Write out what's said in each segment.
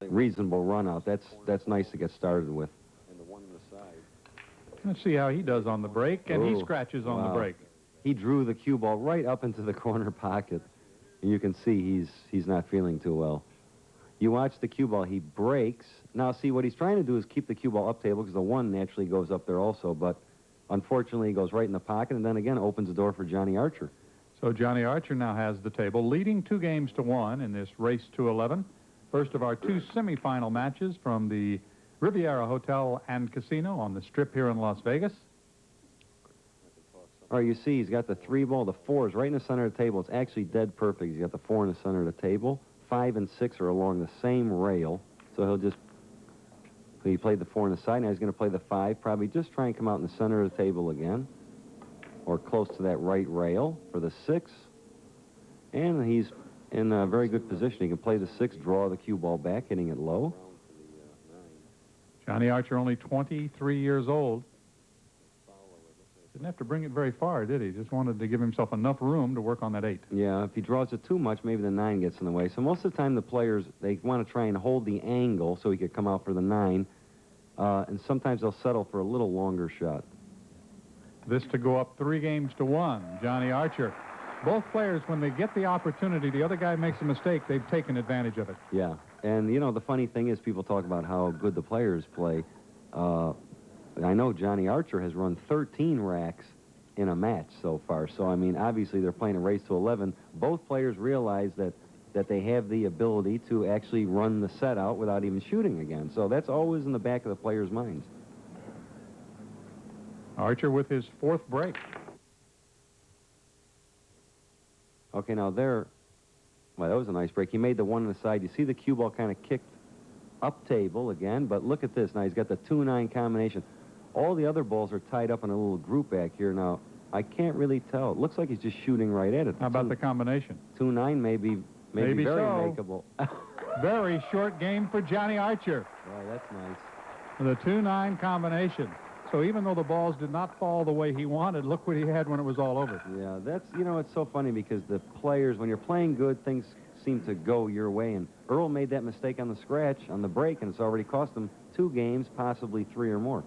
reasonable run out. That's nice to get started with. Let's see how he does on the break, and he scratches on the break. He drew the cue ball right up into the corner pocket. And you can see he's not feeling too well. You watch the cue ball, he breaks. Now, see, what he's trying to do is keep the cue ball up table because the 1 naturally goes up there also, but unfortunately he goes right in the pocket and then again opens the door for Johnny Archer. So Johnny Archer now has the table, leading 2 games to 1 in this race to 11. First of our 2 semifinal matches from the Riviera Hotel and Casino on the Strip here in Las Vegas. All right, you see he's got the 3 ball. The 4 is right in the center of the table. It's actually dead perfect. He's got the 4 in the center of the table. 5 and 6 are along the same rail. So he played the 4 on the side. Now he's going to play the 5. Probably just try and come out in the center of the table again. Or close to that right rail for the 6. And he's in a very good position. He can play the 6, draw the cue ball back, hitting it low. Johnny Archer, only 23 years old. Didn't have to bring it very far, did he? Just wanted to give himself enough room to work on that 8. Yeah, if he draws it too much, maybe the 9 gets in the way. So most of the time the players, they want to try and hold the angle so he could come out for the 9. And sometimes they'll settle for a little longer shot. This to go up 3 games to 1. Johnny Archer. Both players, when they get the opportunity, the other guy makes a mistake, they've taken advantage of it. Yeah, and, you know, the funny thing is people talk about how good the players play. I know Johnny Archer has run 13 racks in a match so far. So, I mean, obviously they're playing a race to 11. Both players realize that they have the ability to actually run the set out without even shooting again. So that's always in the back of the players' minds. Archer with his 4th break. Okay, now well, that was a nice break. He made the 1 on the side. You see the cue ball kind of kicked up table again, but look at this. Now he's got the 2-9 combination. All the other balls are tied up in a little group back here. Now, I can't really tell. It looks like he's just shooting right at it. How about the combination? 2-9 maybe very so. makeable. Very short game for Johnny Archer. Wow, that's nice. The 2-9 combination. So even though the balls did not fall the way he wanted, look what he had when it was all over. Yeah, that's, you know, it's so funny because the players, when you're playing good, things seem to go your way. And Earl made that mistake on the scratch, on the break, and it's already cost him 2 games, possibly 3 or more.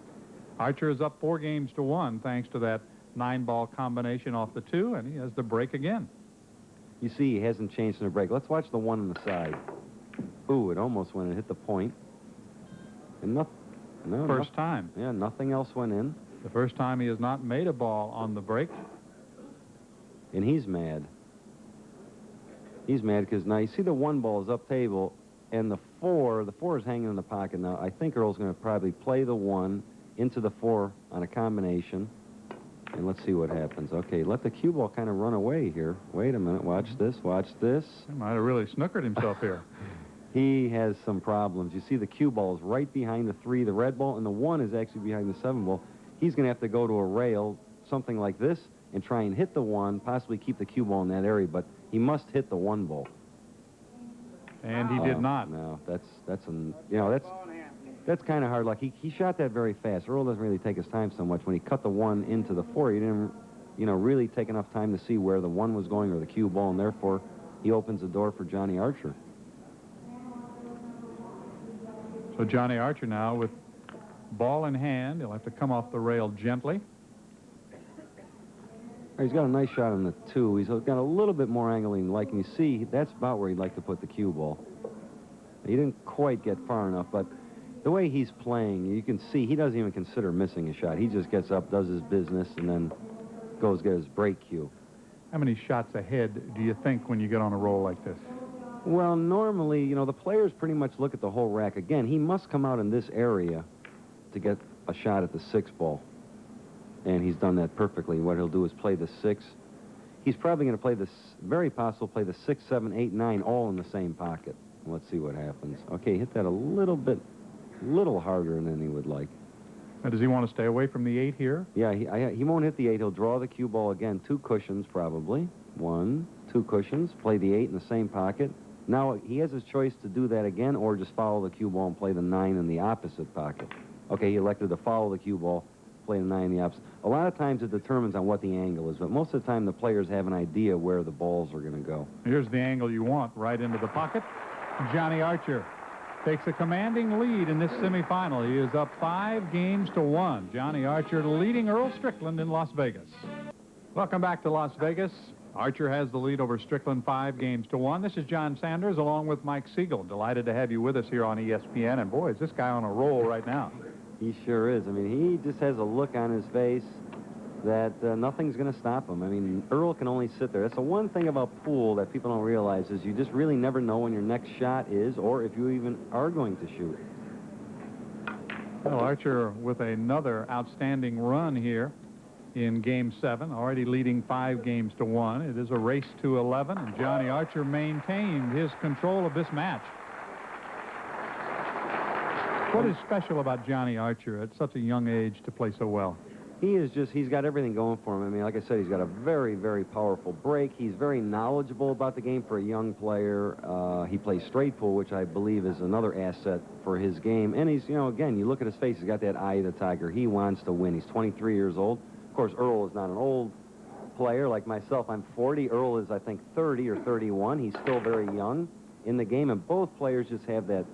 Archer is up 4 games to 1 thanks to that 9-ball combination off the 2, and he has the break again. You see, he hasn't changed in the break. Let's watch the 1 on the side. Ooh, it almost went and hit the point. And First time. Yeah, nothing else went in. The first time he has not made a ball on the break. And he's mad. He's mad because now you see the 1 ball is up table, and the 4 is hanging in the pocket. Now, I think Earl's going to probably play the 1 into the 4 on a combination. And let's see what happens. Okay, let the cue ball kind of run away here. Wait a minute. Watch this. Watch this. He might have really snookered himself here. He has some problems. You see the cue ball is right behind the 3, the red ball, and the 1 is actually behind the 7 ball. He's going to have to go to a rail, something like this, and try and hit the 1, possibly keep the cue ball in that area, but he must hit the 1 ball. And he did not. No, that's kind of hard luck. He shot that very fast. Earl doesn't really take his time so much. When he cut the 1 into the 4, he didn't, really take enough time to see where the 1 was going or the cue ball, and therefore he opens the door for Johnny Archer. So Johnny Archer now with ball in hand. He'll have to come off the rail gently. He's got a nice shot on the 2. He's got a little bit more angle than he'd like. And you see, that's about where he'd like to put the cue ball. He didn't quite get far enough, but the way he's playing, you can see he doesn't even consider missing a shot. He just gets up, does his business, and then goes get his break cue. How many shots ahead do you think when you get on a roll like this? Well, normally, the players pretty much look at the whole rack. Again, he must come out in this area to get a shot at the 6 ball. And he's done that perfectly. What he'll do is play the 6. He's probably going to play this, very possible, play the 6, 7, 8, 9 all in the same pocket. Let's see what happens. Okay, hit that a little harder than he would like. Now, does he want to stay away from the 8 here? Yeah, he won't hit the 8. He'll draw the cue ball again. 2 cushions, probably. 1, 2 cushions. Play the 8 in the same pocket. Now, he has his choice to do that again or just follow the cue ball and play the 9 in the opposite pocket. Okay, he elected to follow the cue ball, play the 9 in the opposite. A lot of times it determines on what the angle is, but most of the time the players have an idea where the balls are going to go. Here's the angle you want, right into the pocket. Johnny Archer. takes a commanding lead in this semifinal. He is up 5 games to 1. Johnny Archer leading Earl Strickland in Las Vegas. Welcome back to Las Vegas. Archer has the lead over Strickland 5 games to 1. This is John Sanders along with Mike Siegel. Delighted to have you with us here on ESPN. And boy, is this guy on a roll right now. He sure is. I mean, he just has a look on his face that nothing's going to stop him. I mean, Earl can only sit there. That's the one thing about pool that people don't realize is you just really never know when your next shot is or if you even are going to shoot. Well, Archer with another outstanding run here in Game 7, already leading 5 games to 1. It is a race to 11, and Johnny Archer maintained his control of this match. What is special about Johnny Archer at such a young age to play so well? He's got everything going for him. I mean, like I said, he's got a very, very powerful break. He's very knowledgeable about the game for a young player. He plays straight pool, which I believe is another asset for his game. And he's, you know, again, you look at his face, he's got that eye of the tiger. He wants to win. He's 23 years old. Of course, Earl is not an old player like myself. I'm 40. Earl is, I think, 30 or 31. He's still very young in the game, and both players just have that,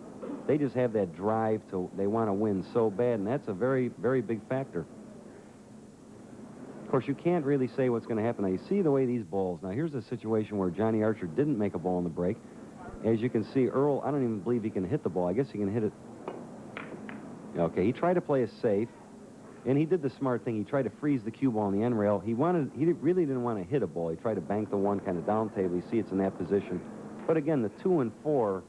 they just have that drive to, they want to win so bad, and that's a very, very big factor. Of course, you can't really say what's going to happen. Now, you see the way these balls. Now, here's a situation where Johnny Archer didn't make a ball in the break. As you can see, Earl, I don't even believe he can hit the ball. I guess he can hit it. Okay, he tried to play it safe, and he did the smart thing. He tried to freeze the cue ball on the end rail. He really didn't want to hit a ball. He tried to bank the one kind of down table. You see it's in that position. But again, the 2 and 4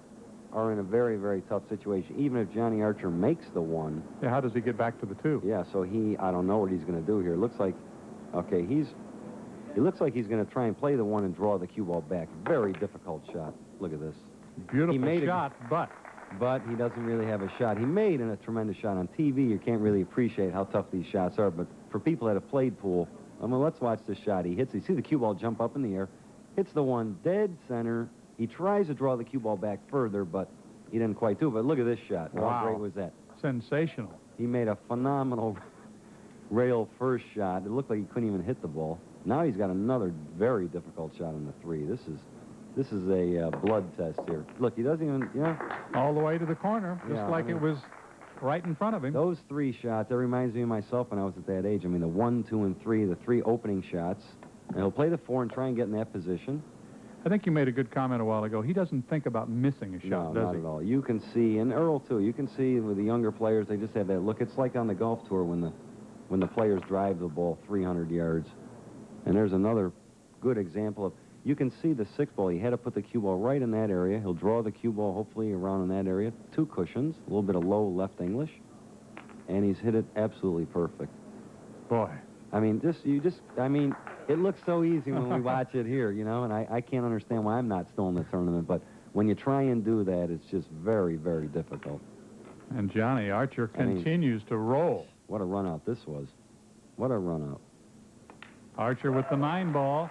are in a very, very tough situation. Even if Johnny Archer makes the 1. Yeah, how does he get back to the 2? Yeah, so I don't know what he's going to do here. It looks like, okay, it looks like he's going to try and play the 1 and draw the cue ball back. Very difficult shot. Look at this. Beautiful shot, but he doesn't really have a shot. He made a tremendous shot on TV. You can't really appreciate how tough these shots are, but for people that have played pool, I mean, let's watch this shot. He hits, you see the cue ball jump up in the air, hits the 1 dead center. He tries to draw the cue ball back further, but he didn't quite do it. But look at this shot. Wow. How great was that? Sensational. He made a phenomenal rail first shot. It looked like he couldn't even hit the ball. Now he's got another very difficult shot on the 3. This is a blood test here. Look, he doesn't even, you know. All the way to the corner, just like it was right in front of him. Those 3 shots, that reminds me of myself when I was at that age. I mean, the 1, 2, and 3, the 3 opening shots. And he'll play the 4 and try and get in that position. I think you made a good comment a while ago. He doesn't think about missing a shot, does he? No, not at all. You can see, and Earl too, you can see with the younger players, they just have that look. It's like on the golf tour when the players drive the ball 300 yards. And there's another good example of, you can see the 6 ball. He had to put the cue ball right in that area. He'll draw the cue ball hopefully around in that area. 2 cushions, a little bit of low left English. And he's hit it absolutely perfect. Boy. I mean, it looks so easy when we watch it here, you know, and I can't understand why I'm not still in the tournament. But when you try and do that, it's just very, very difficult. And Johnny Archer continues to roll. What a run out this was. What a run out. Archer with the 9 ball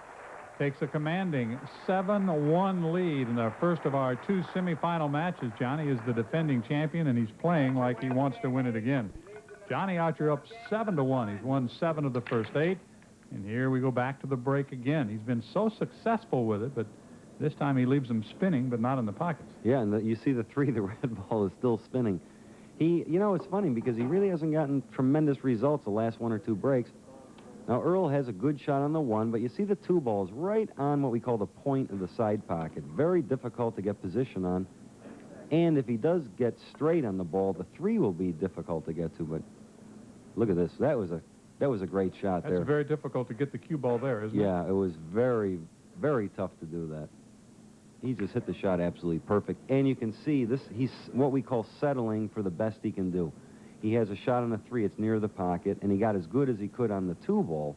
takes a commanding 7-1 lead in the first of our 2 semifinal matches. Johnny is the defending champion, and he's playing like he wants to win it again. Johnny Archer up 7-1. He's won 7 of the first 8. And here we go back to the break again. He's been so successful with it, but this time he leaves them spinning, but not in the pockets. Yeah, and you see the 3, the red ball is still spinning. You know, it's funny because he really hasn't gotten tremendous results the last 1 or 2 breaks. Now, Earl has a good shot on the 1, but you see the 2 balls right on what we call the point of the side pocket. Very difficult to get position on. And if he does get straight on the ball, the 3 will be difficult to get to. But look at this. That was a great shot there. It's very difficult to get the cue ball there, isn't it? Yeah, it was very, very tough to do that. He just hit the shot absolutely perfect. And you can see this, he's what we call settling for the best he can do. He has a shot on the 3, it's near the pocket, and he got as good as he could on the 2 ball.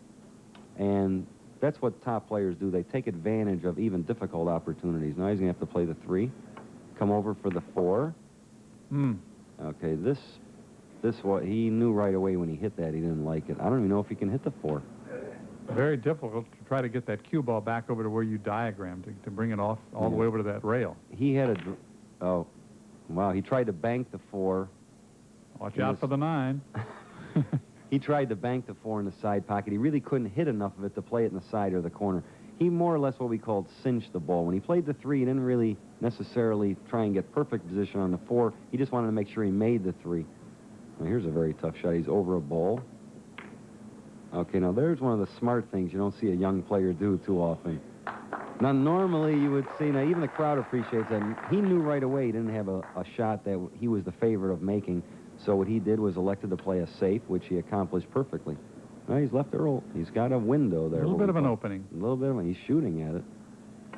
And that's what top players do. They take advantage of even difficult opportunities. Now he's going to have to play the 3, come over for the 4. Okay, this what he knew right away when he hit that he didn't like it. I don't even know if he can hit the 4. Very difficult to try to get that cue ball back over to where you diagrammed to bring it off all the way over to that rail. He had oh, wow, he tried to bank the 4. Watch out for the 9. He tried to bank the 4 in the side pocket. He really couldn't hit enough of it to play it in the side or the corner. he more or less what we called cinched the ball. When he played the 3, he didn't really necessarily try and get perfect position on the 4. He just wanted to make sure he made the 3. Now, here's a very tough shot. He's over a ball. Okay, now there's one of the smart things you don't see a young player do too often. Now, normally you would see, now even the crowd appreciates that. He knew right away he didn't have a shot that he was the favorite of making. So what he did was elected to play a safe, which he accomplished perfectly. Now he's left Earl. He's got a window there. A little bit of an opening. A little bit of he's shooting at it.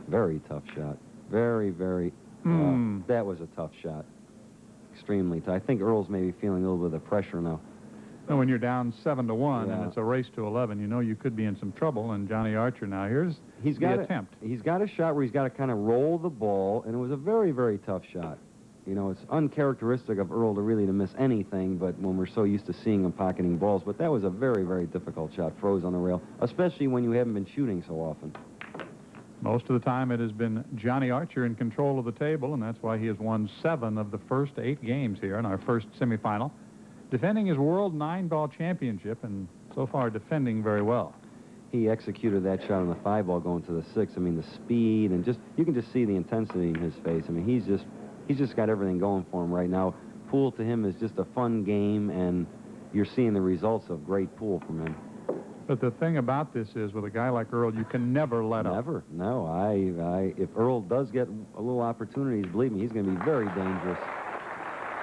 Very tough shot. Very, very. That was a tough shot. Extremely tough. I think Earl's maybe feeling a little bit of pressure now. And when you're down 7-1 and it's a race to 11, you know you could be in some trouble. And Johnny Archer now, here's the attempt. He's got a shot where he's got to kind of roll the ball, and it was a very, very tough shot. You know, it's uncharacteristic of Earl to really miss anything, but when we're so used to seeing him pocketing balls. But that was a very, very difficult shot, froze on the rail, especially when you haven't been shooting so often. Most of the time it has been Johnny Archer in control of the table, and that's why he has won 7 of the first 8 games here in our first semifinal, defending his World 9-ball championship, and so far defending very well. He executed that shot on the 5-ball going to the 6. I mean, the speed and just, you can just see the intensity in his face. I mean, he's just got everything going for him right now. Pool to him is just a fun game, and you're seeing the results of great pool from him. But the thing about this is, with a guy like Earl, you can never let up. Never. No, if Earl does get a little opportunities, believe me, he's going to be very dangerous.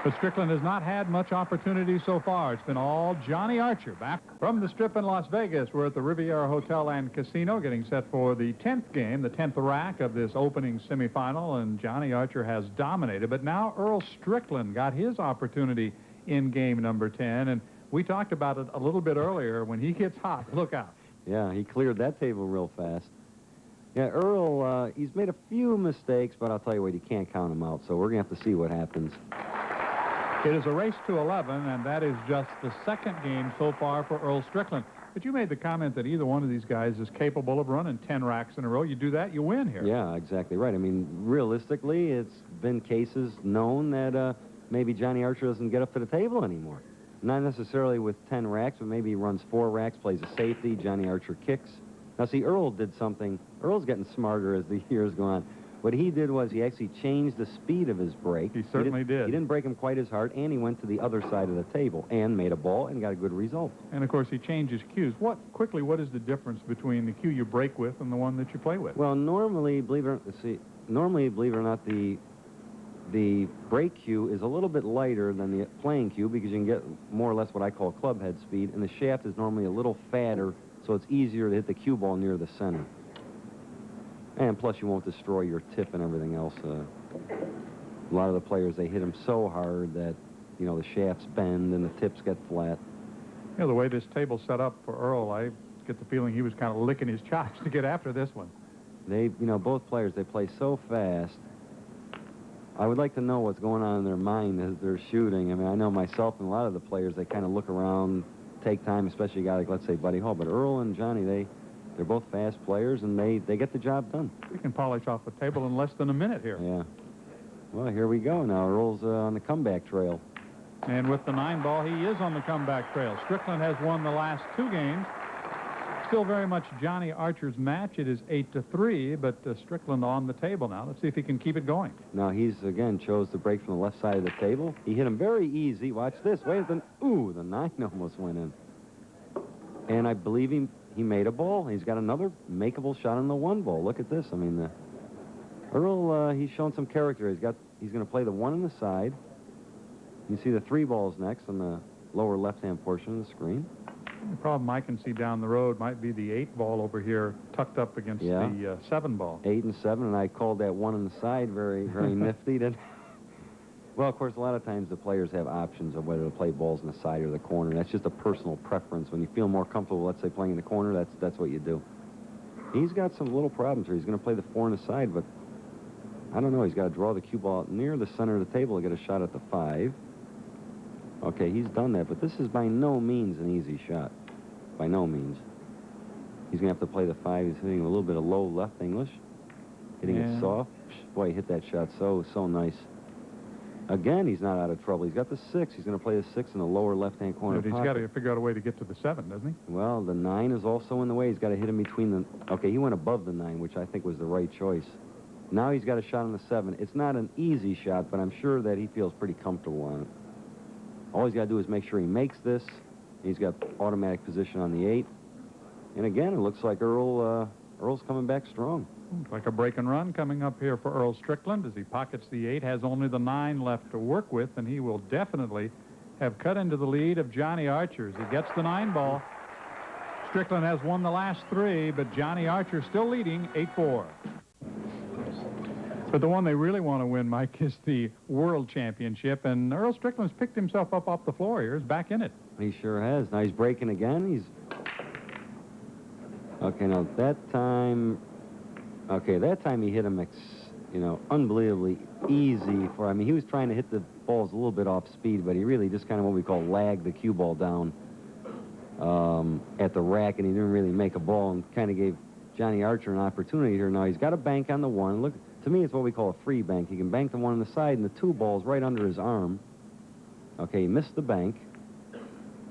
But Strickland has not had much opportunity so far. It's been all Johnny Archer. Back from the Strip in Las Vegas, we're at the Riviera Hotel and Casino getting set for the 10th game, the 10th rack of this opening semifinal, and Johnny Archer has dominated. But now Earl Strickland got his opportunity in game number 10, and we talked about it a little bit earlier. When he gets hot, look out. Yeah, he cleared that table real fast. Yeah, Earl, he's made a few mistakes, but I'll tell you what, you can't count him out, so we're going to have to see what happens. It is a race to 11, and that is just the second game so far for Earl Strickland. But you made the comment that either one of these guys is capable of running 10 racks in a row. You do that, you win here. Yeah, exactly right. I mean, realistically, it's been cases known that maybe Johnny Archer doesn't get up to the table anymore. Not necessarily with 10 racks, but maybe he runs 4 racks, plays a safety, Johnny Archer kicks. Now, see, Earl did something. Earl's getting smarter as the years go on. What he did was he actually changed the speed of his break. He certainly did. He didn't break him quite as hard, and he went to the other side of the table and made a ball and got a good result. And, of course, he changed his cues. What is the difference between the cue you break with and the one that you play with? Well, normally, believe it or not, the break cue is a little bit lighter than the playing cue because you can get more or less what I call club head speed, and the shaft is normally a little fatter, so it's easier to hit the cue ball near the center. And plus, you won't destroy your tip and everything else. A lot of the players, they hit them so hard that, you know, the shafts bend and the tips get flat. You know, the way this table's set up for Earl, I get the feeling he was kind of licking his chops to get after this one. Both players, they play so fast. I would like to know what's going on in their mind as they're shooting. I mean, I know myself and a lot of the players, they kind of look around, take time, especially a guy like, let's say, Buddy Hall. But Earl and Johnny, they're both fast players, and they get the job done. We can polish off the table in less than a minute here. Yeah. Well, here we go now. Earl's on the comeback trail. And with the 9-ball, he is on the comeback trail. Strickland has won the last 2 games. Still very much Johnny Archer's match. It is 8-3, but Strickland on the table now. Let's see if he can keep it going. Now, he's, again, chose to break from the left side of the table. He hit him very easy. Watch this. Wait, the 9 almost went in. And I believe he made a ball. He's got another makeable shot on the 1 ball. Look at this. I mean, Earl, he's shown some character. He's going to play the 1 on the side. You see the 3 balls next on the lower left-hand portion of the screen. The problem I can see down the road might be the 8 ball over here tucked up against the 7 ball. 8 and 7, and I called that 1 on the side very, very nifty. Well, of course, a lot of times the players have options of whether to play balls in the side or the corner. That's just a personal preference. When you feel more comfortable, let's say, playing in the corner, that's what you do. He's got some little problems here. He's going to play the 4 on the side, but I don't know. He's got to draw the cue ball near the center of the table to get a shot at the 5. Okay, he's done that, but this is by no means an easy shot. By no means. He's going to have to play the 5. He's hitting a little bit of low left English. Hitting it soft. Boy, he hit that shot so nice. Again, he's not out of trouble. He's got the 6. He's going to play the 6 in the lower left-hand corner But he's pocket. got to figure out a way to get to the 7, doesn't he? Well, the 9 is also in the way. He's got to hit him between the... Okay, he went above the 9, which I think was the right choice. Now he's got a shot on the 7. It's not an easy shot, but I'm sure that he feels pretty comfortable on it. All he's got to do is make sure he makes this. He's got automatic position on the 8. And again, it looks like Earl's coming back strong. Looks like a break and run coming up here for Earl Strickland as he pockets the 8, has only the 9 left to work with, and he will definitely have cut into the lead of Johnny Archer as he gets the 9 ball. Strickland has won the last 3, but Johnny Archer still leading 8-4. But the one they really want to win, Mike, is the World Championship, and Earl Strickland's picked himself up off the floor here. He's back in it. He sure has. Now he's breaking again. Okay, now that time... Okay, that time he hit him, unbelievably easy for... I mean, he was trying to hit the balls a little bit off speed, but he really just kind of what we call lagged the cue ball down at the rack, and he didn't really make a ball and kind of gave Johnny Archer an opportunity here. Now he's got a bank on the 1. Look, to me, it's what we call a free bank. He can bank the 1 on the side, and the 2 ball's right under his arm. Okay, he missed the bank,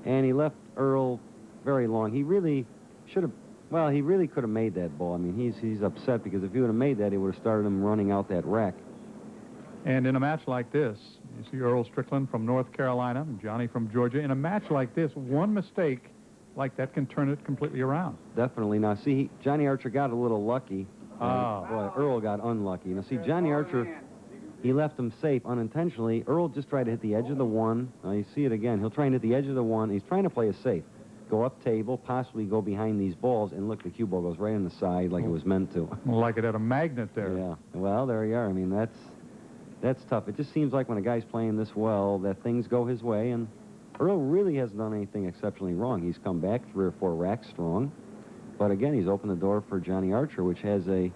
and he left Earl very long. He really should have... Well, he really could have made that ball. I mean, he's upset because if he would have made that, it would have started him running out that rack. And in a match like this, you see Earl Strickland from North Carolina and Johnny from Georgia. In a match like this, one mistake like that can turn it completely around. Definitely. Now, see, Johnny Archer got a little lucky. Oh. Boy, Earl got unlucky. Now, see, Johnny Archer, he left him safe unintentionally. Earl just tried to hit the edge of the 1. Now, you see it again. He'll try and hit the edge of the 1. He's trying to play it safe. Go up table, possibly go behind these balls, and look, the cue ball goes right in the side like it was meant to. Like it had a magnet there. Yeah. Well, there you are. I mean, that's tough. It just seems like when a guy's playing this well that things go his way, and Earl really hasn't done anything exceptionally wrong. He's come back 3 or 4 racks strong. But again, he's opened the door for Johnny Archer, which has a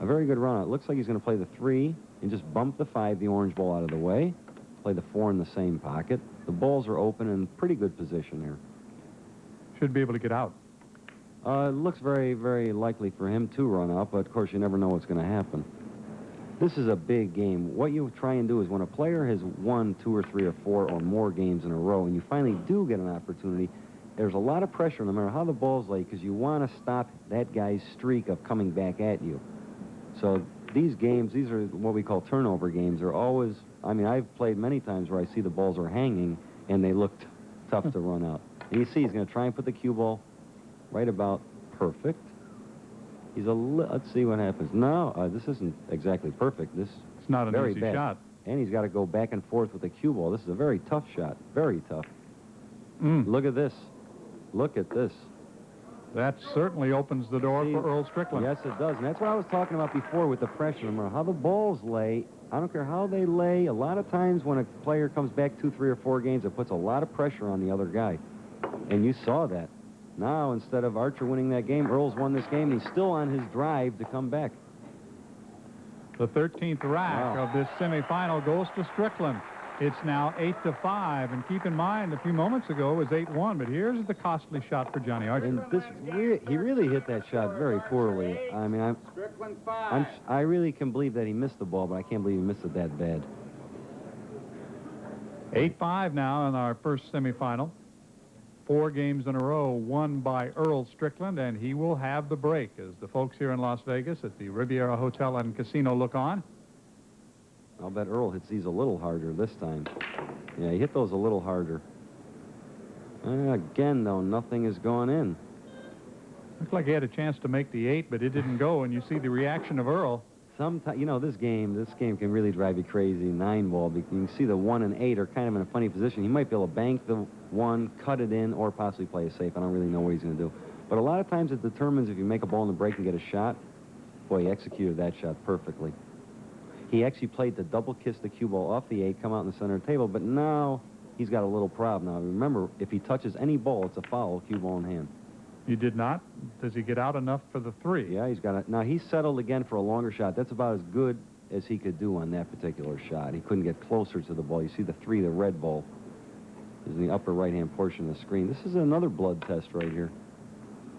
very good run. It looks like he's going to play the 3 and just bump the 5, the orange ball, out of the way. Play the 4 in the same pocket. The balls are open in pretty good position here. Should be able to get out. It looks very, very likely for him to run out, but of course you never know what's going to happen. This is a big game. What you try and do is when a player has won 2 or 3 or 4 or more games in a row and you finally do get an opportunity, there's a lot of pressure no matter how the ball's laid because you want to stop that guy's streak of coming back at you. So these games, these are what we call turnover games. They're always, I mean, I've played many times where I see the balls are hanging and they look tough to run out. And you see he's going to try and put the cue ball right about perfect. Let's see what happens. No, this isn't exactly perfect. This It's not an very easy bad. shot. And he's got to go back and forth with the cue ball. This is a very tough shot. Very tough. Look at this. Look at this. That certainly opens the door for Earl Strickland. Yes, it does. And that's what I was talking about before with the pressure. No matter how the balls lay, I don't care how they lay. A lot of times when a player comes back 2, 3, or 4 games, it puts a lot of pressure on the other guy. And you saw that. Now, instead of Archer winning that game, Earl's won this game. He's still on his drive to come back. The 13th rack of this semifinal goes to Strickland. It's now 8-5, and keep in mind, a few moments ago it was 8-1, but here's the costly shot for Johnny Archer. And he really hit that shot very poorly. I mean, I really can believe that he missed the ball, but I can't believe he missed it that bad. 8-5 now in our first semifinal. 4 games in a row won by Earl Strickland, and he will have the break as the folks here in Las Vegas at the Riviera Hotel and Casino look on. I'll bet Earl hits these a little harder this time. Yeah, he hit those a little harder. Again, though, nothing is going in. Looks like he had a chance to make the 8, but it didn't go, and you see the reaction of Earl. Sometimes, you know, this game can really drive you crazy. 9 ball. You can see the 1 and 8 are kind of in a funny position. He might be able to bank the 1, cut it in, or possibly play it safe. I don't really know what he's going to do. But a lot of times it determines if you make a ball in the break and get a shot. Boy, he executed that shot perfectly. He actually played the double kiss the cue ball off the 8, come out in the center of the table, but now he's got a little problem. Now, remember, if he touches any ball, it's a foul, cue ball in hand. He did not. Does he get out enough for the 3? Yeah, he's got it. Now, he's settled again for a longer shot. That's about as good as he could do on that particular shot. He couldn't get closer to the ball. You see the 3, the red ball, is in the upper right-hand portion of the screen. This is another blood test right here.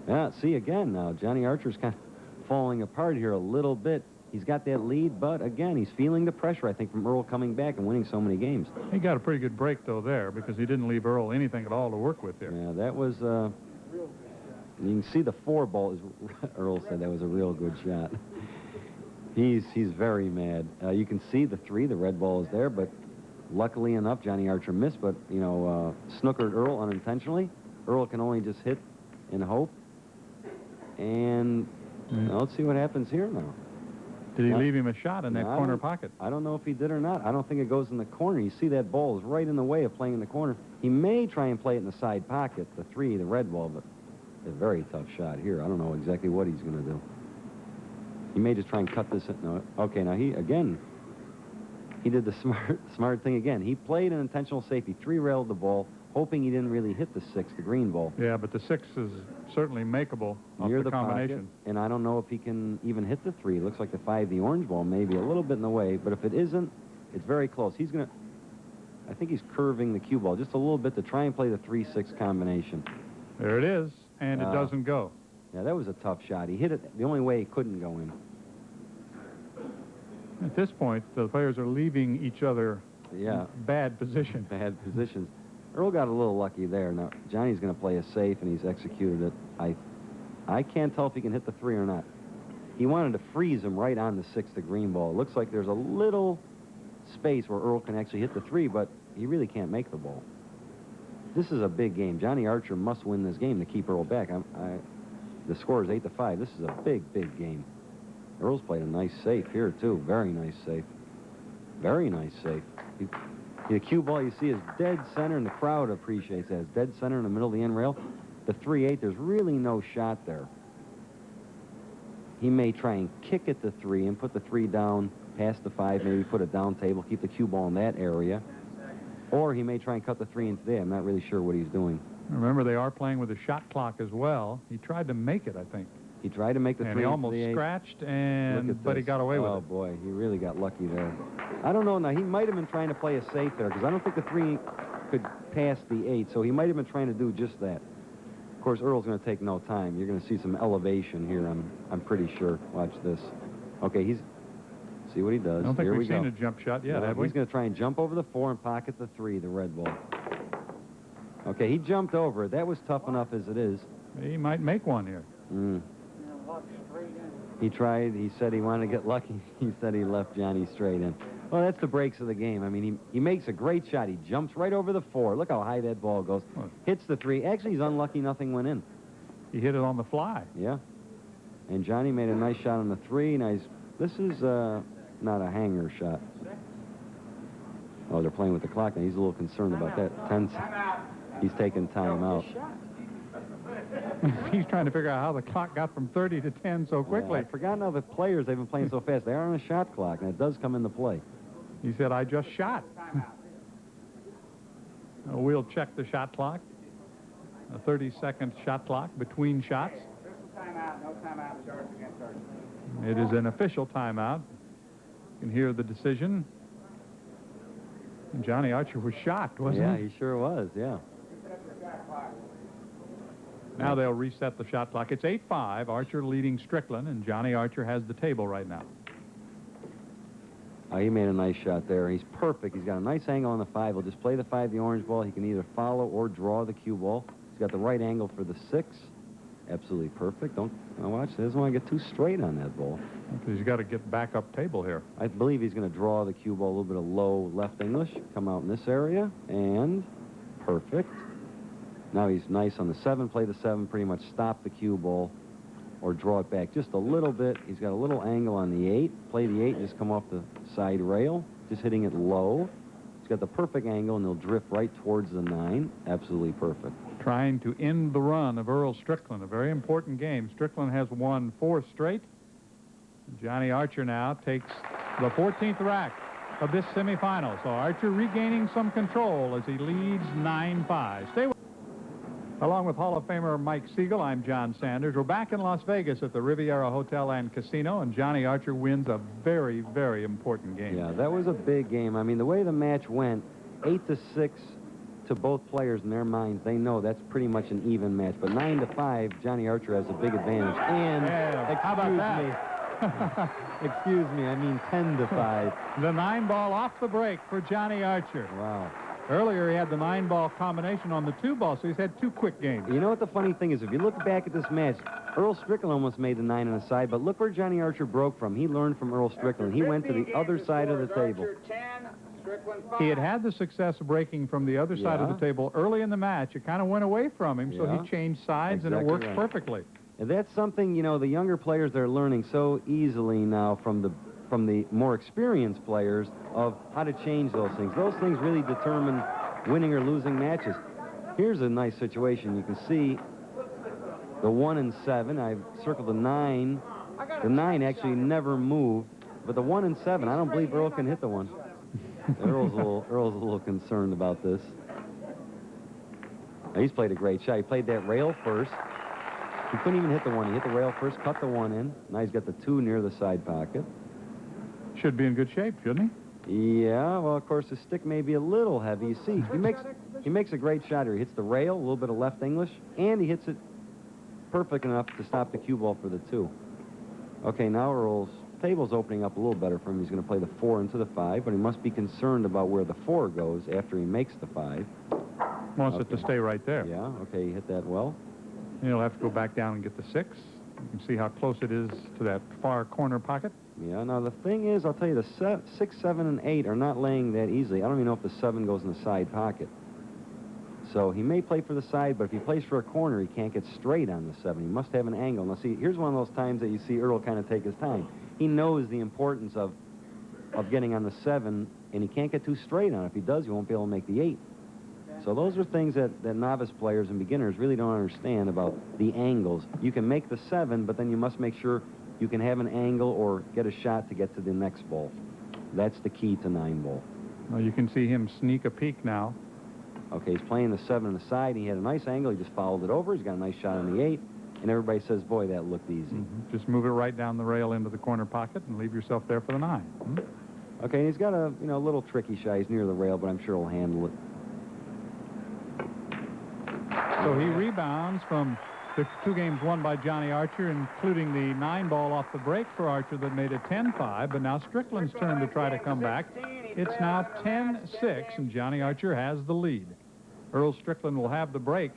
Yeah, see, again now, Johnny Archer's kind of falling apart here a little bit. He's got that lead, but again, he's feeling the pressure, I think, from Earl coming back and winning so many games. He got a pretty good break, though, there, because he didn't leave Earl anything at all to work with there. Yeah, that was, you can see the 4 ball, is, Earl said that was a real good shot. He's very mad. You can see the 3, the red ball is there, but luckily enough, Johnny Archer missed, but, you know, snookered Earl unintentionally. Earl can only just hit in hope. And let's see what happens here now. Did he leave him a shot in that corner pocket? I don't know if he did or not. I don't think it goes in the corner. You see that ball is right in the way of playing in the corner. He may try and play it in the side pocket, the 3, the red ball, but a very tough shot here. I don't know exactly what he's going to do. He may just try and cut this in. No, okay, now he did the smart thing again. He played an intentional safety, 3-railed the ball, hoping he didn't really hit the 6, the green ball. Yeah, but the 6 is certainly makeable off Near the combination. Pocket, and I don't know if he can even hit the 3. It looks like the 5, the orange ball, maybe a little bit in the way, but if it isn't, it's very close. He's going to, I think he's curving the cue ball just a little bit to try and play the 3-6 combination. There it is, and it doesn't go. Yeah, that was a tough shot. He hit it the only way it couldn't go in. At this point, the players are leaving each other in bad position. Bad positions. Earl got a little lucky there. Now, Johnny's going to play a safe, and he's executed it. I can't tell if he can hit the 3 or not. He wanted to freeze him right on the 6, the green ball. It looks like there's a little space where Earl can actually hit the 3, but he really can't make the ball. This is a big game. Johnny Archer must win this game to keep Earl back. The score is 8-5. This is a big, big game. Earl's played a nice safe here, too. Very nice safe. Very nice safe. The cue ball you see is dead center, and the crowd appreciates that. It's dead center in the middle of the end rail. The 3-8, there's really no shot there. He may try and kick at the 3 and put the 3 down past the 5, maybe put a down table, keep the cue ball in that area. Or he may try and cut the 3 into there. I'm not really sure what he's doing. Remember, they are playing with a shot clock as well. He tried to make it, I think. He tried to make the 3 and he almost scratched, but he got away with it. Oh, boy, he really got lucky there. I don't know. Now, he might have been trying to play a safe there, because I don't think the 3 could pass the 8, so he might have been trying to do just that. Of course, Earl's going to take no time. You're going to see some elevation here, I'm pretty sure. Watch this. Okay, see what he does. I don't think Here we've seen a jump shot yet, have we? He's going to try and jump over the 4 and pocket the 3, the red ball. Okay, he jumped over it. That was tough enough as it is. He might make one here. He tried. He said he wanted to get lucky. He said he left Johnny straight in. Well, that's the breaks of the game. I mean, he makes a great shot. He jumps right over the 4. Look how high that ball goes. Hits the 3. Actually, he's unlucky nothing went in. He hit it on the fly. Yeah. And Johnny made a nice shot on the 3. Now, this is not a hanger shot. Oh, they're playing with the clock now. He's a little concerned about that. He's taking time out. He's trying to figure out how the clock got from 30 to 10 so quickly. I've forgotten how the players, they've been playing so fast. They are on a shot clock, and it does come into play. He said, I just shot. We'll check the shot clock. A 30-second shot clock between shots. Timeout, no timeout, starts against Archer. It is an official timeout. You can hear the decision. And Johnny Archer was shocked, wasn't he? Yeah, he sure was, yeah. Now they'll reset the shot clock. It's 8-5, Archer leading Strickland, and Johnny Archer has the table right now. He made a nice shot there. He's perfect. He's got a nice angle on the 5. He'll just play the 5, the orange ball. He can either follow or draw the cue ball. He's got the right angle for the 6. Absolutely perfect. Don't watch. He doesn't want to get too straight on that ball. Because he's got to get back up table here. I believe he's going to draw the cue ball a little bit of low left English, come out in this area, and perfect. Now he's nice on the 7, play the 7, pretty much stop the cue ball or draw it back just a little bit. He's got a little angle on the 8, play the 8, just come off the side rail, just hitting it low. He's got the perfect angle, and he'll drift right towards the 9. Absolutely perfect. Trying to end the run of Earl Strickland, a very important game. Strickland has won 4 straight. Johnny Archer now takes the 14th rack of this semifinal. So Archer regaining some control as he leads 9-5. Stay with Along with Hall of Famer Mike Siegel, I'm John Sanders. We're back in Las Vegas at the Riviera Hotel and Casino, and Johnny Archer wins a very, very important game. Yeah, that was a big game. I mean, the way the match went, 8-6 to both players in their minds, they know that's pretty much an even match. But 9-5, Johnny Archer has a big advantage. And, how about that? Excuse me, I mean 10 to 5. The 9-ball off the break for Johnny Archer. Wow. Earlier, he had the 9-ball combination on the 2-ball, so he's had 2 quick games. You know what the funny thing is? If you look back at this match, Earl Strickland almost made the 9 on the side, but look where Johnny Archer broke from. He learned from Earl Strickland. He went to the other side of the table. Archer 10, Strickland 5. He had the success of breaking from the other side of the table early in the match. It kind of went away from him, so he changed sides, and it worked perfectly. And that's something, you know, the younger players, they're learning so easily now from the more experienced players of how to change those things. Those things really determine winning or losing matches. Here's a nice situation. You can see the 1 and 7. I've circled the 9. The 9 actually never moved, but the 1 and 7, I don't believe Earl can hit the 1. Earl's a little concerned about this. Now, he's played a great shot. He played that rail first. He couldn't even hit the 1. He hit the rail first, cut the 1 in. Now he's got the 2 near the side pocket. Should be in good shape, shouldn't he? Yeah, well, of course, the stick may be a little heavy. You see, he makes a great shot here. He hits the rail, a little bit of left English, and he hits it perfect enough to stop the cue ball for the 2. Okay, now Earl's table's opening up a little better for him. He's going to play the 4 into the 5, but he must be concerned about where the 4 goes after he makes the 5. Wants it to stay right there. Yeah, okay, he hit that well. He'll have to go back down and get the 6. You can see how close it is to that far corner pocket. Yeah, now the thing is, I'll tell you, the 6, 7, and 8 are not laying that easily. I don't even know if the 7 goes in the side pocket. So he may play for the side, but if he plays for a corner, he can't get straight on the 7. He must have an angle. Now, see, here's one of those times that you see Earl kind of take his time. He knows the importance of getting on the 7, and he can't get too straight on it. If he does, he won't be able to make the 8. So those are things that novice players and beginners really don't understand about the angles. You can make the 7, but then you must make sure you can have an angle or get a shot to get to the next ball. That's the key to 9-ball. Well, you can see him sneak a peek now. Okay, he's playing the 7 on the side. He had a nice angle. He just fouled it over. He's got a nice shot on the 8. And everybody says, boy, that looked easy. Just move it right down the rail into the corner pocket and leave yourself there for the 9. Okay, he's got a little tricky shot. He's near the rail, but I'm sure he'll handle it. So he rebounds from the 2 games won by Johnny Archer, including the 9-ball off the break for Archer that made it 10-5. But now Strickland's turn to try to come back. It's now 10-6, and Johnny Archer has the lead. Earl Strickland will have the break.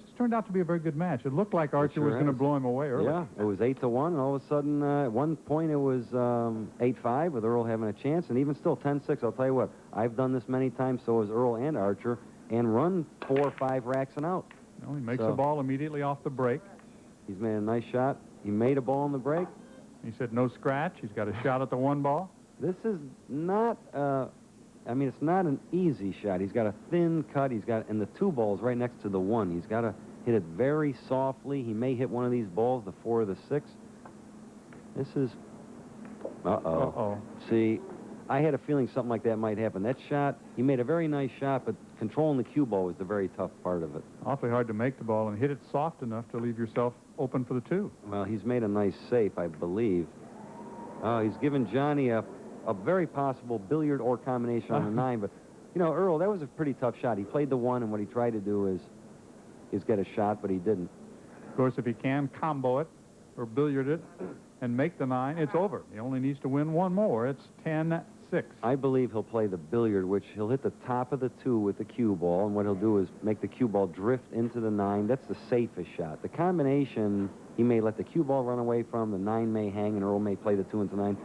It's turned out to be a very good match. It looked like Archer was going to blow him away early. Yeah, it was 8-1, and all of a sudden, at one point it was 8-5 with Earl having a chance, and even still 10-6. I'll tell you what, I've done this many times, so has Earl and Archer, and run 4 or 5 racks and out. Well, he makes the ball immediately off the break. He's made a nice shot. He made a ball on the break. He said no scratch. He's got a shot at the 1 ball. This is not, it's not an easy shot. He's got a thin cut. And the 2 balls right next to the 1. He's got to hit it very softly. He may hit one of these balls, the 4 or the 6. This is, See, I had a feeling something like that might happen. That shot, he made a very nice shot, but controlling the cue ball was the very tough part of it. Awfully hard to make the ball and hit it soft enough to leave yourself open for the 2. Well, he's made a nice safe, I believe. He's given Johnny a very possible billiard or combination on the 9, but, Earl, that was a pretty tough shot. He played the 1, and what he tried to do is get a shot, but he didn't. Of course, if he can combo it or billiard it and make the 9, it's over. He only needs to win 1 more. It's 10-6. I believe he'll play the billiard, which he'll hit the top of the 2 with the cue ball, and what he'll do is make the cue ball drift into the 9. That's the safest shot. The combination, he may let the cue ball run away from, the 9 may hang, and Earl may play the 2 into 9.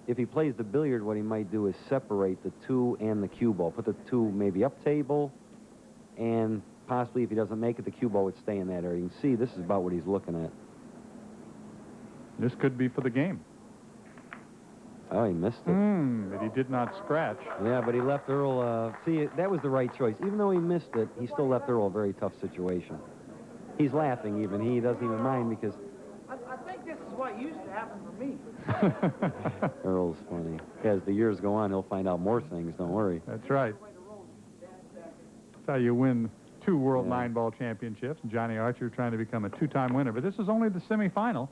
If he plays the billiard, what he might do is separate the 2 and the cue ball. Put the 2 maybe up table, and possibly if he doesn't make it, the cue ball would stay in that area. You can see this is about what he's looking at. This could be for the game. Oh, he missed it. But he did not scratch. Yeah, but he left Earl, see, that was the right choice. Even though he missed it, he still left Earl a very tough situation. He's laughing even. He doesn't even mind because... I think this is what used to happen for me. Earl's funny. As the years go on, he'll find out more things, don't worry. That's right. That's how you win 2 World 9-ball championships. Johnny Archer trying to become a 2-time winner. But this is only the semifinal.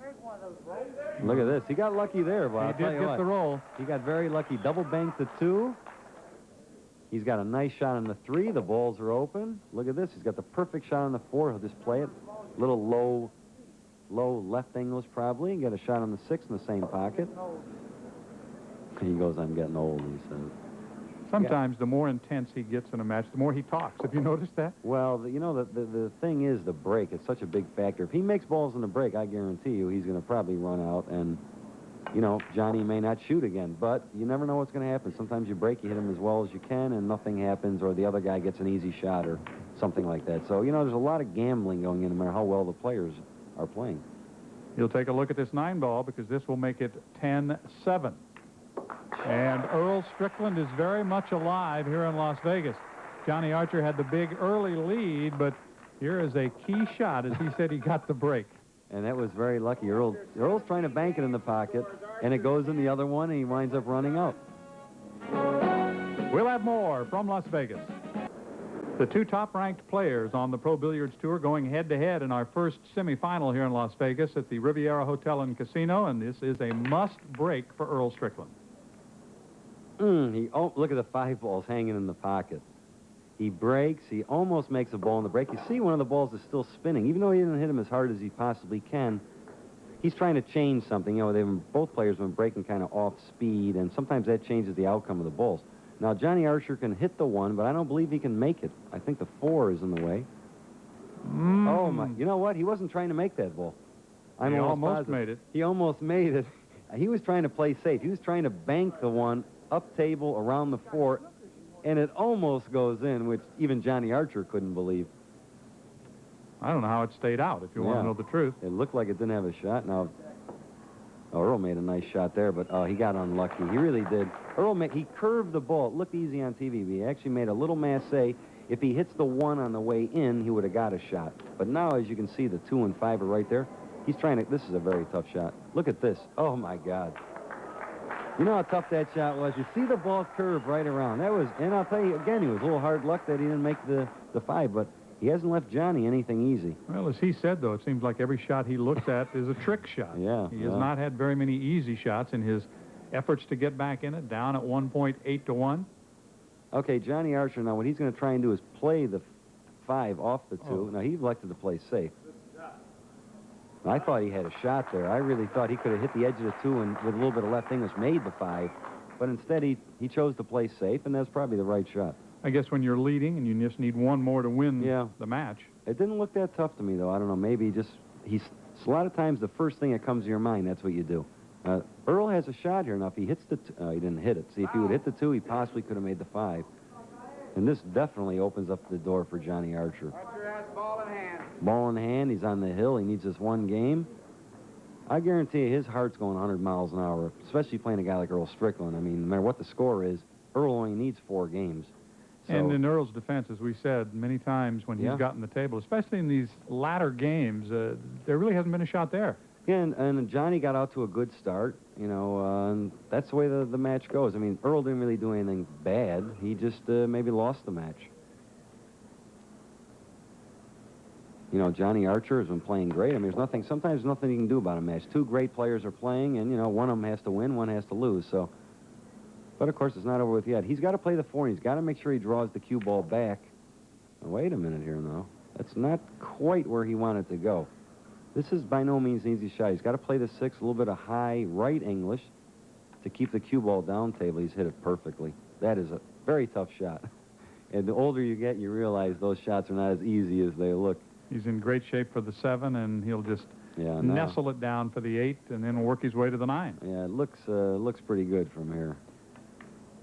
Look at this. He got lucky there, Bob. He did get the roll. He got very lucky. Double banked the 2. He's got a nice shot on the 3. The balls are open. Look at this. He's got the perfect shot on the 4. He'll just play it. Little low low left English probably, and get a shot on the 6 in the same pocket. He goes, I'm getting old, he says. Sometimes the more intense he gets in a match, the more he talks. Have you noticed that? Well, the thing is the break. It's such a big factor. If he makes balls in the break, I guarantee you he's going to probably run out, and, Johnny may not shoot again. But you never know what's going to happen. Sometimes you break, you hit him as well as you can, and nothing happens, or the other guy gets an easy shot or something like that. So, there's a lot of gambling going in no matter how well the players are playing. You'll take a look at this 9-ball because this will make it 10-7. And Earl Strickland is very much alive here in Las Vegas. Johnny Archer had the big early lead, but here is a key shot. As he said, he got the break. And that was very lucky. Earl's trying to bank it in the pocket, and it goes in the other one, and he winds up running out. We'll have more from Las Vegas. The two top-ranked players on the Pro Billiards Tour going head-to-head in our first semifinal here in Las Vegas at the Riviera Hotel and Casino, and this is a must-break for Earl Strickland. Look at the 5 balls hanging in the pocket. He breaks. He almost makes a ball in the break. You see one of the balls is still spinning. Even though he didn't hit him as hard as he possibly can, he's trying to change something. Both players have been breaking kind of off speed, and sometimes that changes the outcome of the balls. Now, Johnny Archer can hit the 1, but I don't believe he can make it. I think the 4 is in the way. Oh, my. You know what? He wasn't trying to make that ball. He almost made it. He almost made it. He was trying to play safe. He was trying to bank the 1 up table around the 4, and it almost goes in, which even Johnny Archer couldn't believe. I don't know how it stayed out, if you want to know the truth. It looked like it didn't have a shot. Now, Earl made a nice shot there, but he got unlucky. He really did. He curved the ball. It looked easy on TV, but he actually made a little massé. If he hits the 1 on the way in, he would have got a shot. But now, as you can see, the 2 and 5 are right there. He's trying to... This is a very tough shot. Look at this. Oh, my God. You know how tough that shot was? You see the ball curve right around. That was... And I'll tell you, again, he was a little hard luck that he didn't make the 5, but he hasn't left Johnny anything easy. Well, as he said, though, it seems like every shot he looks at is a trick shot. Yeah. He has not had very many easy shots in his efforts to get back in it, down at 1.8-1. Okay, Johnny Archer, now what he's going to try and do is play the 5 off the 2. Oh. Now, he elected to play safe. I thought he had a shot there. I really thought he could have hit the edge of the 2 and with a little bit of left English made the 5. But instead, he chose to play safe, and that's probably the right shot. I guess when you're leading and you just need 1 more to win the match. It didn't look that tough to me, though. I don't know. Maybe a lot of times the first thing that comes to your mind, that's what you do. Earl has a shot here. Now, if he hits the... he didn't hit it. See, if he would hit the 2, he possibly could have made the 5. And this definitely opens up the door for Johnny Archer. Archer has ball in hand. Ball in hand. He's on the hill. He needs this 1 game. I guarantee you his heart's going 100 miles an hour, especially playing a guy like Earl Strickland. I mean, no matter what the score is, Earl only needs 4 games. So, and in Earl's defense, as we said many times when he's gotten the table, especially in these latter games, there really hasn't been a shot there. Yeah, and Johnny got out to a good start, and that's the way the match goes. I mean, Earl didn't really do anything bad. He just maybe lost the match. Johnny Archer has been playing great. I mean, sometimes there's nothing you can do about a match. 2 great players are playing, and, one of them has to win, one has to lose, so... But, of course, it's not over with yet. He's got to play the 4, and he's got to make sure he draws the cue ball back. Now, wait a minute here, now. That's not quite where he wanted to go. This is by no means an easy shot. He's got to play the 6, a little bit of high right English to keep the cue ball down table. He's hit it perfectly. That is a very tough shot. And the older you get, you realize those shots are not as easy as they look. He's in great shape for the 7, and he'll just nestle it down for the 8 and then work his way to the 9. Yeah, it looks pretty good from here.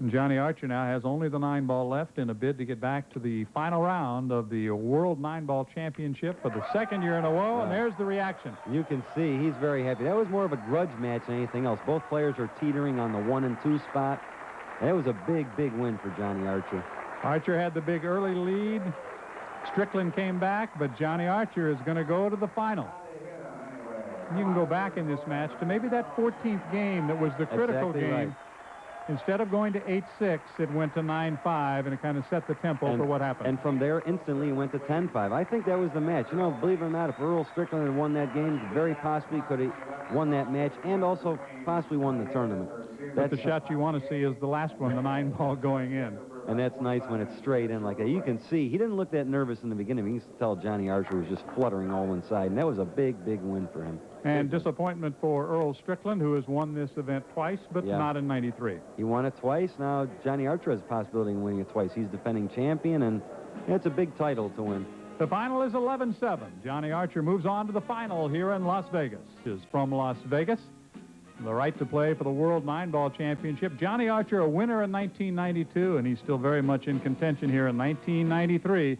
And Johnny Archer now has only the 9-ball left in a bid to get back to the final round of the World 9-Ball Championship for the 2nd year in a row, and there's the reaction. You can see he's very happy. That was more of a grudge match than anything else. Both players are teetering on the 1 and 2 spot. That was a big, big win for Johnny Archer. Archer had the big early lead. Strickland came back, but Johnny Archer is going to go to the final. You can go back in this match to maybe that 14th game that was the critical game. Right. Instead of going to 8-6, it went to 9-5, and it kind of set the tempo for what happened. And from there, instantly, it went to 10-5. I think that was the match. Believe it or not, if Earl Strickland had won that game, very possibly could have won that match and also possibly won the tournament. But the shot you want to see is the last one, the 9-ball going in. And that's nice when it's straight in like that. You can see he didn't look that nervous in the beginning. You can tell Johnny Archer was just fluttering all inside, and that was a big, big win for him. And disappointment for Earl Strickland, who has won this event twice, but not in '93. He won it twice. Now Johnny Archer has a possibility of winning it twice. He's defending champion, and it's a big title to win. The final is 11-7. Johnny Archer moves on to the final here in Las Vegas. Is from Las Vegas. The right to play for the World 9-Ball Championship. Johnny Archer, a winner in 1992, and he's still very much in contention here in 1993.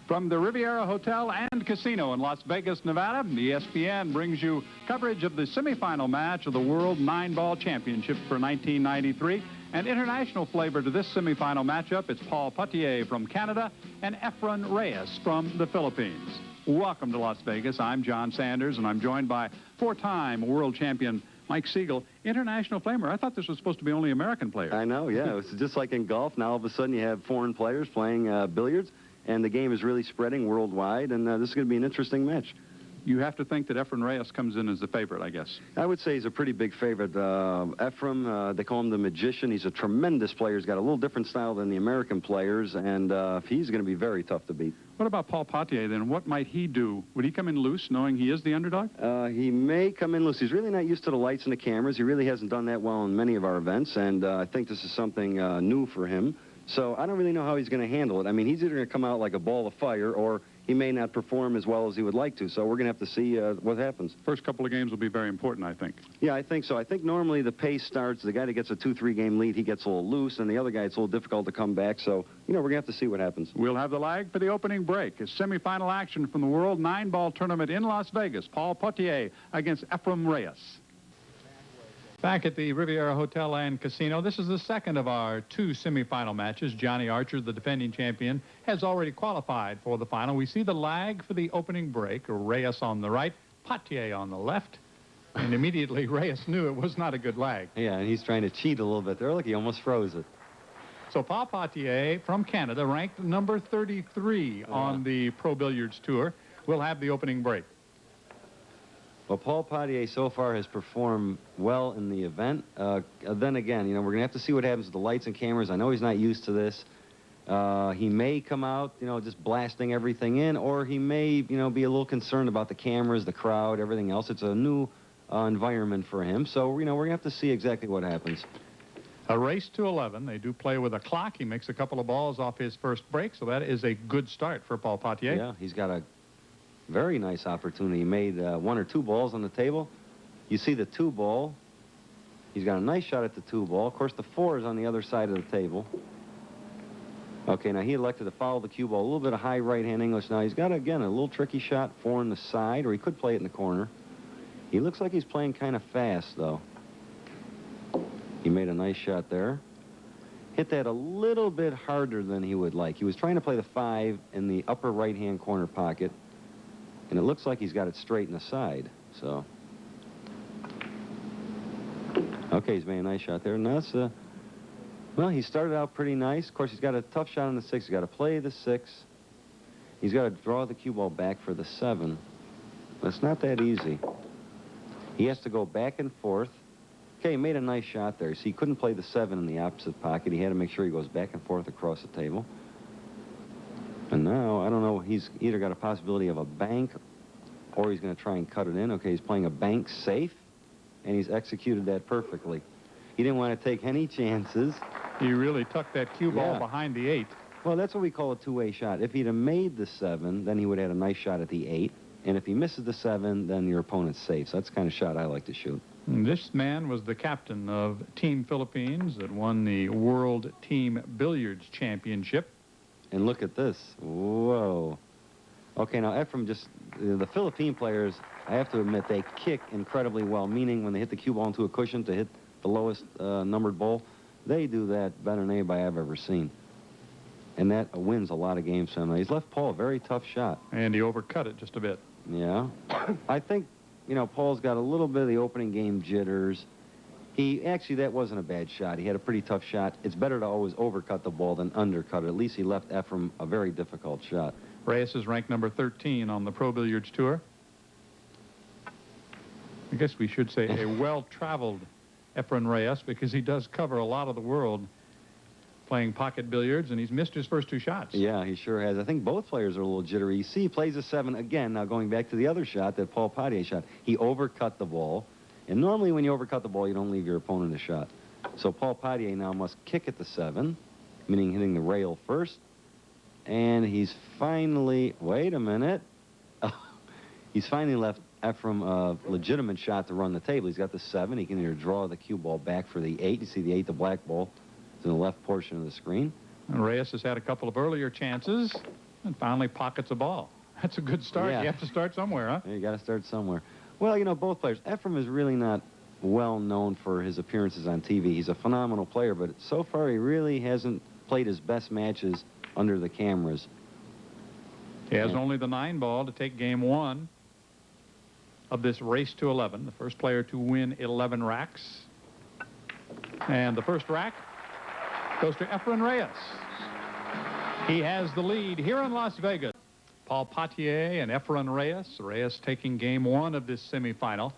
From the Riviera Hotel and Casino in Las Vegas, Nevada, ESPN brings you coverage of the semifinal match of the World 9-Ball Championship for 1993. An international flavor to this semifinal matchup. It's Paul Potier from Canada and EFREN Reyes from the Philippines. Welcome to Las Vegas. I'm John Sanders, and I'm joined by four-time world champion Mike Siegel. International flavor. I thought this was supposed to be only American players. I know, yeah. It's just like in golf. Now all of a sudden you have foreign players playing billiards. And the game is really spreading worldwide, and this is going to be an interesting match. You have to think that EFREN Reyes comes in as the favorite, I guess. I would say he's a pretty big favorite. EFREN, they call him the magician. He's a tremendous player. He's got a little different style than the American players, and he's going to be very tough to beat. What about Paul Potier, then? What might he do? Would he come in loose, knowing he is the underdog? He may come in loose. He's really not used to the lights and the cameras. He really hasn't done that well in many of our events, and I think this is something new for him. So I don't really know how he's going to handle it. I mean, he's either going to come out like a ball of fire, or he may not perform as well as he would like to. So we're going to have to see what happens. First couple of games will be very important, I think. Yeah, I think so. I think normally the pace starts, the guy that gets a 2-3 game lead, he gets a little loose, and the other guy, it's a little difficult to come back. So, we're going to have to see what happens. We'll have the lag for the opening break. A semifinal action from the World 9-Ball Tournament in Las Vegas. Paul Potier against EFREN Reyes. Back at the Riviera Hotel and Casino, this is the second of our two semifinal matches. Johnny Archer, the defending champion, has already qualified for the final. We see the lag for the opening break. Reyes on the right, Potier on the left. And immediately Reyes knew it was not a good lag. Yeah, and he's trying to cheat a little bit there. Look, he almost froze it. So Paul Potier from Canada, ranked number 33 on the Pro Billiards Tour, will have the opening break. Well, Paul Potier so far has performed well in the event. Then again, we're going to have to see what happens with the lights and cameras. I know he's not used to this. He may come out, just blasting everything in, or he may, be a little concerned about the cameras, the crowd, everything else. It's a new environment for him. So, we're going to have to see exactly what happens. A race to 11. They do play with a clock. He makes a couple of balls off his first break, so that is a good start for Paul Potier. Yeah, he's got a very nice opportunity. He made 1 or 2 balls on the table. You see the 2 ball. He's got a nice shot at the 2 ball. Of course, the 4 is on the other side of the table. Okay, now he elected to follow the cue ball. A little bit of high right-hand English. Now he's got, again, a little tricky shot, 4 on the side, or he could play it in the corner. He looks like he's playing kind of fast, though. He made a nice shot there. Hit that a little bit harder than he would like. He was trying to play the 5 in the upper right-hand corner pocket. And it looks like he's got it straight in the side, so. Okay, he's made a nice shot there. And that's, well, he started out pretty nice. Of course, he's got a tough shot on the 6. He's got to play the 6. He's got to draw the cue ball back for the 7. But it's not that easy. He has to go back and forth. Okay, he made a nice shot there. See, he couldn't play the 7 in the opposite pocket. He had to make sure he goes back and forth across the table. And now, I don't know, he's either got a possibility of a bank or he's going to try and cut it in. Okay, he's playing a bank safe, and he's executed that perfectly. He didn't want to take any chances. He really tucked that cue ball behind the 8. Well, that's what we call a two-way shot. If he'd have made the 7, then he would have had a nice shot at the 8. And if he misses the 7, then your opponent's safe. So that's the kind of shot I like to shoot. And this man was the captain of Team Philippines that won the World Team Billiards Championship. And look at this. Whoa. Okay, now EFREN just, the Philippine players, I have to admit, they kick incredibly well, meaning when they hit the cue ball into a cushion to hit the lowest numbered ball, they do that better than anybody I've ever seen. And that wins a lot of games for him. He's left Paul a very tough shot. And he overcut it just a bit. Yeah. I think you know, Paul's got a little bit of the opening game jitters. Actually, that wasn't a bad shot. He had a pretty tough shot. It's better to always overcut the ball than undercut it. At least he left EFREN a very difficult shot. Reyes is ranked number 13 on the Pro Billiards Tour. I guess we should say a well-traveled EFREN Reyes, because he does cover a lot of the world playing pocket billiards, and he's missed his first 2 shots. Yeah, he sure has. I think both players are a little jittery. You see, he plays a 7 again. Now, going back to the other shot that Paul Potier shot, he overcut the ball. And normally when you overcut the ball, you don't leave your opponent a shot. So Paul Potier now must kick at the 7, meaning hitting the rail first. And he's finally, wait a minute. He's finally left EFREN a legitimate shot to run the table. He's got the 7. He can either draw the cue ball back for the 8. You see the 8, the black ball, is in the left portion of the screen. And Reyes has had a couple of earlier chances and finally pockets a ball. That's a good start. Yeah. You have to start somewhere, huh? You got to start somewhere. Well, you know, both players. EFREN is really not well known for his appearances on TV. He's a phenomenal player, but so far he really hasn't played his best matches under the cameras. He has only the 9 ball to take game 1 of this race to 11. The first player to win 11 racks. And the first rack goes to EFREN Reyes. He has the lead here in Las Vegas. Paul Potier and EFREN Reyes. Reyes taking game 1 of this semifinal.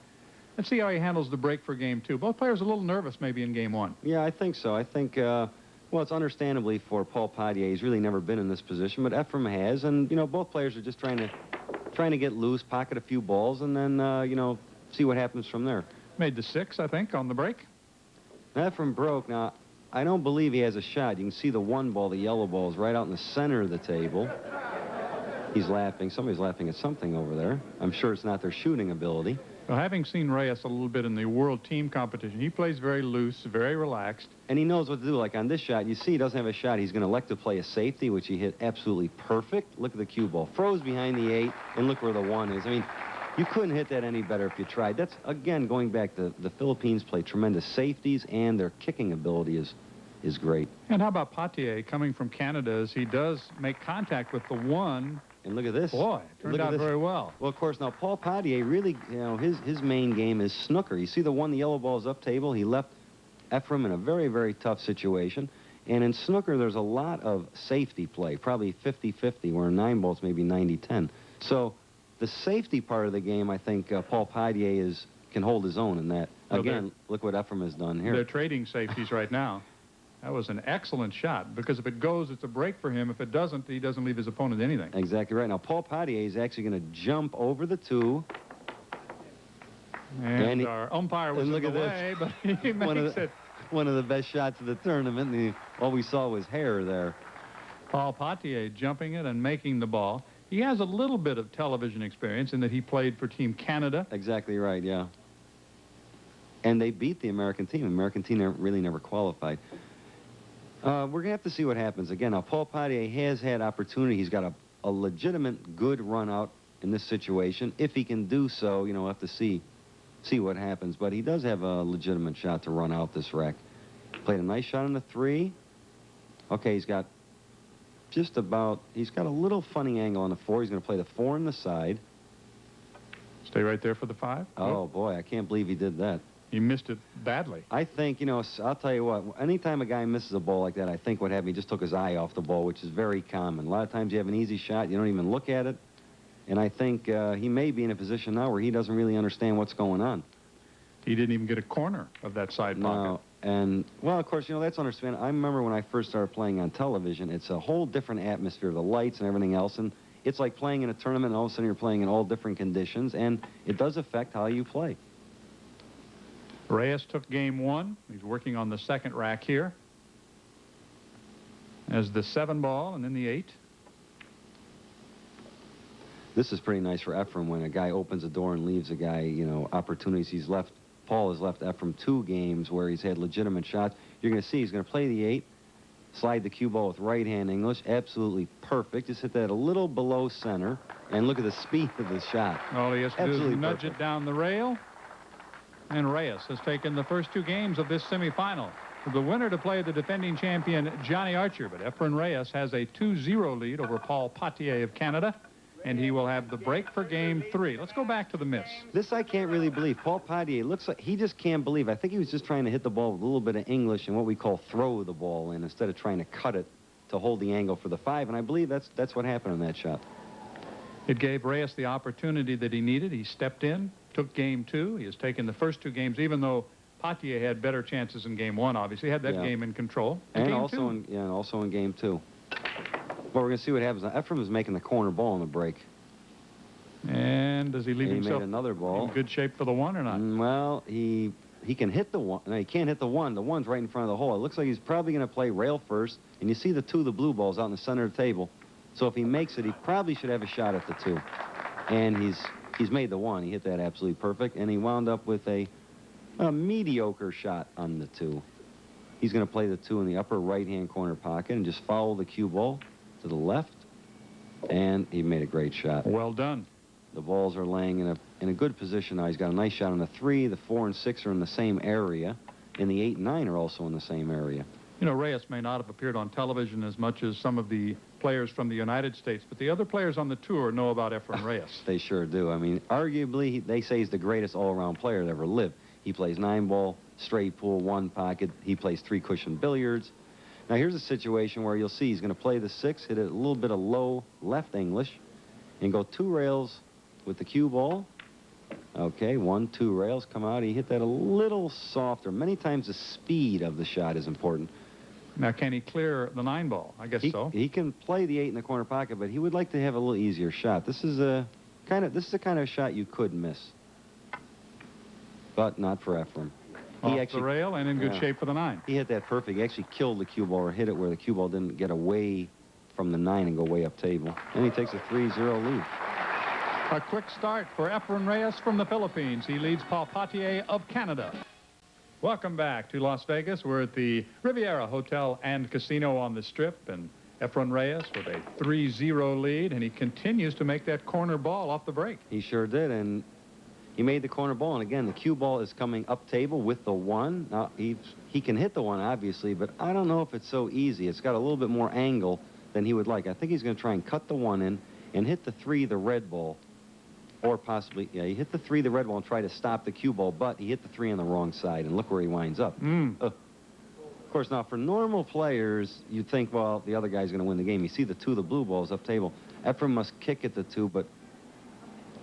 Let's see how he handles the break for game 2. Both players a little nervous maybe in game 1. Yeah, I think so. I think, well, it's understandably for Paul Potier. He's really never been in this position, but EFREN has. And, you know, both players are just trying to get loose, pocket a few balls, and then, you know, see what happens from there. Made the 6, I think, on the break. EFREN broke. Now, I don't believe he has a shot. You can see the 1 ball, the yellow ball, is right out in the center of the table. He's laughing. Somebody's laughing at something over there. I'm sure it's not their shooting ability. Well, having seen Reyes a little bit in the world team competition, he plays very loose, very relaxed. And he knows what to do. Like on this shot, you see he doesn't have a shot. He's going to elect to play a safety, which he hit absolutely perfect. Look at the cue ball. Froze behind the 8, and look where the 1 is. I mean, you couldn't hit that any better if you tried. That's, again, going back to the Philippines play tremendous safeties, and their kicking ability is great. And how about Potier coming from Canada, as he does make contact with the 1. And look at this. Boy, turned out very well. Well, of course, now Paul Potier really, you know, his main game is snooker. You see the 1, the yellow ball is up table. He left EFREN in a very, very tough situation. And in snooker, there's a lot of safety play, probably 50-50, where 9 balls maybe 90-10. So the safety part of the game, I think Paul Potier can hold his own in that. Again, look what EFREN has done here. They're trading safeties right now. That was an excellent shot, because if it goes, it's a break for him. If it doesn't, he doesn't leave his opponent anything. Exactly right. Now, Paul Potier is actually going to jump over the 2. And our umpire was in the way, but he makes it. One of the best shots of the tournament. And all we saw was hair there. Paul Potier jumping it and making the ball. He has a little bit of television experience in that he played for Team Canada. Exactly right, yeah. And they beat the American team. The American team really never qualified. We're going to have to see what happens. Again, now, Paul Potier has had opportunity. He's got a legitimate good run out in this situation. If he can do so, you know, we'll have to see what happens. But he does have a legitimate shot to run out this rack. Played a nice shot on the 3. Okay, he's got a little funny angle on the 4. He's going to play the 4 on the side. Stay right there for the 5. Oh, boy, I can't believe he did that. He missed it badly. I think, you know, I'll tell you what, anytime a guy misses a ball like that, I think what happened, he just took his eye off the ball, which is very common. A lot of times you have an easy shot, you don't even look at it. And I think he may be in a position now where he doesn't really understand what's going on. He didn't even get a corner of that side pocket. No, and, well, of course, you know, that's understandable. I remember when I first started playing on television, it's a whole different atmosphere, the lights and everything else, and it's like playing in a tournament, and all of a sudden you're playing in all different conditions, and it does affect how you play. Reyes took game 1. He's working on the 2nd rack here. As the 7 ball and then the 8. This is pretty nice for EFREN when a guy opens a door and leaves a guy, you know, opportunities. Paul has left EFREN 2 games where he's had legitimate shots. You're going to see he's going to play the 8, slide the cue ball with right-hand English. Absolutely perfect. Just hit that a little below center. And look at the speed of the shot. All he has to do is nudge perfect. it down the rail. And Reyes has taken the first 2 games of this semifinal. The winner to play the defending champion, Johnny Archer. But EFREN Reyes has a 2-0 lead over Paul Potier of Canada. and he will have the break for game 3. Let's go back to the miss. This I can't really believe. Paul Potier looks like he just can't believe. I think he was just trying to hit the ball with a little bit of English and what we call throw the ball in instead of trying to cut it to hold the angle for the 5, and I believe that's what happened on that shot. It gave Reyes the opportunity that he needed. He stepped in, took game 2. He has taken the first 2 games, even though Potier had better chances in game 1, obviously. Had that game in control. And game also 2. and also in game 2. Well, we're going to see what happens. Efrem is making the corner ball on the break. And does he leave He himself made another ball. in good shape for the 1 or not? Well, he can hit the 1. No, he can't hit the 1. The 1's right in front of the hole. It looks like he's probably going to play rail first. And you see the 2 of the blue balls out in the center of the table. So if he makes it, he probably should have a shot at the 2. And he's made the 1. He hit that absolutely perfect. And he wound up with a mediocre shot on the 2. He's going to play the 2 in the upper right-hand corner pocket and just follow the cue ball to the left. And he made a great shot. Well done. The balls are laying in a good position now. He's got a nice shot on the 3. The 4 and 6 are in the same area. And the 8 and 9 are also in the same area. You know, Reyes may not have appeared on television as much as some of the players from the United States, but the other players on the tour know about EFREN Reyes. They sure do. I mean, arguably, they say he's the greatest all-around player that ever lived. He plays 9-ball, straight pool, 1 pocket. He plays 3-cushion billiards. Now, here's a situation where you'll see he's going to play the 6, hit it a little bit of low left English, and go 2 rails with the cue ball. Okay, 1, 2 rails come out. He hit that a little softer. Many times the speed of the shot is important. Now, can he clear the 9 ball? I guess so. He can play the 8 in the corner pocket, but he would like to have a little easier shot. This is the kind of shot you could miss, but not for Efrem. Off the rail and in good shape for the 9. He hit that perfect. He actually killed the cue ball or hit it where the cue ball didn't get away from the 9 and go way up table. And he takes a 3-0 lead. A quick start for EFREN Reyes from the Philippines. He leads Paul Potier of Canada. Welcome back to Las Vegas. We're at the Riviera Hotel and Casino on the Strip, and EFREN Reyes with a 3-0 lead, and he continues to make that corner ball off the break. He sure did, and he made the corner ball, and again, the cue ball is coming up table with the 1. Now, he can hit the 1, obviously, but I don't know if it's so easy. It's got a little bit more angle than he would like. I think he's going to try and cut the 1 in and hit the 3, the red ball. Or possibly, he hit the 3, the red ball, and tried to stop the cue ball, but he hit the 3 on the wrong side, and look where he winds up. Of course, now, for normal players, you'd think, well, the other guy's going to win the game. You see the 2 of the blue balls up table. Efrem must kick at the 2, but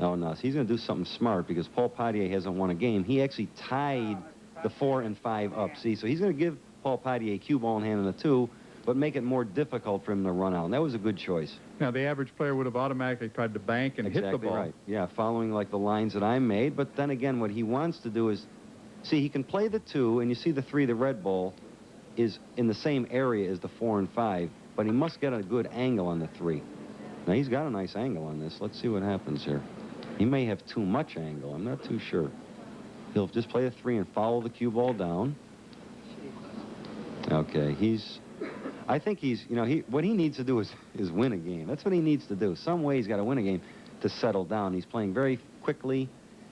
no, he's going to do something smart because Paul Potier hasn't won a game. He actually tied the 4 and 5 up. See, so he's going to give Paul Potier a cue ball in hand on the 2, but make it more difficult for him to run out, and that was a good choice. Now, the average player would have automatically tried to bank and hit the ball. Right. Yeah, following like the lines that I made, but then again, what he wants to do is, see, he can play the 2, and you see the 3, the red ball, is in the same area as the 4 and 5, but he must get a good angle on the 3. Now, he's got a nice angle on this. Let's see what happens here. He may have too much angle. I'm not too sure. He'll just play the 3 and follow the cue ball down. Okay, I think he's, what he needs to do is win a game. That's what he needs to do. Some way he's got to win a game to settle down. He's playing very quickly,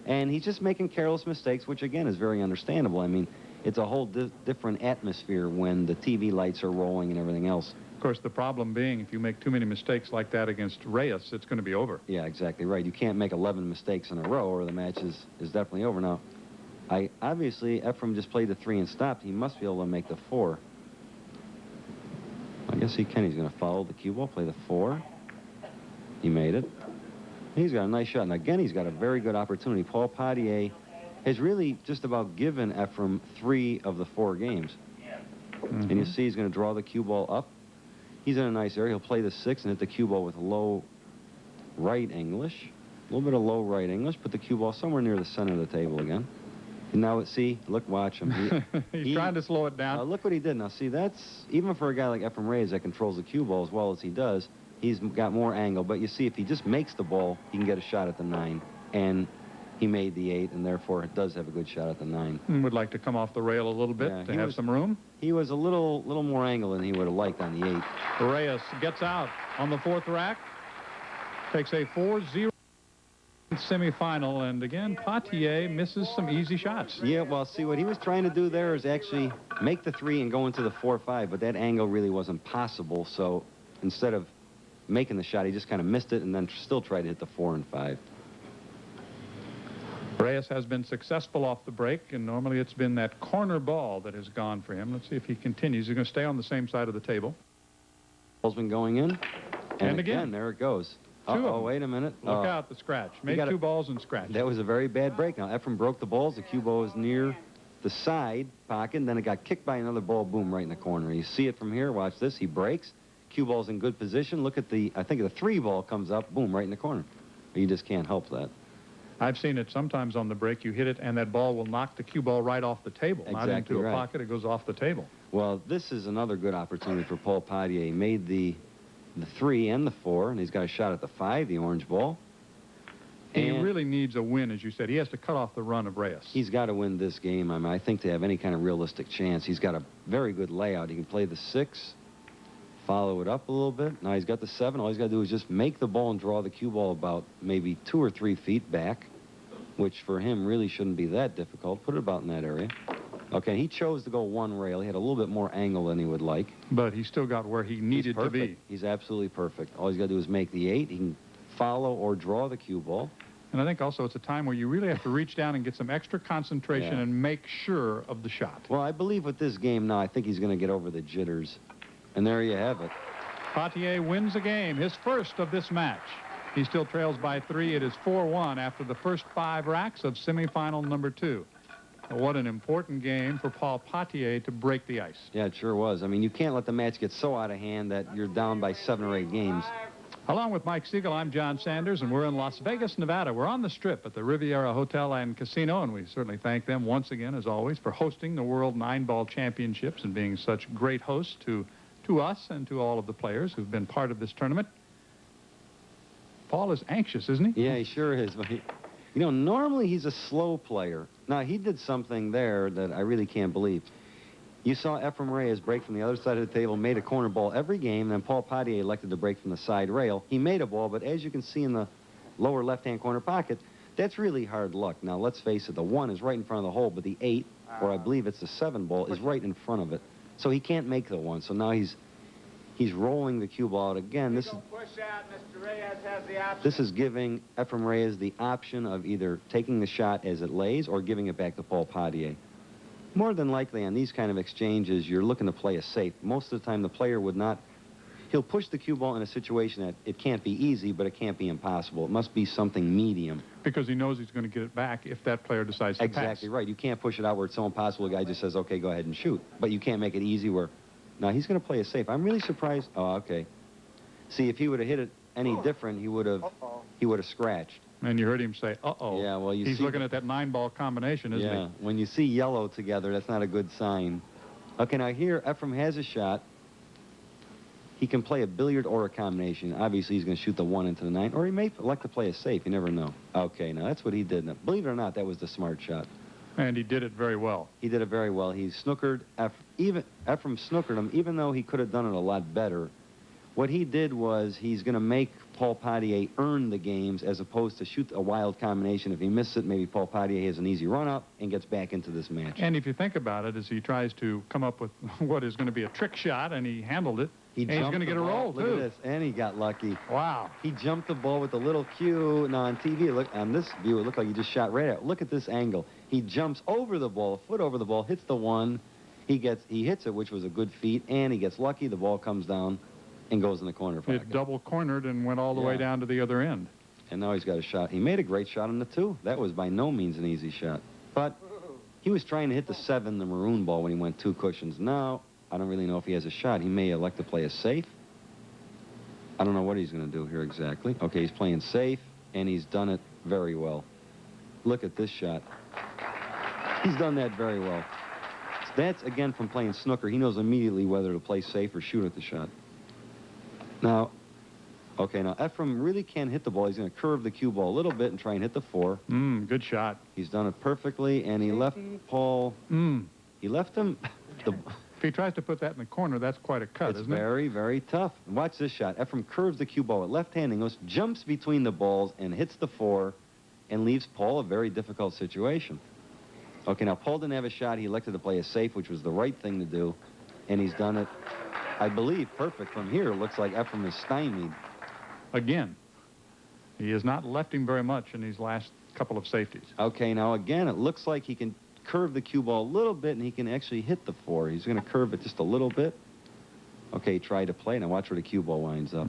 and he's just making careless mistakes, which, again, is very understandable. I mean, it's a whole different atmosphere when the TV lights are rolling and everything else. Of course, the problem being, if you make too many mistakes like that against Reyes, it's going to be over. Yeah, exactly right. You can't make 11 mistakes in a row or the match is definitely over. Now, obviously, Efrem just played the 3 and stopped. He must be able to make the 4. I guess he can. He's going to follow the cue ball, play the 4. He made it. He's got a nice shot. And again, he's got a very good opportunity. Paul Potier has really just about given Efrem 3 of the 4 games. And you see he's going to draw the cue ball up. He's in a nice area. He'll play the 6 and hit the cue ball with low right English. A little bit of low right English. Put the cue ball somewhere near the center of the table again. And now, watch him. He's trying to slow it down. Look what he did. Now, see, that's, even for a guy like EFREN Reyes that controls the cue ball as well as he does, he's got more angle. But you see, if he just makes the ball, he can get a shot at the 9. And he made the 8, and therefore it does have a good shot at the 9. Would like to come off the rail a little bit to have some room. He was a little more angle than he would have liked on the 8. Reyes gets out on the 4th rack, takes a 4-0 semifinal, and again, Potier misses some easy shots. Yeah, well, see, what he was trying to do there is actually make the 3 and go into the 4-5, but that angle really wasn't possible, so instead of making the shot. He just kind of missed it and then still tried to hit the 4 and 5. Reyes has been successful off the break, and normally it's been that corner ball that has gone for him. Let's see if he continues. He's going to stay on the same side of the table. Ball's been going in. And again. There it goes. Oh, wait a minute. Look out, the scratch. Made 2 balls and scratch. That was a very bad break. Now, EFREN broke the balls. The cue ball was near the side pocket, and then it got kicked by another ball, boom, right in the corner. You see it from here. Watch this. He breaks. Cue ball's in good position. Look at I think the 3 ball comes up, boom, right in the corner. You just can't help that. I've seen it sometimes on the break. You hit it, and that ball will knock the cue ball right off the table. Exactly not into right. a pocket. It goes off the table. Well, this is another good opportunity for Paul Potier. He made the 3 and the 4, and he's got a shot at the 5, the orange ball. He really needs a win, as you said. He has to cut off the run of Reyes. He's got to win this game. I mean, I think to have any kind of realistic chance, he's got a very good layout. He can play the 6, follow it up a little bit. Now he's got the 7. All he's got to do is just make the ball and draw the cue ball about maybe 2 or 3 feet back, which for him really shouldn't be that difficult. Put it about in that area. Okay, he chose to go 1 rail. He had a little bit more angle than he would like. But he still got where he needed to be. He's absolutely perfect. All he's got to do is make the 8. He can follow or draw the cue ball. And I think also it's a time where you really have to reach down and get some extra concentration and make sure of the shot. Well, I believe with this game now, I think he's going to get over the jitters. And there you have it. Potier wins the game, his first of this match. He still trails by 3. It is 4-1 after the first 5 racks of semifinal number 2. What an important game for Paul Potier to break the ice. Yeah, it sure was. I mean, you can't let the match get so out of hand that you're down by 7 or 8 games. Along with Mike Siegel, I'm John Sanders, and we're in Las Vegas, Nevada. We're on the Strip at the Riviera Hotel and Casino, and we certainly thank them once again, as always, for hosting the World 9-Ball Championships and being such great hosts to us and to all of the players who've been part of this tournament. Paul is anxious, isn't he? Yeah, he sure is. But you know, normally he's a slow player. Now, he did something there that I really can't believe. You saw EFREN Reyes break from the other side of the table, made a corner ball every game, then Paul Potier elected to break from the side rail. He made a ball, but as you can see in the lower left-hand corner pocket, that's really hard luck. Now, let's face it, the 1 is right in front of the hole, but the 8, or I believe it's the 7 ball, is right in front of it. So he can't make the 1. So now he's rolling the cue ball out again. This is giving EFREN Reyes the option of either taking the shot as it lays or giving it back to Paul Potier. More than likely on these kind of exchanges, you're looking to play a safe. Most of the time, the player would not. He'll push the cue ball in a situation that it can't be easy, but it can't be impossible. It must be something medium. Because he knows he's going to get it back if that player decides to pass. Exactly right. You can't push it out where it's so impossible. The guy just says, okay, go ahead and shoot. But you can't make it easy where... Now, he's going to play it safe. I'm really surprised. Oh, okay. See, if he would have hit it any different, he would have scratched. And you heard him say, uh-oh. Yeah, well, he's looking at that 9-ball combination, isn't he? Yeah, when you see yellow together, that's not a good sign. Okay, now here, EFREN has a shot. He can play a billiard or a combination. Obviously, he's going to shoot the 1 into the 9, or he may elect to play a safe. You never know. Okay, now that's what he did. Now, believe it or not, that was the smart shot. And he did it very well. He did it very well. He snookered. EFREN snookered him, even though he could have done it a lot better. What he did was he's going to make Paul Potier earn the games as opposed to shoot a wild combination. If he misses it, maybe Paul Potier has an easy run-up and gets back into this match. And if you think about it, as he tries to come up with what is going to be a trick shot, and he handled it, he's going to get a roll, too. Look at this, and he got lucky. Wow. He jumped the ball with the little cue. Now, on TV, look, on this view, it looked like he just shot right at it. Look at this angle. He jumps over the ball, a foot over the ball, hits the 1. He hits it, which was a good feat, and he gets lucky. The ball comes down and goes in the corner pocket. It double-cornered and went all the way down to the other end. And now he's got a shot. He made a great shot on the 2. That was by no means an easy shot. But he was trying to hit the 7, the maroon ball, when he went 2 cushions. Now, I don't really know if he has a shot. He may elect to play a safe. I don't know what he's going to do here exactly. Okay, he's playing safe, and he's done it very well. Look at this shot. He's done that very well. That's, again, from playing snooker. He knows immediately whether to play safe or shoot at the shot. Now, okay, now EFREN really can hit the ball. He's going to curve the cue ball a little bit and try and hit the 4. Good shot. He's done it perfectly, and he left Paul... He left him... If he tries to put that in the corner, that's quite a cut, isn't it? It's very, very tough. Watch this shot. EFREN curves the cue ball with left-hand English, jumps between the balls, and hits the 4, and leaves Paul a very difficult situation. Okay, now Paul didn't have a shot. He elected to play a safe, which was the right thing to do, and he's done it, I believe, perfect. From here, it looks like EFREN is stymied. again. He has not left him very much in these last couple of safeties. Okay, now again, it looks like he can curve the cue ball a little bit, and he can actually hit the 4. He's going to curve it just a little bit. Okay, try to play. Now watch where the cue ball winds up.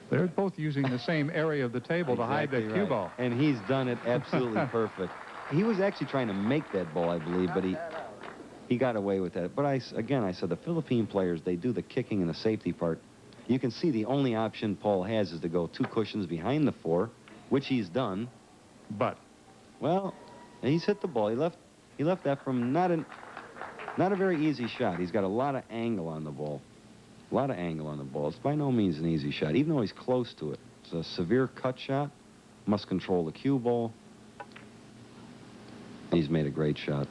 They're both using the same area of the table to hide that cue ball. And he's done it absolutely perfect. He was actually trying to make that ball, I believe, but he got away with that. But again, I said the Philippine players, they do the kicking and the safety part. You can see the only option Paul has is to go 2 cushions behind the 4, which he's done. But, well, he's hit the ball. He left that from not a very easy shot. He's got a lot of angle on the ball. A lot of angle on the ball. It's by no means an easy shot, even though he's close to it. It's a severe cut shot. Must control the cue ball. He's made a great shot.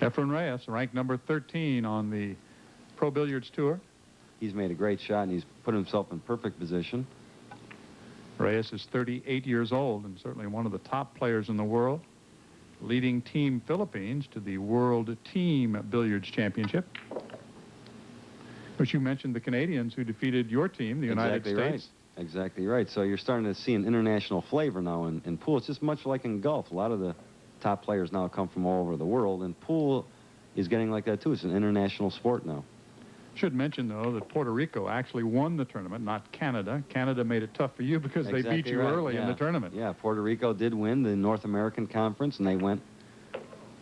EFREN Reyes, ranked number 13 on the Pro Billiards Tour. He's made a great shot, and he's put himself in perfect position. Reyes is 38 years old and certainly one of the top players in the world, leading Team Philippines to the World Team Billiards Championship. But you mentioned the Canadians who defeated your team, the United States. Right. Exactly right. So you're starting to see an international flavor now in pool. It's just much like in golf. A lot of the top players now come from all over the world, and pool is getting like that too. It's an international sport now. Should mention, though, that Puerto Rico actually won the tournament, not Canada. Canada made it tough for you because they beat you early in the tournament. Yeah, Puerto Rico did win the North American Conference, and they went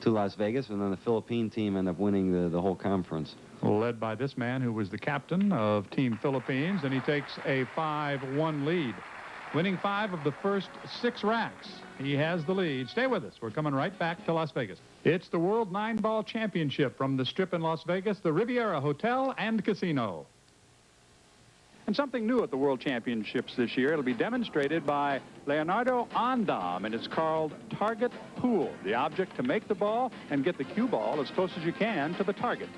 to Las Vegas, and then the Philippine team ended up winning the whole conference. Led by this man who was the captain of Team Philippines, and he takes a 5-1 lead. Winning 5 of the first 6 racks. He has the lead. Stay with us. We're coming right back to Las Vegas. It's the World 9-Ball Championship from the Strip in Las Vegas, the Riviera Hotel and Casino. And something new at the World Championships this year. It'll be demonstrated by Leonardo Andam, and it's called Target Pool. The object to make the ball and get the cue ball as close as you can to the target.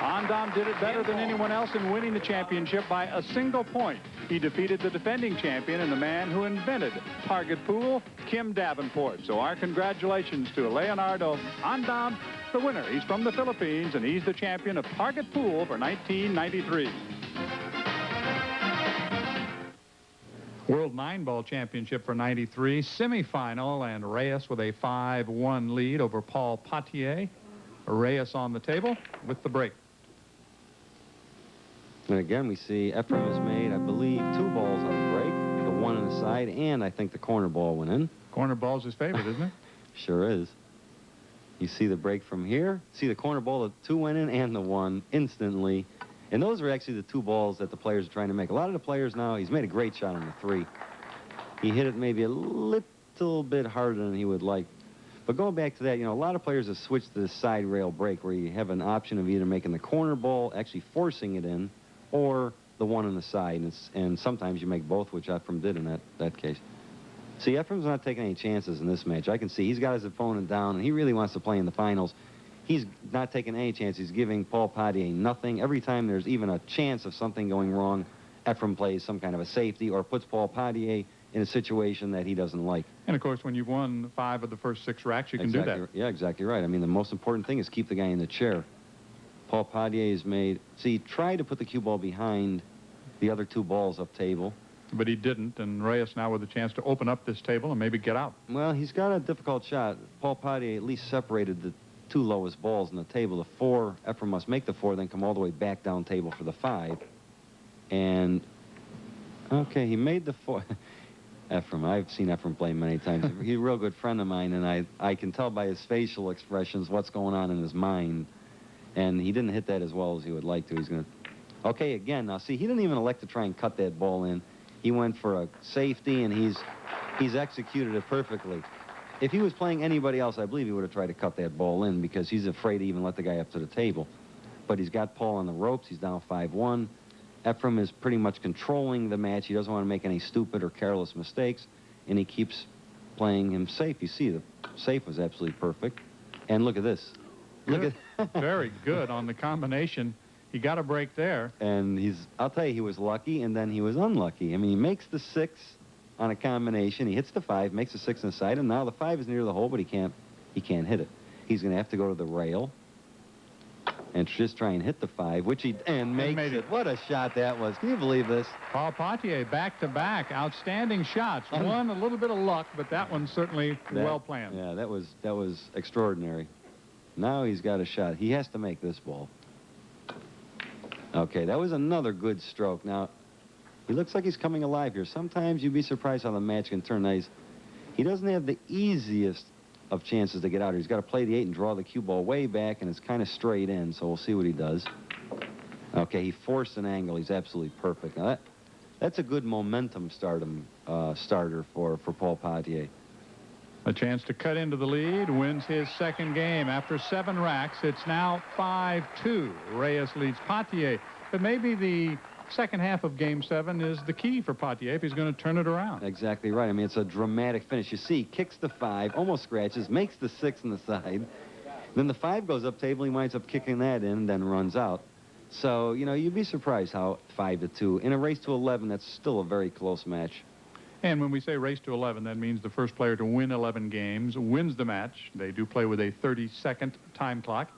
Andam did it better than anyone else in winning the championship by a single point. He defeated the defending champion and the man who invented Target Pool, Kim Davenport. So our congratulations to Leonardo Andam, the winner. He's from the Philippines, and he's the champion of Target Pool for 1993. World 9-Ball Championship for 93, semifinal, and Reyes with a 5-1 lead over Paul Patier. Reyes on the table with the break. And again, we see EFREN has made, I believe, 2 balls on the break. The 1 on the side, and I think the corner ball went in. Corner ball's his favorite, isn't it? Sure is. You see the break from here. See the corner ball, the 2 went in, and the 1 instantly. And those are actually the 2 balls that the players are trying to make. A lot of the players now, he's made a great shot on the 3. He hit it maybe a little bit harder than he would like. But going back to that, a lot of players have switched to the side rail break where you have an option of either making the corner ball, actually forcing it in, or the 1 on the side. And sometimes you make both, which EFREN did in that case. See, EFREN's not taking any chances in this match. I can see he's got his opponent down, and he really wants to play in the finals. He's not taking any chance. He's giving Paul Patier nothing. Every time there's even a chance of something going wrong, EFREN plays some kind of a safety or puts Paul Patier in a situation that he doesn't like. And, of course, when you've won 5 of the first 6 racks, you can do that. Yeah, exactly right. I mean, the most important thing is keep the guy in the chair. Paul Patier has made... See, try to put the cue ball behind the other 2 balls up table. But he didn't, and Reyes now with a chance to open up this table and maybe get out. Well, he's got a difficult shot. Paul Patier at least separated the 2 lowest balls on the table. The 4, EFREN must make the 4, then come all the way back down table for the 5. And, okay, he made the 4... EFREN, I've seen EFREN play many times. He's a real good friend of mine, and I can tell by his facial expressions what's going on in his mind. And he didn't hit that as well as he would like to. He's going to... Okay, again, now see, he didn't even elect to try and cut that ball in. He went for a safety, and he's executed it perfectly. If he was playing anybody else, I believe he would have tried to cut that ball in because he's afraid to even let the guy up to the table. But he's got Paul on the ropes. He's down 5-1. EFREN is pretty much controlling the match. He doesn't want to make any stupid or careless mistakes, and he keeps playing him safe. You see, the safe was absolutely perfect. And look at this. Look at very good on the combination. He got a break there. And I'll tell you, he was lucky, and then he was unlucky. I mean, he makes the 6 on a combination. He hits the 5, makes the 6 inside, and now the 5 is near the hole, but he can't hit it. He's going to have to go to the rail. and just try and hit the 5, which he makes made it. What a shot that was. Can you believe this? Paul Potier back-to-back outstanding shots. One, a little bit of luck, but that one certainly well planned. Yeah, that was extraordinary. Now he's got a shot. He has to make this ball. Okay, that was another good stroke. Now, he looks like he's coming alive here. Sometimes you'd be surprised how the match can turn nice. He doesn't have the easiest of chances to get out here. He's got to play the 8 and draw the cue ball way back, and it's kind of straight in, so we'll see what he does. Okay, he forced an angle. He's absolutely perfect. Now, that's a good momentum starter for Paul Potier. A chance to cut into the lead, wins his second game. After 7 racks, it's now 5-2. Reyes leads Potier. But maybe the second half of Game 7 is the key for Potier if he's going to turn it around. Exactly right. I mean, it's a dramatic finish. You see, kicks the 5, almost scratches, makes the 6 on the side. Then the 5 goes up table. He winds up kicking that in, then runs out. So, you know, you'd be surprised how 5-2. In a race to 11, that's still a very close match. And when we say race to 11, that means the first player to win 11 games wins the match. They do play with a 30-second time clock.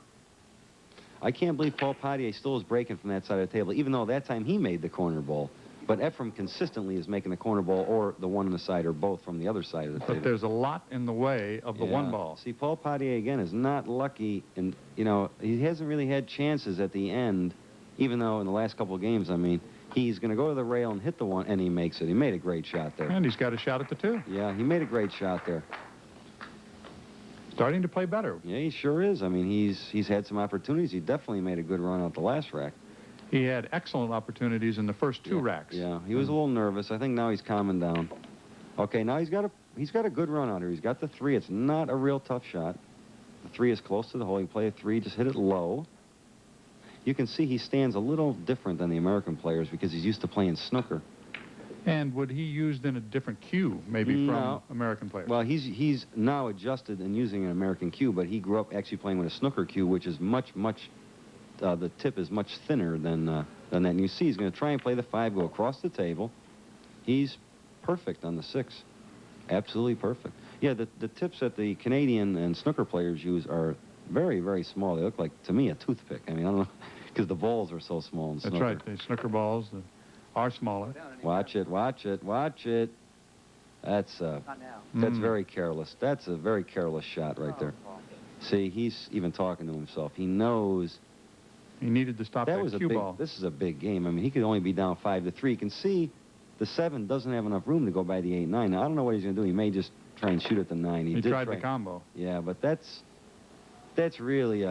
I can't believe Paul Potier still is breaking from that side of the table, even though that time he made the corner ball. But EFREN consistently is making the corner ball or the one on the side or both from the other side of the table. But there's a lot in the way of the one ball. See, Paul Potier, again, is not lucky. And, you know, he hasn't really had chances at the end, even though in the last couple of games, I mean, he's going to go to the rail and hit the 1, and he makes it. He made a great shot there. And he's got a shot at the 2. Yeah, he made a great shot there. Starting to play better. Yeah, he sure is. I mean, he's had some opportunities. He definitely made a good run out the last rack. He had excellent opportunities in the first 2 racks. Yeah, he was a little nervous. I think now he's calming down. Okay, now he's got a good run out here. He's got the 3. It's not a real tough shot. The 3 is close to the hole. You play a 3, just hit it low. You can see he stands a little different than the American players because he's used to playing snooker. And would he used in a different cue, maybe from American players? Well, he's now adjusted and using an American cue, but he grew up actually playing with a snooker cue, which is much, the tip is much thinner than that. And you see he's going to try and play the 5, go across the table. He's perfect on the 6. Absolutely perfect. Yeah, the tips that the Canadian and snooker players use are very, very small. They look like, to me, a toothpick. I mean, I don't know, because the balls are so small in snooker. That's right. The snooker balls are smaller. Watch it, watch it, watch it. That's very careless. That's a very careless shot right there. See, he's even talking to himself. He knows he needed to stop that cue ball. This is a big game. I mean, he could only be down 5-3. You can see the 7 doesn't have enough room to go by the 8-9. Now, I don't know what he's going to do. He may just try and shoot at the 9. He tried the combo. Yeah, but that's really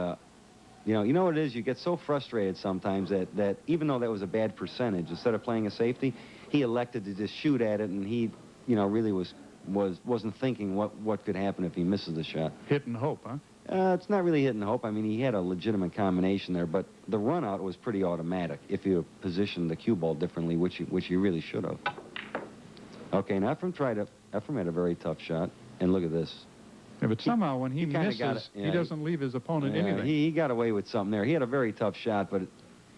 you know what it is? You get so frustrated sometimes that even though that was a bad percentage, instead of playing a safety, he elected to just shoot at it, and he, you know, really wasn't thinking what could happen if he misses the shot. Hit and hope, huh? It's not really hit and hope. I mean, he had a legitimate combination there, but the run out was pretty automatic if you positioned the cue ball differently, which he really should have. Okay, now EFREN had a very tough shot, and look at this. Yeah, but somehow when he misses, he doesn't leave his opponent anything. He got away with something there. He had a very tough shot, but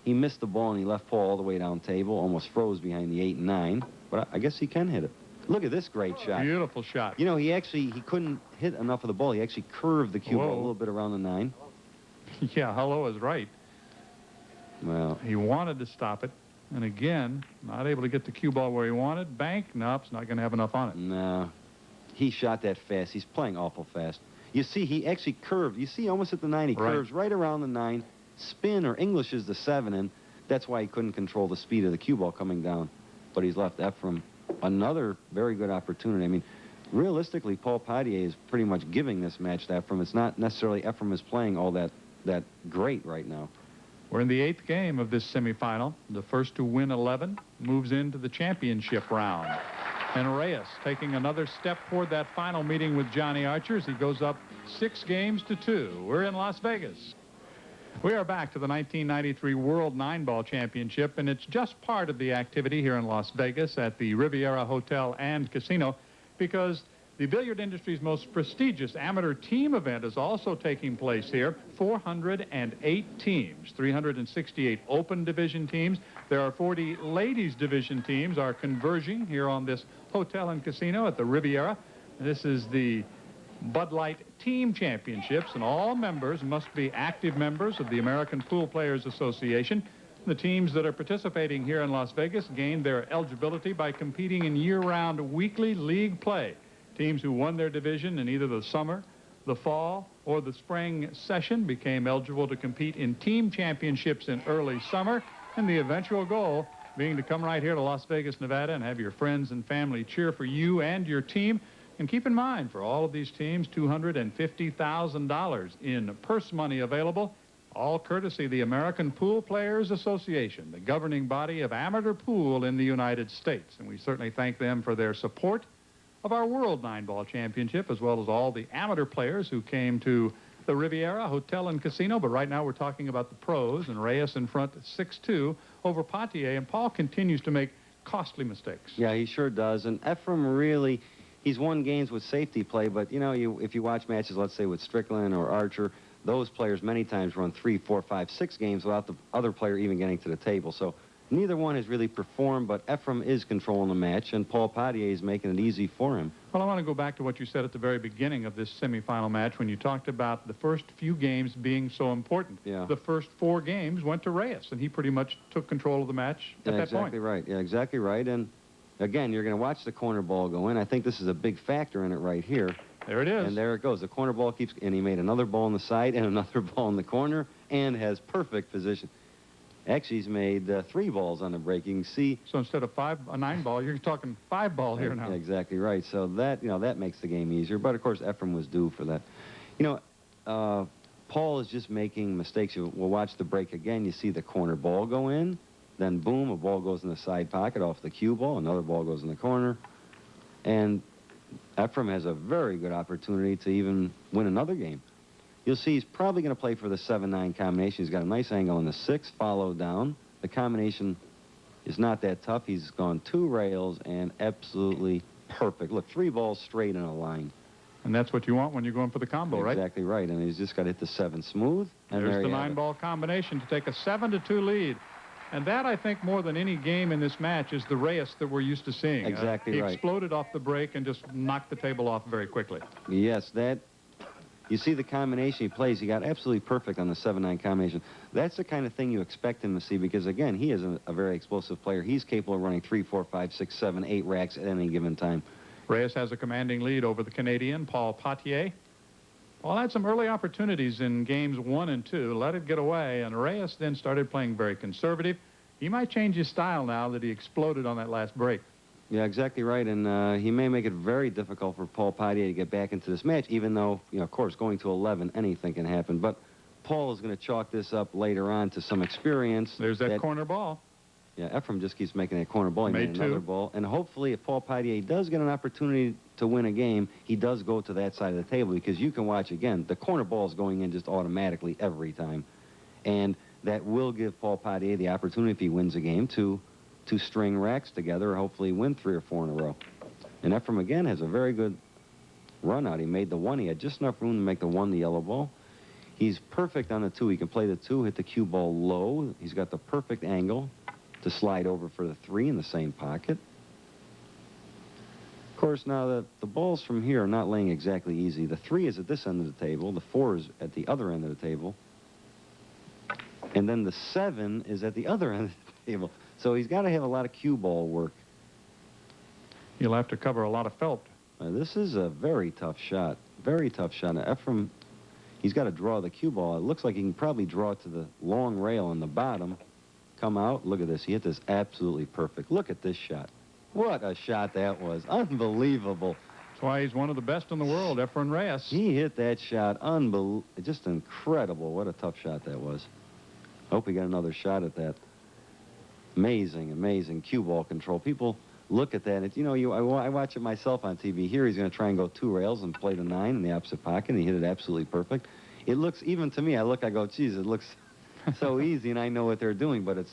he missed the ball, and he left Paul all the way down table, almost froze behind the 8 and 9. But I guess he can hit it. Look at this great shot. Beautiful shot. You know, he couldn't hit enough of the ball. He actually curved the cue ball a little bit around the 9. Yeah, hello is right. Well, he wanted to stop it, and again, not able to get the cue ball where he wanted. Bank, nope, it's not going to have enough on it. No. He shot that fast. He's playing awful fast. You see, he actually curved. You see, almost at the 9, he curves right around the 9. Spin or Englishes the 7, and that's why he couldn't control the speed of the cue ball coming down. But he's left EFREN another very good opportunity. I mean, realistically, Paul Potier is pretty much giving this match to EFREN. It's not necessarily EFREN is playing all that great right now. We're in the 8th game of this semifinal. The first to win 11 moves into the championship round. And Reyes taking another step toward that final meeting with Johnny Archer as he goes up 6-2. We're in Las Vegas. We are back to the 1993 World 9-Ball Championship, and it's just part of the activity here in Las Vegas at the Riviera Hotel and Casino, because the billiard industry's most prestigious amateur team event is also taking place here. 408 teams, 368 open division teams. There are 40 ladies division teams are converging here on this hotel and casino at the Riviera. This is the Bud Light Team Championships, and all members must be active members of the American Pool Players Association. The teams that are participating here in Las Vegas gained their eligibility by competing in year-round weekly league play. Teams who won their division in either the summer, the fall, or the spring session became eligible to compete in team championships in early summer, and the eventual goal being to come right here to Las Vegas, Nevada, and have your friends and family cheer for you and your team. And keep in mind, for all of these teams, $250,000 in purse money available, all courtesy of the American Pool Players Association, the governing body of amateur pool in the United States. And we certainly thank them for their support of our World 9-Ball Championship, as well as all the amateur players who came to the Riviera Hotel and Casino. But right now we're talking about the pros, and Reyes in front 6-2 over Poitier, and Paul continues to make costly mistakes. Yeah, he sure does. And Ephraim really, he's won games with safety play, but, you know, if you watch matches, let's say with Strickland or Archer, those players many times run 3, 4, 5, 6 games without the other player even getting to the table. So neither one has really performed, but Ephraim is controlling the match, and Paul Poitier is making it easy for him. Well, I want to go back to what you said at the very beginning of this semifinal match when you talked about the first few games being so important. Yeah. The first 4 games went to Reyes, and he pretty much took control of the match at that point. Exactly right. Yeah, exactly right. And again, you're going to watch the corner ball go in. I think this is a big factor in it right here. There it is. And there it goes. The corner ball keeps, and he made another ball on the side and another ball in the corner and has perfect position. Actually, he's made 3 balls on the break. You can see. So instead of a 9-ball, you're talking 5-ball here now. Exactly right. So that, you know, that makes the game easier. But of course, Ephraim was due for that. You know, Paul is just making mistakes. We'll watch the break again. You see the corner ball go in. Then boom, a ball goes in the side pocket off the cue ball. Another ball goes in the corner. And Ephraim has a very good opportunity to even win another game. You'll see he's probably going to play for the 7-9 combination. He's got a nice angle in the 6, followed down. The combination is not that tough. He's gone 2 rails and absolutely perfect. Look, 3 balls straight in a line. And that's what you want when you're going for the combo, right? Exactly right. And he's just got to hit the 7 smooth. And there's there the you have 9-ball combination to take a 7-2 lead. And that, I think, more than any game in this match, is the Reyes that we're used to seeing. Exactly right. He exploded off the break and just knocked the table off very quickly. Yes, that. You see the combination he plays. He got absolutely perfect on the 7-9 combination. That's the kind of thing you expect him to see because, again, he is a very explosive player. He's capable of running 3, 4, 5, 6, 7, 8 racks at any given time. Reyes has a commanding lead over the Canadian, Paul Poitier. Paul had some early opportunities in games 1 and 2, let it get away, and Reyes then started playing very conservative. He might change his style now that he exploded on that last break. Yeah, exactly right, and he may make it very difficult for Paul Poitier to get back into this match, even though, you know, of course, going to 11, anything can happen. But Paul is going to chalk this up later on to some experience. There's that corner ball. Yeah, Ephraim just keeps making that corner ball. He made another 2. ball. And hopefully, if Paul Poitier does get an opportunity to win a game, he does go to that side of the table because you can watch, again, the corner ball is going in just automatically every time. And that will give Paul Poitier the opportunity, if he wins a game, to string racks together, or hopefully win 3 or 4 in a row. And Ephraim, again, has a very good run out. He made the 1. He had just enough room to make the 1, the yellow ball. He's perfect on the 2. He can play the 2, hit the cue ball low. He's got the perfect angle to slide over for the 3 in the same pocket. Of course, now the balls from here are not laying exactly easy. The 3 is at this end of the table. The 4 is at the other end of the table. And then the 7 is at the other end of the table. So he's got to have a lot of cue ball work. He'll have to cover a lot of felt. This is a very tough shot. Very tough shot. Now, Ephraim, he's got to draw the cue ball. It looks like he can probably draw it to the long rail on the bottom. Come out. Look at this. He hit this absolutely perfect. Look at this shot. What a shot that was. Unbelievable. That's why he's one of the best in the world, EFREN Reyes. He hit that shot. Just incredible. What a tough shot that was. Hope we got another shot at that. Amazing, amazing cue ball control. People look at that. You know, I watch it myself on TV. Here he's going to try and go 2 rails and play the 9 in the opposite pocket, and he hit it absolutely perfect. It looks, even to me, I go, geez, it looks so easy, and I know what they're doing, but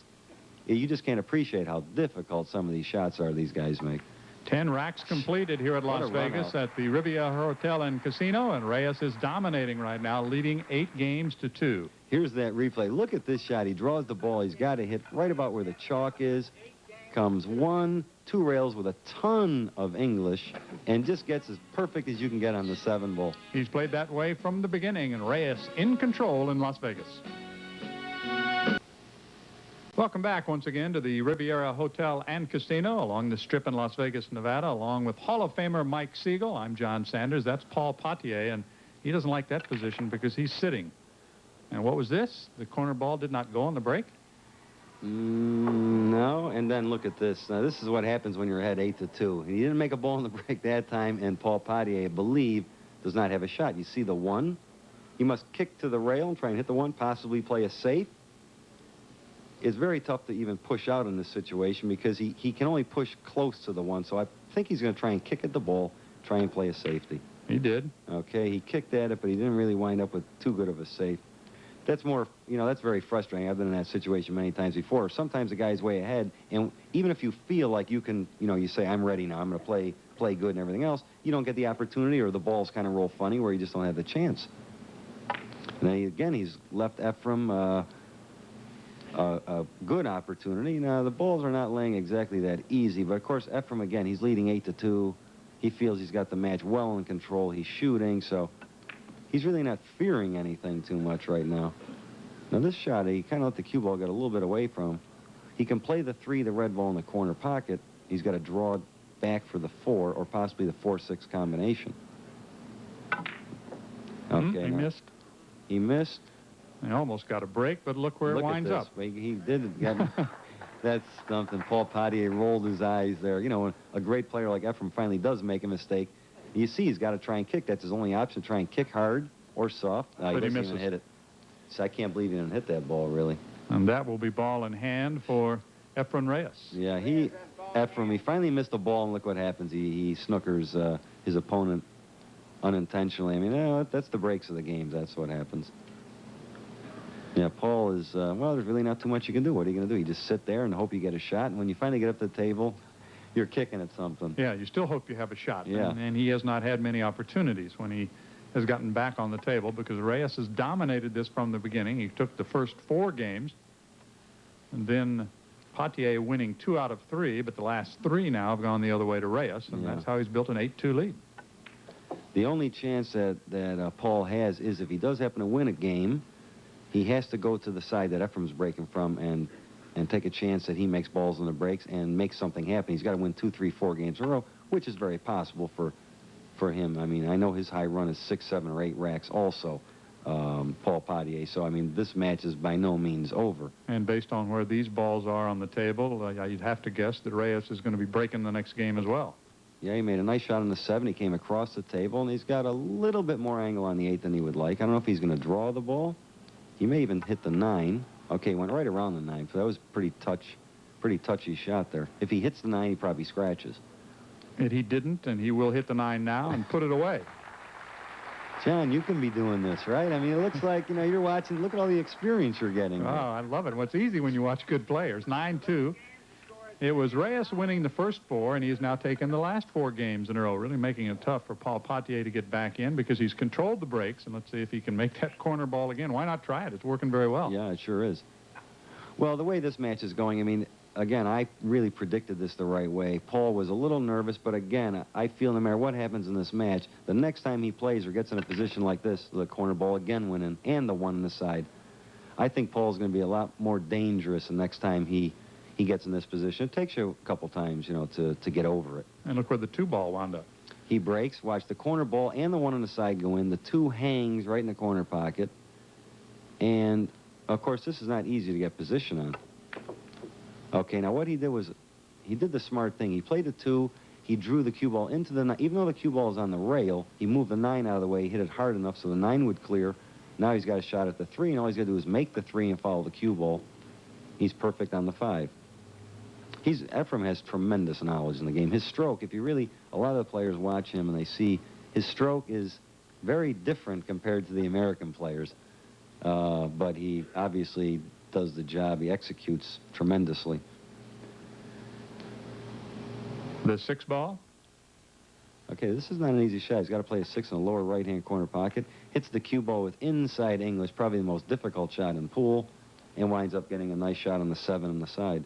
you just can't appreciate how difficult some of these shots are these guys make. 10 racks completed here at Las Vegas at the Riviera Hotel and Casino, and Reyes is dominating right now, leading 8 games to 2. Here's that replay. Look at this shot. He draws the ball. He's got to hit right about where the chalk is. Comes 1, 2 rails with a ton of English and just gets as perfect as you can get on the 7 ball. He's played that way from the beginning, and Reyes in control in Las Vegas. Welcome back once again to the Riviera Hotel and Casino along the Strip in Las Vegas, Nevada, along with Hall of Famer Mike Siegel. I'm John Sanders. That's Paul Potier, and he doesn't like that position because he's sitting. And what was this? The corner ball did not go on the break? No, and then look at this. Now, this is what happens when you're ahead 8-2. He didn't make a ball on the break that time, and Paul Potier, I believe, does not have a shot. You see the 1? He must kick to the rail and try and hit the 1, possibly play a safe. It's very tough to even push out in this situation because he can only push close to the 1, so I think he's going to try and kick at the ball, try and play a safety. He did. Okay, he kicked at it, but he didn't really wind up with too good of a safe. That's more, that's very frustrating. I've been in that situation many times before. Sometimes the guy's way ahead, and even if you feel like you can, you say, I'm ready now, I'm going to play good and everything else, you don't get the opportunity, or the balls kind of roll funny where you just don't have the chance. And then, again, he's left EFREN a good opportunity. Now, the balls are not laying exactly that easy, but, of course, EFREN, again, he's leading 8-2. He feels he's got the match well in control. He's shooting, so he's really not fearing anything too much right now. Now, this shot, he kind of let the cue ball get a little bit away from him. He can play the 3, the red ball in the corner pocket. He's got to draw back for the 4, or possibly the 4-6 combination. Okay, He missed. He missed. He almost got a break, but look where it winds up. He did get that's something. Paul Potier rolled his eyes there. When a great player like EFREN finally does make a mistake, you see he's got to try and kick. That's his only option, try and kick hard or soft. But he misses. Even hit it. So I can't believe he didn't hit that ball, really. And that will be ball in hand for EFREN Reyes. Yeah, EFREN, he finally missed a ball, and look what happens. He snookers his opponent unintentionally. I mean, that's the breaks of the game. That's what happens. Yeah, Paul is, well, there's really not too much you can do. What are you going to do? You just sit there and hope you get a shot, and when you finally get up to the table, you're kicking at something. Yeah, you still hope you have a shot. Yeah. And he has not had many opportunities when he has gotten back on the table, because Reyes has dominated this from the beginning. He took the first 4 games, and then Potier winning 2 out of 3, but the last 3 now have gone the other way to Reyes, and that's how he's built an 8-2 lead. The only chance that Paul has is if he does happen to win a game, he has to go to the side that EFREN's breaking from and take a chance that he makes balls in the breaks and make something happen. He's got to win 2, 3, 4 games in a row, which is very possible for him. I mean, I know his high run is 6, 7, or 8 racks also, Paul Potier. So, I mean, this match is by no means over. And based on where these balls are on the table, you'd have to guess that Reyes is going to be breaking the next game as well. Yeah, he made a nice shot on the 7. He came across the table, and he's got a little bit more angle on the 8 than he would like. I don't know if he's going to draw the ball. He may even hit the 9. Okay, went right around the 9, so that was pretty touchy shot there. If he hits the 9, he probably scratches. And he didn't, and he will hit the 9 now and put it away. John, you can be doing this, right? I mean, it looks like, you're watching. Look at all the experience you're getting. Oh, I love it. Well, it's easy when you watch good players. 9-2. It was Reyes winning the first 4, and he has now taken the last 4 games in a row, really making it tough for Paul Potier to get back in because he's controlled the breaks, and let's see if he can make that corner ball again. Why not try it? It's working very well. Yeah, it sure is. Well, the way this match is going, I mean, again, I really predicted this the right way. Paul was a little nervous, but again, I feel no matter what happens in this match, the next time he plays or gets in a position like this, the corner ball again went in, and the 1 on the side, I think Paul's going to be a lot more dangerous the next time he gets in this position. It takes you a couple times, to get over it. And look where the 2 ball wound up. He breaks. Watch the corner ball and the 1 on the side go in. The 2 hangs right in the corner pocket. And, of course, this is not easy to get position on. Okay, now what he did was he did the smart thing. He played the 2. He drew the cue ball into the 9. Even though the cue ball is on the rail, he moved the 9 out of the way. He hit it hard enough so the 9 would clear. Now he's got a shot at the 3, and all he's got to do is make the 3 and follow the cue ball. He's perfect on the 5. EFREN has tremendous knowledge in the game. His stroke, if you really, a lot of the players watch him and they see his stroke is very different compared to the American players. But he obviously does the job. He executes tremendously. The 6 ball? Okay, this is not an easy shot. He's got to play a 6 in the lower right-hand corner pocket. Hits the cue ball with inside English, probably the most difficult shot in pool, and winds up getting a nice shot on the 7 on the side.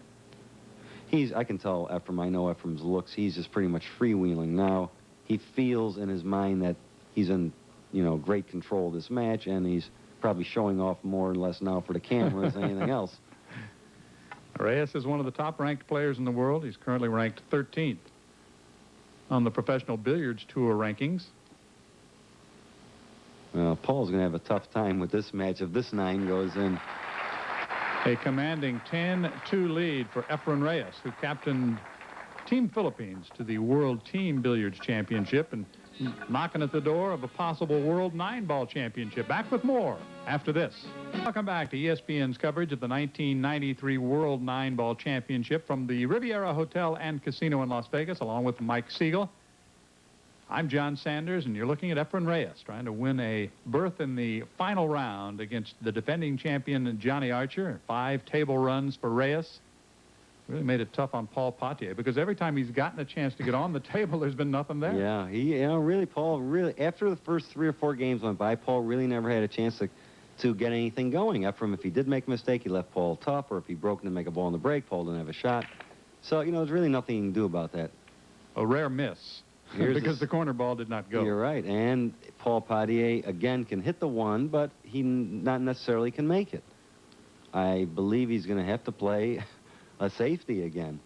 I can tell Efrem, I know Efrem's looks, he's just pretty much freewheeling now. He feels in his mind that he's in, great control of this match, and he's probably showing off more or less now for the cameras than anything else. Reyes is one of the top-ranked players in the world. He's currently ranked 13th on the Professional Billiards Tour rankings. Well, Paul's going to have a tough time with this match if this 9 goes in. A commanding 10-2 lead for EFREN Reyes, who captained Team Philippines to the World Team Billiards Championship and knocking at the door of a possible World 9-Ball Championship. Back with more after this. Welcome back to ESPN's coverage of the 1993 World 9-Ball Championship from the Riviera Hotel and Casino in Las Vegas, along with Mike Siegel. I'm John Sanders, and you're looking at EFREN Reyes trying to win a berth in the final round against the defending champion Johnny Archer. 5 table runs for Reyes. Really made it tough on Paul Potier, because every time he's gotten a chance to get on the table, there's been nothing there. Yeah, Paul really, after the first 3 or 4 games went by, Paul really never had a chance to get anything going. Efrem, if he did make a mistake, he left Paul tough, or if he broke to make a ball in the break, Paul didn't have a shot. So, there's really nothing you can do about that. A rare miss, because the corner ball did not go. You're right, and Paul Potier, again, can hit the 1, but he not necessarily can make it. I believe he's going to have to play a safety again.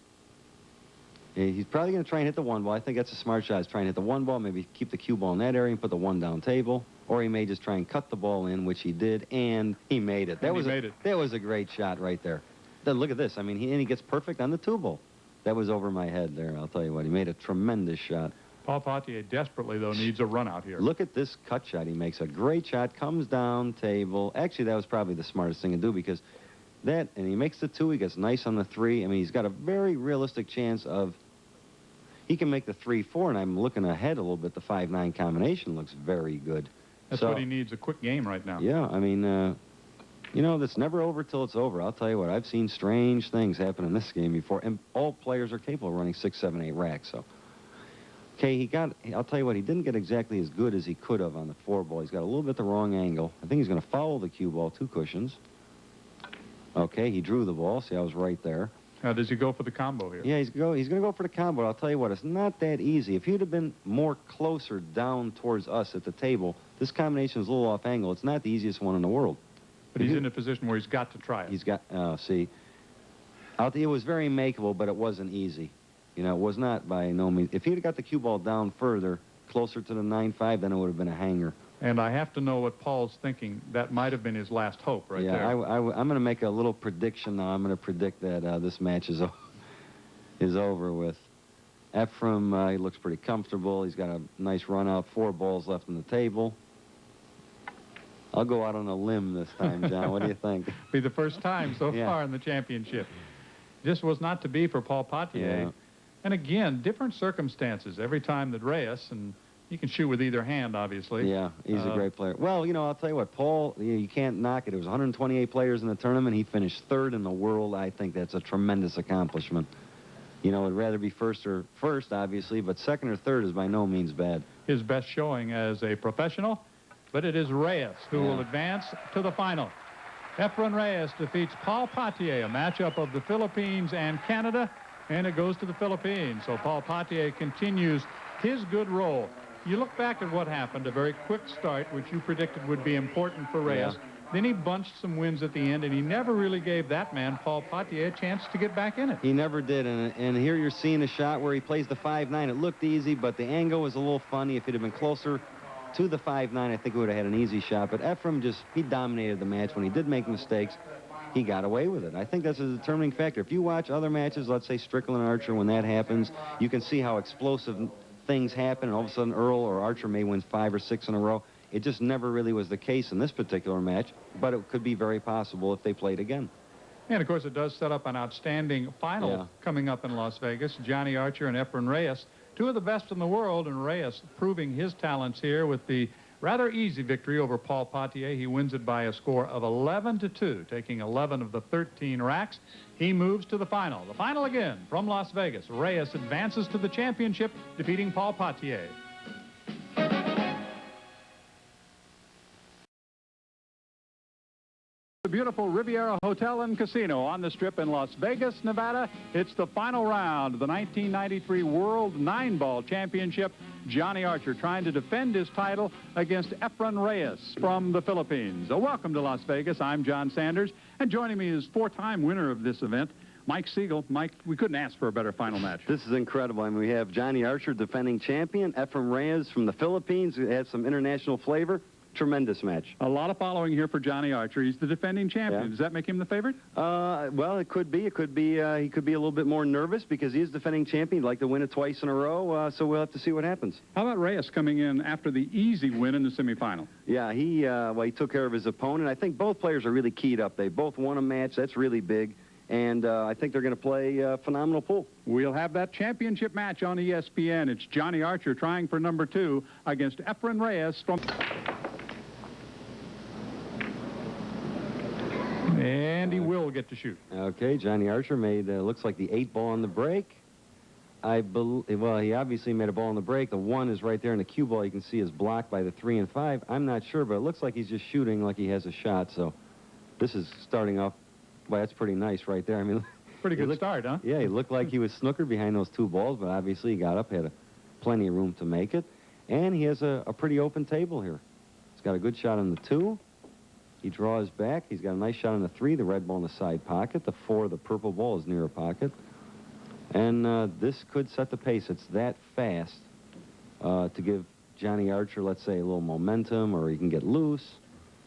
He's probably going to try and hit the 1 ball. I think that's a smart shot. He's trying to hit the 1 ball, maybe keep the cue ball in that area and put the 1 down table. Or he may just try and cut the ball in, which he did, and he made it. That was a great shot right there. Then look at this. I mean, he gets perfect on the 2 ball. That was over my head there, I'll tell you what. He made a tremendous shot. Paul Potier desperately, though, needs a run out here. Look at this cut shot. He makes a great shot, comes down table. Actually, that was probably the smartest thing to do, because and he makes the 2, he gets nice on the 3. I mean, he's got a very realistic chance of, he can make the 3-4, and I'm looking ahead a little bit. The 5-9 combination looks very good. That's what he needs, a quick game right now. Yeah, I mean, that's never over till it's over. I'll tell you what, I've seen strange things happen in this game before, and all players are capable of running 6, 7, 8 racks, so. Okay, I'll tell you what, he didn't get exactly as good as he could have on the 4 ball. He's got a little bit the wrong angle. I think he's going to foul the cue ball, 2 cushions. Okay, he drew the ball. See, I was right there. Now, does he go for the combo here? Yeah, he's going to go for the combo. I'll tell you what, it's not that easy. If he'd have been more closer down towards us at the table, this combination is a little off angle. It's not the easiest one in the world. But he's in a position where he's got to try it. He's got, see, it was very makeable, but it wasn't easy. It was not by no means. If he'd have got the cue ball down further, closer to the 9-5, then it would have been a hanger. And I have to know what Paul's thinking. That might have been his last hope right there. I'm going to make a little prediction now. I'm going to predict that this match is over with. Efrem, he looks pretty comfortable. He's got a nice run out, 4 balls left on the table. I'll go out on a limb this time, John. What do you think? Be the first time so far in the championship. This was not to be for Paul Potier. Yeah. And again, different circumstances every time that Reyes, and he can shoot with either hand, obviously. Yeah, he's a great player. Well, I'll tell you what, Paul, you can't knock it. It was 128 players in the tournament. He finished 3rd in the world. I think that's a tremendous accomplishment. I'd rather be first, obviously, but 2nd or 3rd is by no means bad. His best showing as a professional, but it is Reyes who will advance to the final. EFREN Reyes defeats Paul Potier, a matchup of the Philippines and Canada, and it goes to the Philippines. So Paul Potier continues his good roll. You look back at what happened, a very quick start, which you predicted would be important for Reyes. Then he bunched some wins at the end, and he never really gave that man, Paul Potier, a chance to get back in it. He never did, and here you're seeing a shot where he plays the 5-9. It looked easy, but the angle was a little funny. If it had been closer to the 5-9, I think he would have had an easy shot. But Efrem he dominated the match. When he did make mistakes, he got away with it. I think that's a determining factor. If you watch other matches, let's say Strickland-Archer, when that happens, you can see how explosive things happen, and all of a sudden Earl or Archer may win 5 or 6 in a row. It just never really was the case in this particular match, but it could be very possible if they played again. And, of course, it does set up an outstanding final coming up in Las Vegas. Johnny Archer and EFREN Reyes, 2 of the best in the world, and Reyes proving his talents here with the rather easy victory over Paul Potier. He wins it by a score of 11-2, taking 11 of the 13 racks. He moves to the final. The final again from Las Vegas. Reyes advances to the championship, defeating Paul Potier. The beautiful Riviera Hotel and Casino on the Strip in Las Vegas, Nevada. It's the final round of the 1993 World 9-Ball Championship. Johnny Archer trying to defend his title against EFREN Reyes from the Philippines. Welcome to Las Vegas. I'm John Sanders, and joining me is four-time winner of this event, Mike Siegel. Mike, we couldn't ask for a better final match. This is incredible. I mean, we have Johnny Archer, defending champion, EFREN Reyes from the Philippines, who has some international flavor. Tremendous match. A lot of following here for Johnny Archer. He's the defending champion. Yeah. Does that make him the favorite? Well, it could be. He could be a little bit more nervous because he is defending champion. He'd like to win it twice in a row, so we'll have to see what happens. How about Reyes coming in after the easy win in the semifinal? Yeah, he took care of his opponent. I think both players are really keyed up. They both won a match. That's really big. And I think they're going to play phenomenal pool. We'll have that championship match on ESPN. It's Johnny Archer trying for number 2 against EFREN Reyes from... And he will get to shoot. Okay, Johnny Archer made, looks like the 8 ball on the break. Well, he obviously made a ball on the break. The 1 is right there, and the cue ball you can see is blocked by the 3 and 5. I'm not sure, but it looks like he's just shooting like he has a shot. So this is starting off. Well, that's pretty nice right there. I mean, pretty good start, huh? Yeah, he looked like he was snookered behind those 2 balls, but obviously he got up, had plenty of room to make it. And he has a pretty open table here. He's got a good shot on the 2. He draws back. He's got a nice shot on the 3, the red ball in the side pocket. The 4, the purple ball, is near a pocket. And this could set the pace. It's that fast to give Johnny Archer, let's say, a little momentum, or he can get loose.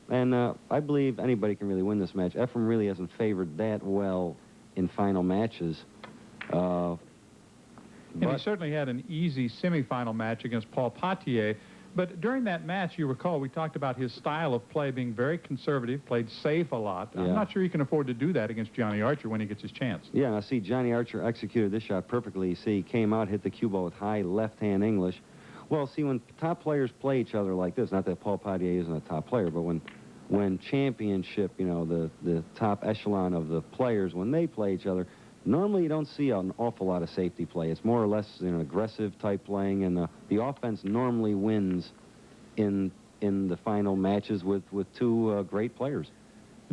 And I believe anybody can really win this match. EFREN really hasn't favored that well in final matches. And he certainly had an easy semifinal match against Paul Patier. But during that match, you recall, we talked about his style of play being very conservative, played safe a lot. Yeah. I'm not sure he can afford to do that against Johnny Archer when he gets his chance. Yeah, now see, Johnny Archer executed this shot perfectly. You see, he came out, hit the cue ball with high left-hand English. Well, see, when top players play each other like this, not that Paul Patier isn't a top player, but when championship, you know, the top echelon of the players, when they play each other, normally you don't see an awful lot of safety play. It's more or less, you know, aggressive type playing, and the offense normally wins in the final matches with 2 great players.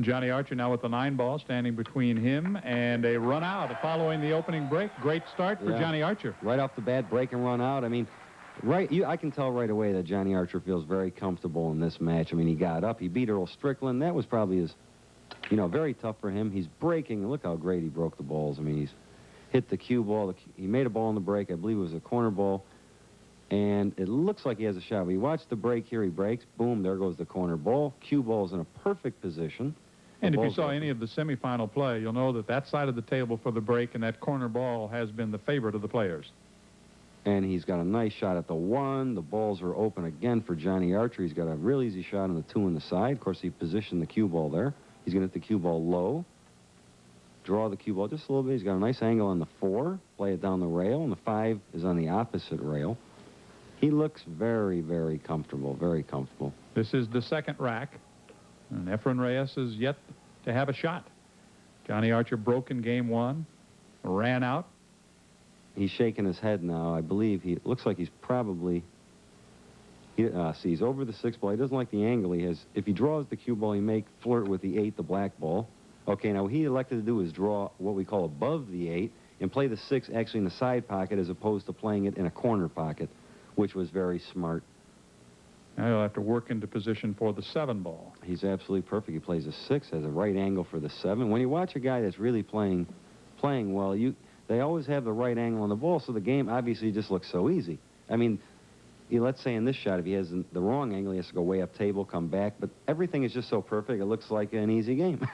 Johnny Archer now with the 9 ball, standing between him and a run out following the opening break. Great start for Johnny Archer. Right off the bat, break and run out. I mean, I can tell right away that Johnny Archer feels very comfortable in this match. I mean, he got up, he beat Earl Strickland. That was probably his, you know, very tough for him. He's breaking, and look how great he broke the balls. I mean, he's hit the cue ball. He made a ball on the break. I believe it was a corner ball. And it looks like he has a shot. We watch the break here. He breaks. Boom, there goes the corner ball. Cue ball's in a perfect position. And if you saw any of the semifinal play, you'll know that that side of the table for the break and that corner ball has been the favorite of the players. And he's got a nice shot at the 1. The balls are open again for Johnny Archer. He's got a real easy shot on the 2 on the side. Of course, he positioned the cue ball there. He's going to hit the cue ball low. Draw the cue ball just a little bit. He's got a nice angle on the 4. Play it down the rail. And the 5 is on the opposite rail. He looks very, very comfortable, very comfortable. This is the second rack, and EFREN Reyes is yet to have a shot. Johnny Archer broke in game 1, ran out. He's shaking his head now. I believe it looks like he's probably, see, he's over the 6 ball. He doesn't like the angle he has. If he draws the cue ball, he may flirt with the 8, the black ball. Okay, now what he elected to do is draw what we call above the 8 and play the 6 actually in the side pocket as opposed to playing it in a corner pocket, which was very smart. Now he'll have to work into position for the 7 ball. He's absolutely perfect. He plays a 6, has a right angle for the 7. When you watch a guy that's really playing well, they always have the right angle on the ball, so the game obviously just looks so easy. I mean, let's say in this shot, if he has the wrong angle, he has to go way up table, come back, but everything is just so perfect, it looks like an easy game.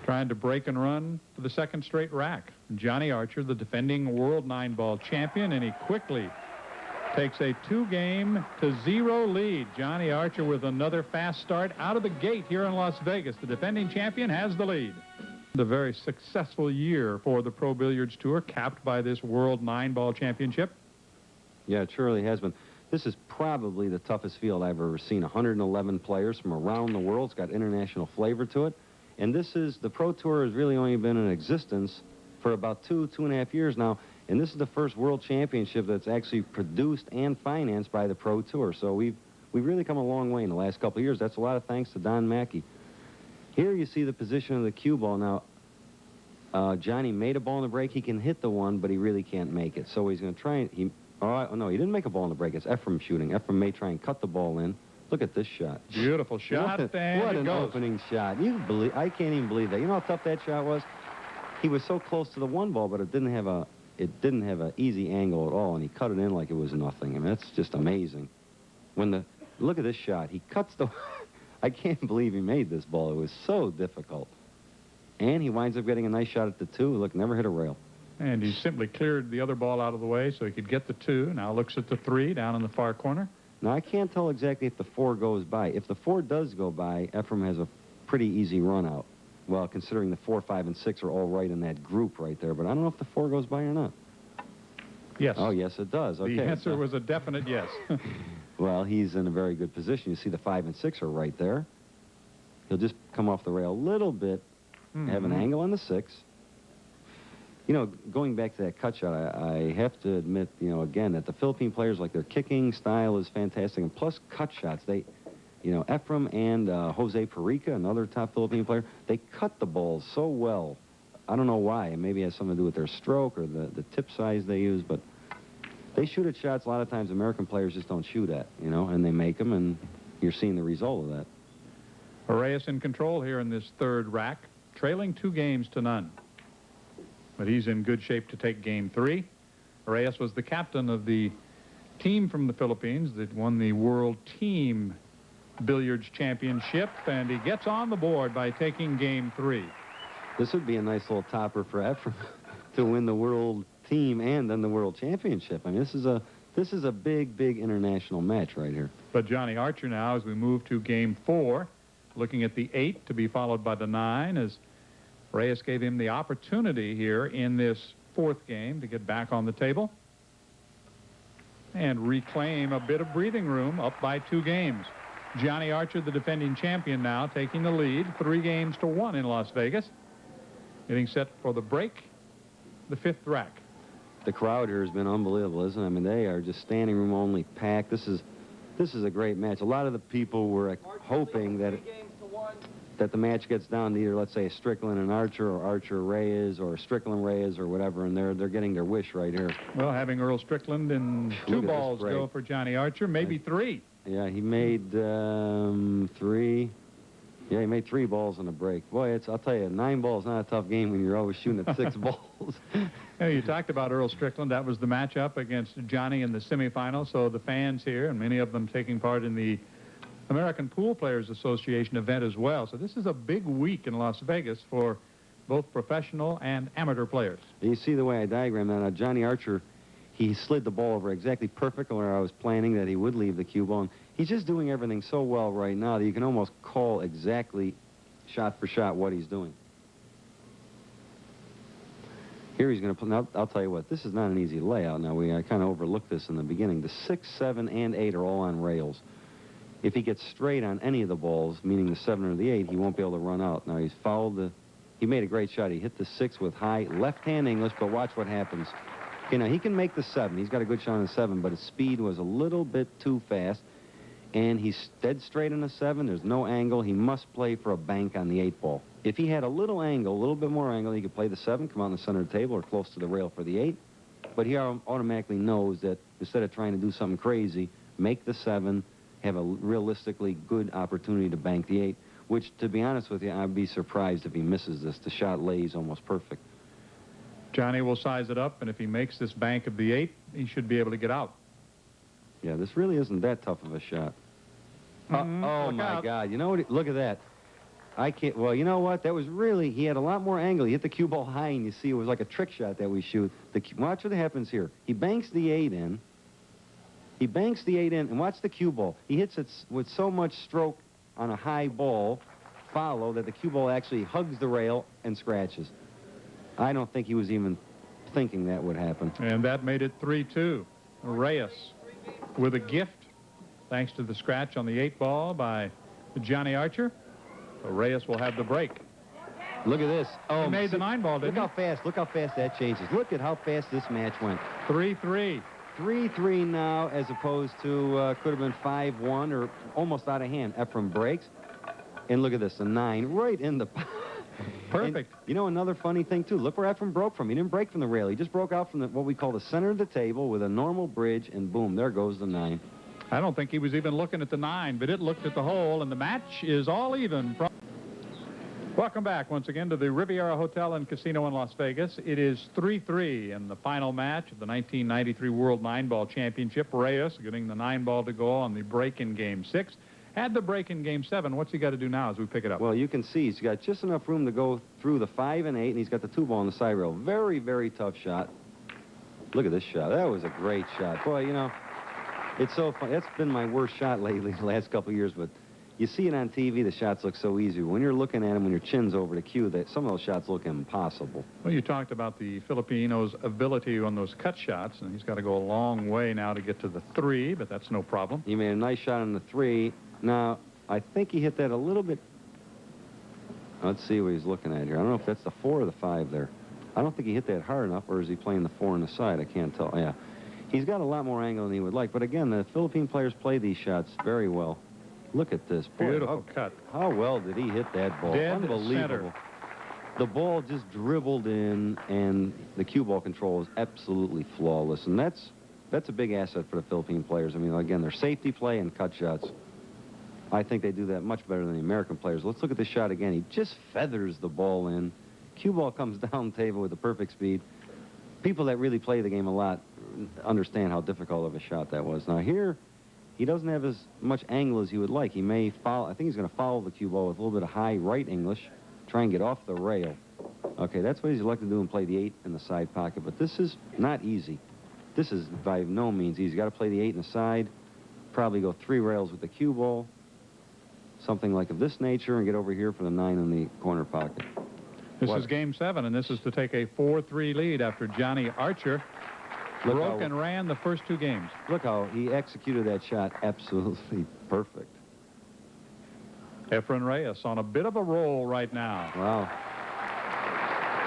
Trying to break and run for the 2nd straight rack. Johnny Archer, the defending world 9-ball champion, and he quickly takes a 2-0 lead. Johnny Archer with another fast start out of the gate here in Las Vegas. The defending champion has the lead. The very successful year for the Pro Billiards Tour, capped by this World 9-Ball Championship. Yeah, it surely has been. This is probably the toughest field I've ever seen. 111 players from around the world. It's got international flavor to it. And the Pro Tour has really only been in existence for about 2.5 years now. And this is the first World Championship that's actually produced and financed by the Pro Tour. So we've really come a long way in the last couple of years. That's a lot of thanks to Don Mackey. Here you see the position of the cue ball. Now, Johnny made a ball in the break. He can hit the one, but he really can't make it. So he's going to try and... Oh, no, he didn't make a ball in the break. It's EFREN shooting. EFREN may try and cut the ball in. Look at this shot. Beautiful shot. What an opening shot. I can't even believe that. You know how tough that shot was? He was so close to the one ball, but it didn't have an easy angle at all, and he cut it in like it was nothing. I mean, that's just amazing. Look at this shot. He cuts the... I can't believe he made this ball. It was so difficult. And he winds up getting a nice shot at the 2. Look, never hit a rail. And he simply cleared the other ball out of the way so he could get the 2. Now looks at the 3 down in the far corner. Now, I can't tell exactly if the 4 goes by. If the 4 does go by, EFREN has a pretty easy run out. Well, considering the 4, 5, and 6 are all right in that group right there. But I don't know if the 4 goes by or not. Yes. Oh, yes, it does. Okay. The answer was a definite yes. Well, he's in a very good position. You see the 5 and 6 are right there. He'll just come off the rail a little bit, have an angle on the 6. You know, going back to that cut shot, I have to admit, you know, again, that the Philippine players, like, their kicking style is fantastic. And plus cut shots, EFREN and Jose Perica, another top Philippine player, they cut the balls so well. I don't know why. Maybe it has something to do with their stroke or the tip size they use, but they shoot at shots a lot of times American players just don't shoot at, you know, and they make them, and you're seeing the result of that. Reyes in control here in this 3rd rack, trailing 2 games to none. But he's in good shape to take game 3. Reyes was the captain of the team from the Philippines that won the World Team Billiards Championship, and he gets on the board by taking game 3. This would be a nice little topper for EFREN to win the World Team and then the World Championship. I mean, this is a big, big international match right here. But Johnny Archer now, as we move to game 4, looking at the 8 to be followed by the 9, as Reyes gave him the opportunity here in this 4th game to get back on the table and reclaim a bit of breathing room up by 2 games. Johnny Archer, the defending champion now, taking the lead 3 games to 1 in Las Vegas. Getting set for the break, the 5th rack. The crowd here has been unbelievable, isn't it? I mean, they are just standing room only packed. This is a great match. A lot of the people were hoping that the match gets down to either, let's say, Strickland and Archer, or Archer Reyes, or Strickland Reyes, or whatever, and they're getting their wish right here. Well, having Earl Strickland and 2 balls go for Johnny Archer, maybe 3. Yeah, he made 3. Yeah, he made 3 balls in a break. Boy, I'll tell you, 9 balls not a tough game when you're always shooting at 6 balls. Hey, you talked about Earl Strickland. That was the matchup against Johnny in the semifinal. So the fans here, and many of them taking part in the American Pool Players Association event as well. So this is a big week in Las Vegas for both professional and amateur players. You see the way I diagrammed that. Now, Johnny Archer, he slid the ball over exactly perfect where I was planning that he would leave the cue ball. And he's just doing everything so well right now that you can almost call exactly shot for shot what he's doing. Here he's going to put, now I'll tell you what, this is not an easy layout. Now, I kind of overlooked this in the beginning. The 6, 7, and 8 are all on rails. If he gets straight on any of the balls, meaning the 7 or the 8, he won't be able to run out. Now, he made a great shot. He hit the 6 with high left-hand English, but watch what happens. Okay, now he can make the 7. He's got a good shot on the 7, but his speed was a little bit too fast. And he's dead straight on the 7. There's no angle. He must play for a bank on the 8 ball. If he had a little angle, a little bit more angle, he could play the 7, come out in the center of the table or close to the rail for the 8. But he automatically knows that instead of trying to do something crazy, make the 7, have a realistically good opportunity to bank the 8, which, to be honest with you, I'd be surprised if he misses this. The shot lays almost perfect. Johnny will size it up, and if he makes this bank of the 8, he should be able to get out. Yeah, this really isn't that tough of a shot. Oh, my God. You know what? Look at that. I can't. Well, you know what? That was really, he had a lot more angle. He hit the cue ball high, and you see it was like a trick shot that we shoot. Watch what happens here. He banks the 8 in. He banks the 8 in, and watch the cue ball. He hits it with so much stroke on a high ball follow that the cue ball actually hugs the rail and scratches. I don't think he was even thinking that would happen. And that made it 3-2. Reyes with a gift, thanks to the scratch on the 8 ball by Johnny Archer. So Reyes will have the break. Look at this. Oh, he made the 9 ball, didn't he? Look how fast that changes. Look at how fast this match went. 3-3. 3-3 now, as opposed to could have been 5-1 or almost out of hand. EFREN breaks. And look at this, the 9 right in the... Perfect. And, you know, another funny thing, too. Look where Efrem broke from. He didn't break from the rail. He just broke out from what we call the center of the table with a normal bridge, and boom, there goes the 9. I don't think he was even looking at the 9, but it looked at the hole, and the match is all even. Welcome back once again to the Riviera Hotel and Casino in Las Vegas. It is 3-3 in the final match of the 1993 World 9-Ball Championship. Reyes getting the 9-ball to go on the break in Game 6. Had the break in Game 7. What's he got to do now as we pick it up? Well, you can see he's got just enough room to go through the 5 and 8, and he's got the 2-ball on the side rail. Very, very tough shot. Look at this shot. That was a great shot. Boy, you know, it's so fun. That's been my worst shot lately the last couple of years, but you see it on TV, the shots look so easy. When you're looking at them, when your chin's over the cue, some of those shots look impossible. Well, you talked about the Filipino's ability on those cut shots, and he's got to go a long way now to get to the 3, but that's no problem. He made a nice shot on the 3. Now, I think he hit that a little bit. Let's see what he's looking at here. I don't know if that's the 4 or the 5 there. I don't think he hit that hard enough, or is he playing the 4 on the side? I can't tell. Yeah. He's got a lot more angle than he would like. But again, the Philippine players play these shots very well. Look at this. Boy, Beautiful cut. How well did he hit that ball? Dead Unbelievable. center. The ball just dribbled in, and the cue ball control is absolutely flawless. And that's a big asset for the Philippine players. I mean, again, their safety play and cut shots. I think they do that much better than the American players. Let's look at this shot again. He just feathers the ball in. Cue ball comes down the table with the perfect speed. People that really play the game a lot understand how difficult of a shot that was. Now here, he doesn't have as much angle as he would like. He may follow. I think he's going to follow the cue ball with a little bit of high right English, try and get off the rail. Okay, that's what he's elected to do and play the 8 in the side pocket. But this is not easy. This is by no means easy. Got to play the 8 in the side, probably go 3 rails with the cue ball, something like of this nature, and get over here for the 9 in the corner pocket. This is Game 7, and this is to take a 4-3 lead after Johnny Archer broke and ran the first 2 games. Look how he executed that shot absolutely perfect. EFREN Reyes on a bit of a roll right now. Wow.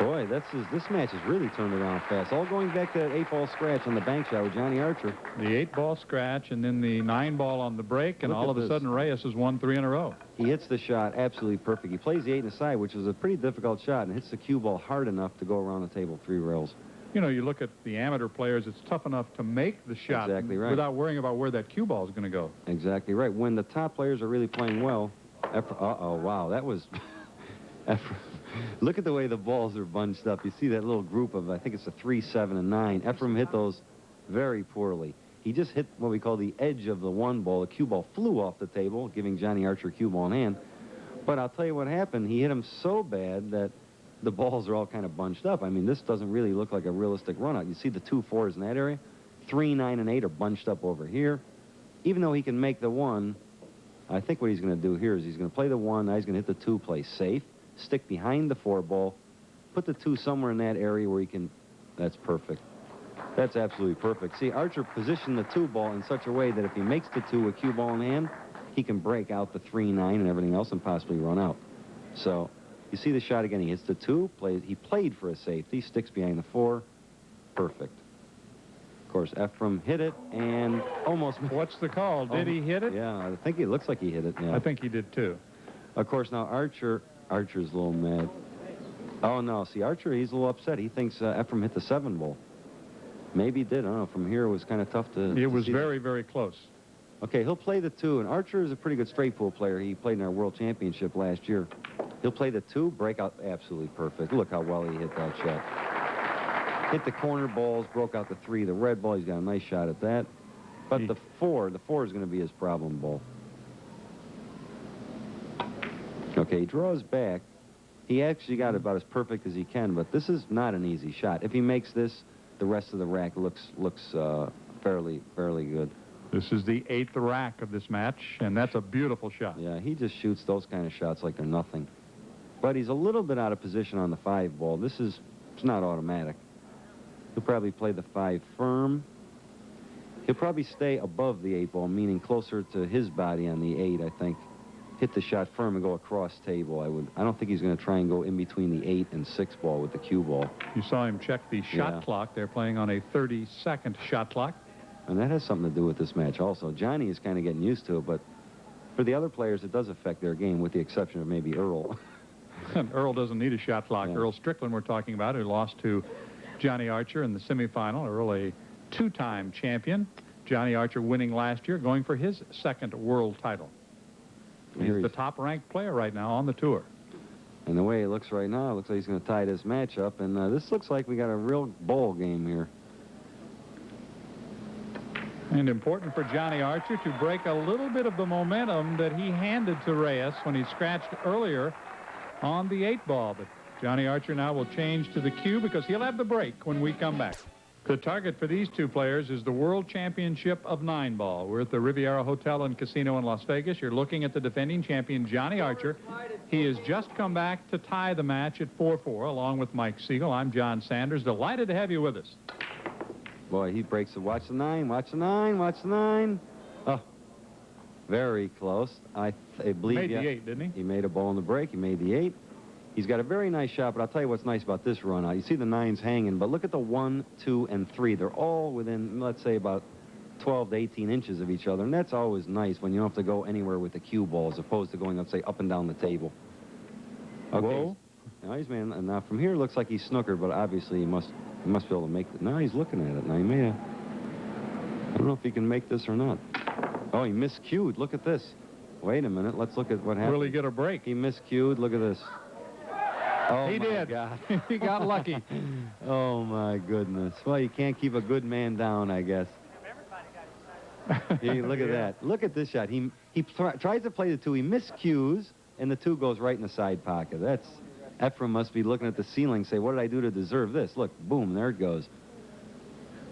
Boy, this match has really turned around fast. All going back to that 8-ball scratch on the bank shot with Johnny Archer. The 8-ball scratch and then the 9-ball on the break, and all of a sudden Reyes has won 3 in a row. He hits the shot absolutely perfect. He plays the 8 in the side, which was a pretty difficult shot, and hits the cue ball hard enough to go around the table 3 rails. You know, you look at the amateur players, it's tough enough to make the shot without worrying about where that cue ball is going to go. Exactly right. When the top players are really playing well, uh-oh, wow, that was... Look at the way the balls are bunched up. You see that little group of, I think it's a 3, 7, and 9. Efrem hit those very poorly. He just hit what we call the edge of the 1 ball. The cue ball flew off the table, giving Johnny Archer a cue ball in hand. But I'll tell you what happened. He hit him so bad that the balls are all kind of bunched up. I mean, this doesn't really look like a realistic run-out. You see the 2 4s in that area? 3, 9, and 8 are bunched up over here. Even though he can make the 1, I think what he's going to do here is he's going to play the 1. Now he's going to hit the 2, play safe, stick behind the 4 ball, put the 2 somewhere in that area where he can... That's perfect. That's absolutely perfect. See, Archer positioned the 2 ball in such a way that if he makes the 2 with cue ball in hand, he can break out the 3, 9, and everything else and possibly run out. So, you see the shot again. He hits the 2, he played for a safety, sticks behind the 4. Perfect. Of course, Efrem hit it and almost... What's the call? Did he hit it? Yeah, I think it looks like he hit it. Yeah. I think he did, too. Of course, now Archer's a little mad. Oh, no. See, Archer, he's a little upset. He thinks Efrem hit the 7 ball. Maybe he did. I don't know. From here, it was kind of tough to... It was very, very close. Okay, he'll play the 2, and Archer is a pretty good straight pool player. He played in our World Championship last year. He'll play the 2, break out absolutely perfect. Look how well he hit that shot. Hit the corner balls, broke out the 3, the red ball. He's got a nice shot at that. But the 4 is going to be his problem ball. Okay, he draws back. He actually got about as perfect as he can, but this is not an easy shot. If he makes this, the rest of the rack looks fairly good. This is the 8th rack of this match, and that's a beautiful shot. Yeah, he just shoots those kind of shots like they're nothing. But he's a little bit out of position on the 5 ball. It's not automatic. He'll probably play the 5 firm. He'll probably stay above the 8 ball, meaning closer to his body on the 8, I think. Hit the shot firm and go across table. I don't think he's going to try and go in between the 8 and 6 ball with the cue ball. You saw him check the shot clock. They're playing on a 30-second shot clock. And that has something to do with this match also. Johnny is kind of getting used to it, but For the other players, it does affect their game, with the exception of maybe Earl. Earl doesn't need a shot clock. Yeah. Earl Strickland we're talking about, who lost to Johnny Archer in the semifinal. Earl, a two-time champion. Johnny Archer winning last year, going for his second world title. He's the top-ranked player right now on the tour. And the way it looks right now, it looks like he's going to tie this match up. And this looks like we got a real ball game here. And important for Johnny Archer to break a little bit of the momentum that he handed to Reyes when he scratched earlier on the 8-ball. But Johnny Archer now will change to the cue because he'll have the break when we come back. The target for these two players is the World Championship of 9-ball. We're at the Riviera Hotel and Casino in Las Vegas. You're looking at the defending champion, Johnny Archer. He has just come back to tie the match at 4-4, along with Mike Siegel. I'm John Sanders. Delighted to have you with us. Boy, he breaks it. Watch the 9, watch the 9, watch the 9. Oh, very close. I believe Made the 8, didn't he? He made a ball in the break. He made the 8. He's got a very nice shot, but I'll tell you what's nice about this run out. You see the 9s hanging, but look at the 1, 2, and 3. They're all within, let's say, about 12 to 18 inches of each other, and that's always nice when you don't have to go anywhere with the cue ball as opposed to going, let's say, up and down the table. Okay. Whoa. Now he's man, and now from here it looks like he's snookered, but obviously he must be able to make it. Now he's looking at it. Now he may have, I don't know if he can make this or not. Oh, he miscued. Look at this. Wait a minute. Let's look at what happened. Will he get a break? He miscued. Look at this. Oh, He my did. God. He got lucky. Oh, my goodness. Well, you can't keep a good man down, I guess. Look at that. Look at this shot. He tries to play the 2. He miscues, and the 2 goes right in the side pocket. That's EFREN must be looking at the ceiling, say, what did I do to deserve this? Look, boom, there it goes.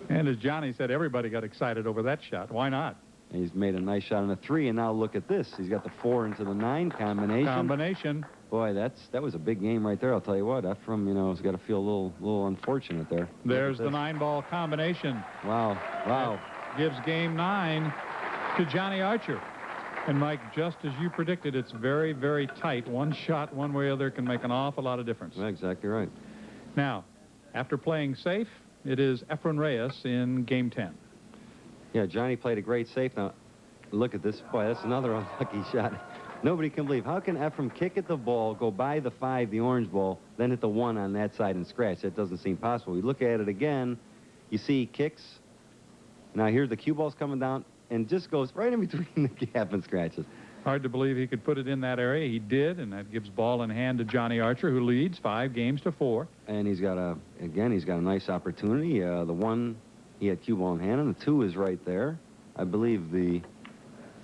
And as Johnny said, everybody got excited over that shot. Why not? And he's made a nice shot on the 3, and now look at this. He's got the 4 into the 9 combination. Boy, that was a big game right there. I'll tell you what. EFREN, has got to feel a little unfortunate there. There's the 9-ball combination. Wow. Wow. That gives game 9 to Johnny Archer. And Mike, just as you predicted, it's very, very tight. One shot, one way or other, can make an awful lot of difference. Yeah, exactly right. Now, after playing safe, it is EFREN Reyes in game 10. Yeah, Johnny played a great safe. Now, look at this. Boy, that's another unlucky shot. Nobody can believe. How can EFREN kick at the ball, go by the 5, the orange ball, then hit the 1 on that side and scratch? That doesn't seem possible. We look at it again. You see he kicks. Now, here's the cue ball's coming down and just goes right in between the gap and scratches. Hard to believe he could put it in that area. He did, and that gives ball in hand to Johnny Archer, who leads 5 games to 4. And he's got a nice opportunity. The 1, he had cue ball in hand, and the 2 is right there. I believe the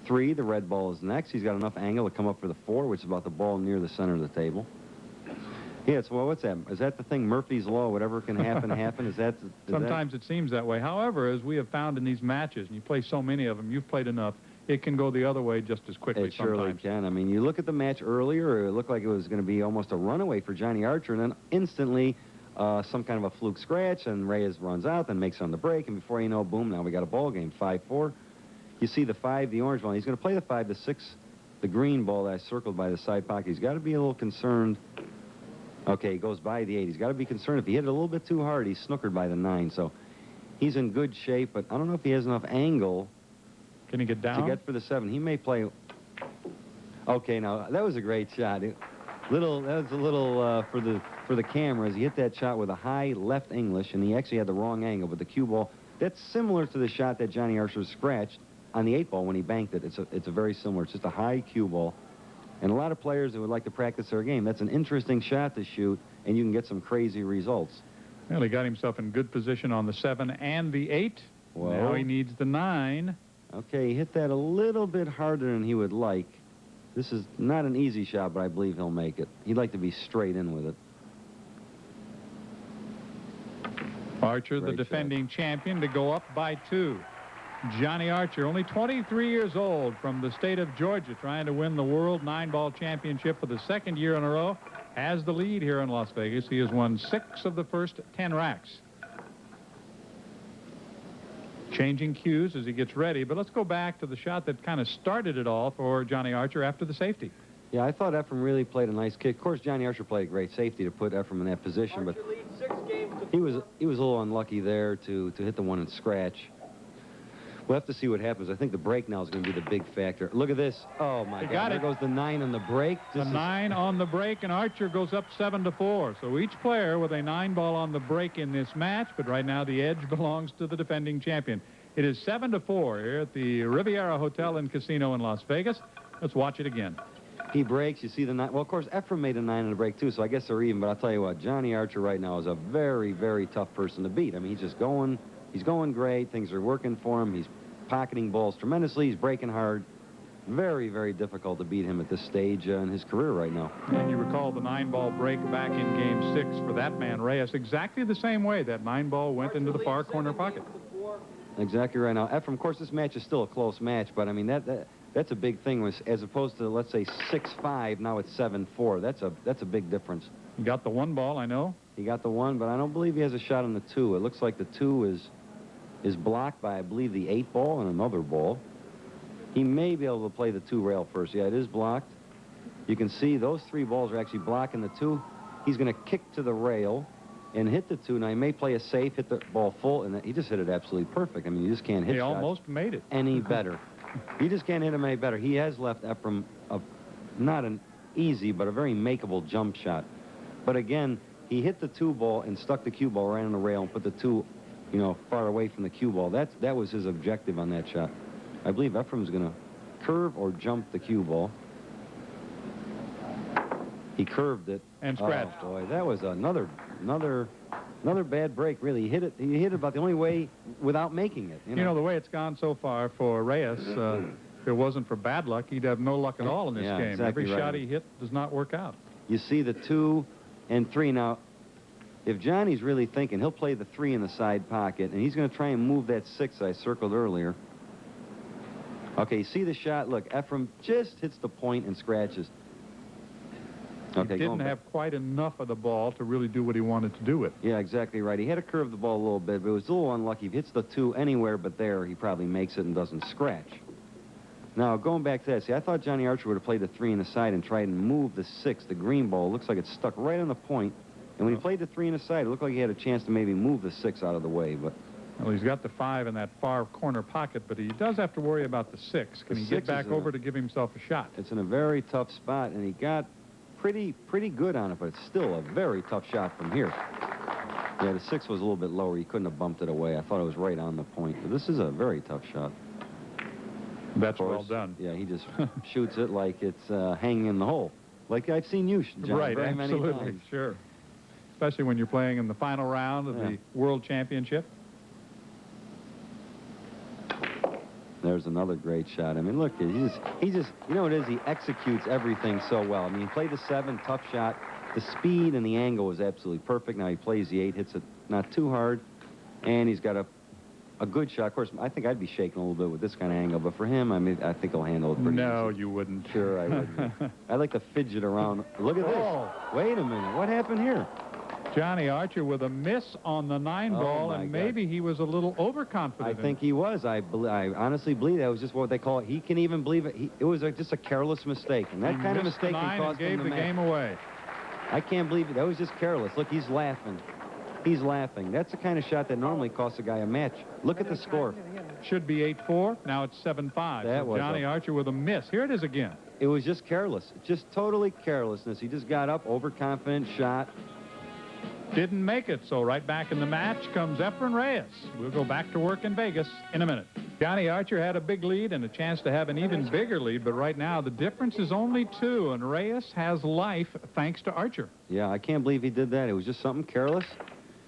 3, the red ball, is next. He's got enough angle to come up for the 4, which is about the ball near the center of the table. Yeah, well, what's that? Is that the thing, Murphy's Law? Whatever can happen, happen? Sometimes it seems that way. However, as we have found in these matches, and you play so many of them, you've played enough, it can go the other way just as quickly sometimes. It surely can. I mean, you look at the match earlier, it looked like it was going to be almost a runaway for Johnny Archer, and then instantly some kind of a fluke scratch, and Reyes runs out, then makes on the break, and before you know, boom, now we got a ball game, 5-4. You see the 5, the orange ball. He's going to play the 5, the 6, the green ball that's circled by the side pocket. He's got to be a little concerned. Okay, he goes by the 8. He's got to be concerned. If he hit it a little bit too hard, he's snookered by the 9. So he's in good shape, but I don't know if he has enough angle. Can he get down? To get for the 7. He may play. Okay, now that was a great shot. That was a little for the cameras. He hit that shot with a high left English, and he actually had the wrong angle. But the cue ball, that's similar to the shot that Johnny Archer scratched on the 8-ball when he banked it. It's a very similar. It's just a high cue ball. And a lot of players that would like to practice their game, that's an interesting shot to shoot, and you can get some crazy results. Well, he got himself in good position on the 7 and the 8. Whoa. Now he needs the 9. Okay, he hit that a little bit harder than he would like. This is not an easy shot, but I believe he'll make it. He'd like to be straight in with it. Archer, Great the defending champion, to go up by 2. Johnny Archer, only 23 years old, from the state of Georgia, trying to win the World 9-ball Championship for the 2nd year in a row, has the lead here in Las Vegas. He has won 6 of the first 10 racks. Changing cues as he gets ready, but let's go back to the shot that kind of started it all for Johnny Archer after the safety. Yeah, I thought EFREN really played a nice kick. Of course, Johnny Archer played a great safety to put EFREN in that position, but he was a little unlucky there to hit the 1 and scratch. We'll have to see what happens. I think the break now is going to be the big factor. Look at this. Oh, my God. There goes the 9 on the break. The 9 on the break, and Archer goes up 7-4. So each player with a 9-ball on the break in this match, but right now the edge belongs to the defending champion. It is 7-4 here at the Riviera Hotel and Casino in Las Vegas. Let's watch it again. He breaks. You see the 9. Well, of course, EFREN made a 9 on the break, too, so I guess they're even. But I'll tell you what, Johnny Archer right now is a very, very tough person to beat. I mean, he's just going. He's going great. Things are working for him. He's pocketing balls tremendously. He's breaking hard. Very, very difficult to beat him at this stage in his career right now. And you recall the 9-ball break back in Game 6 for that man, Reyes, exactly the same way. That 9-ball went into the far corner pocket. Exactly right now. EFREN, of course, this match is still a close match, but, I mean, that's a big thing. As opposed to, let's say, 6-5, now it's 7-4. That's a big difference. He got the 1 ball, I know. He got the 1, but I don't believe he has a shot on the 2. It looks like the 2 is blocked by, I believe, the 8 ball and another ball. He may be able to play the 2 rail first. Yeah, it is blocked. You can see those 3 balls are actually blocking the 2. He's going to kick to the rail and hit the 2. Now, he may play a safe, hit the ball full, and he just hit it absolutely perfect. I mean, you just can't hit He shots almost made it. any better. You just can't hit him any better. He has left EFREN not an easy, but a very makeable jump shot. But again, he hit the 2 ball and stuck the cue ball right on the rail and put the 2, you know, far away from the cue ball. That was his objective on that shot. I believe EFREN's going to curve or jump the cue ball. He curved it. And scratched. Oh, boy, that was another bad break, really. He hit it about the only way without making it. You know, the way it's gone so far for Reyes, if it wasn't for bad luck, he'd have no luck at all in this game. Exactly Every right. shot he hit does not work out. You see the 2 and 3. Now, if Johnny's really thinking, he'll play the 3 in the side pocket, and he's going to try and move that 6 I circled earlier. Okay, you see the shot? Look, EFREN just hits the point and scratches. Okay, he didn't have quite enough of the ball to really do what he wanted to do with. Yeah, exactly right. He had to curve the ball a little bit, but it was a little unlucky. If he hits the 2 anywhere but there, he probably makes it and doesn't scratch. Now, going back to that, see, I thought Johnny Archer would have played the 3 in the side and tried and move the 6, the green ball. It looks like it's stuck right on the point. And when he played the 3 in the side, it looked like he had a chance to maybe move the 6 out of the way, but... Well, he's got the 5 in that far corner pocket, but he does have to worry about the 6. Can he get back over to give himself a shot? It's in a very tough spot, and he got pretty good on it, but it's still a very tough shot from here. Yeah, the 6 was a little bit lower. He couldn't have bumped it away. I thought it was right on the point. But this is a very tough shot. That's well done. Yeah, he just shoots it like it's hanging in the hole. Like I've seen you, John, right, very many absolutely, times. sure. Especially when you're playing in the final round of the World Championship. There's another great shot. I mean, look, he just, you know what it is? He executes everything so well. I mean, he played the 7, tough shot. The speed and the angle was absolutely perfect. Now he plays the 8, hits it not too hard, and he's got a good shot. Of course, I think I'd be shaking a little bit with this kind of angle, but for him, I mean, I think he'll handle it pretty No, easy. you wouldn't. Sure, I would. I like to fidget around. Look at this. Wait a minute. What happened here? Johnny Archer with a miss on the 9 ball, and maybe he was a little overconfident. I think he was. I honestly believe that was just what they call it. He can even believe it. It was just a careless mistake, and that kind of mistake can cost him the match. Gave the game away. I can't believe it. That was just careless. Look, he's laughing. He's laughing. That's the kind of shot that normally costs a guy a match. Look at the score. Should be 8-4. Now it's 7-5. That was Johnny Archer with a miss. Here it is again. It was just careless. Just totally carelessness. He just got up, overconfident shot. Didn't make it, so right back in the match comes EFREN Reyes. We'll go back to work in Vegas in a minute. Johnny Archer had a big lead and a chance to have an even bigger lead, but right now the difference is only 2, and Reyes has life thanks to Archer. Yeah, I can't believe he did that. It was just something careless.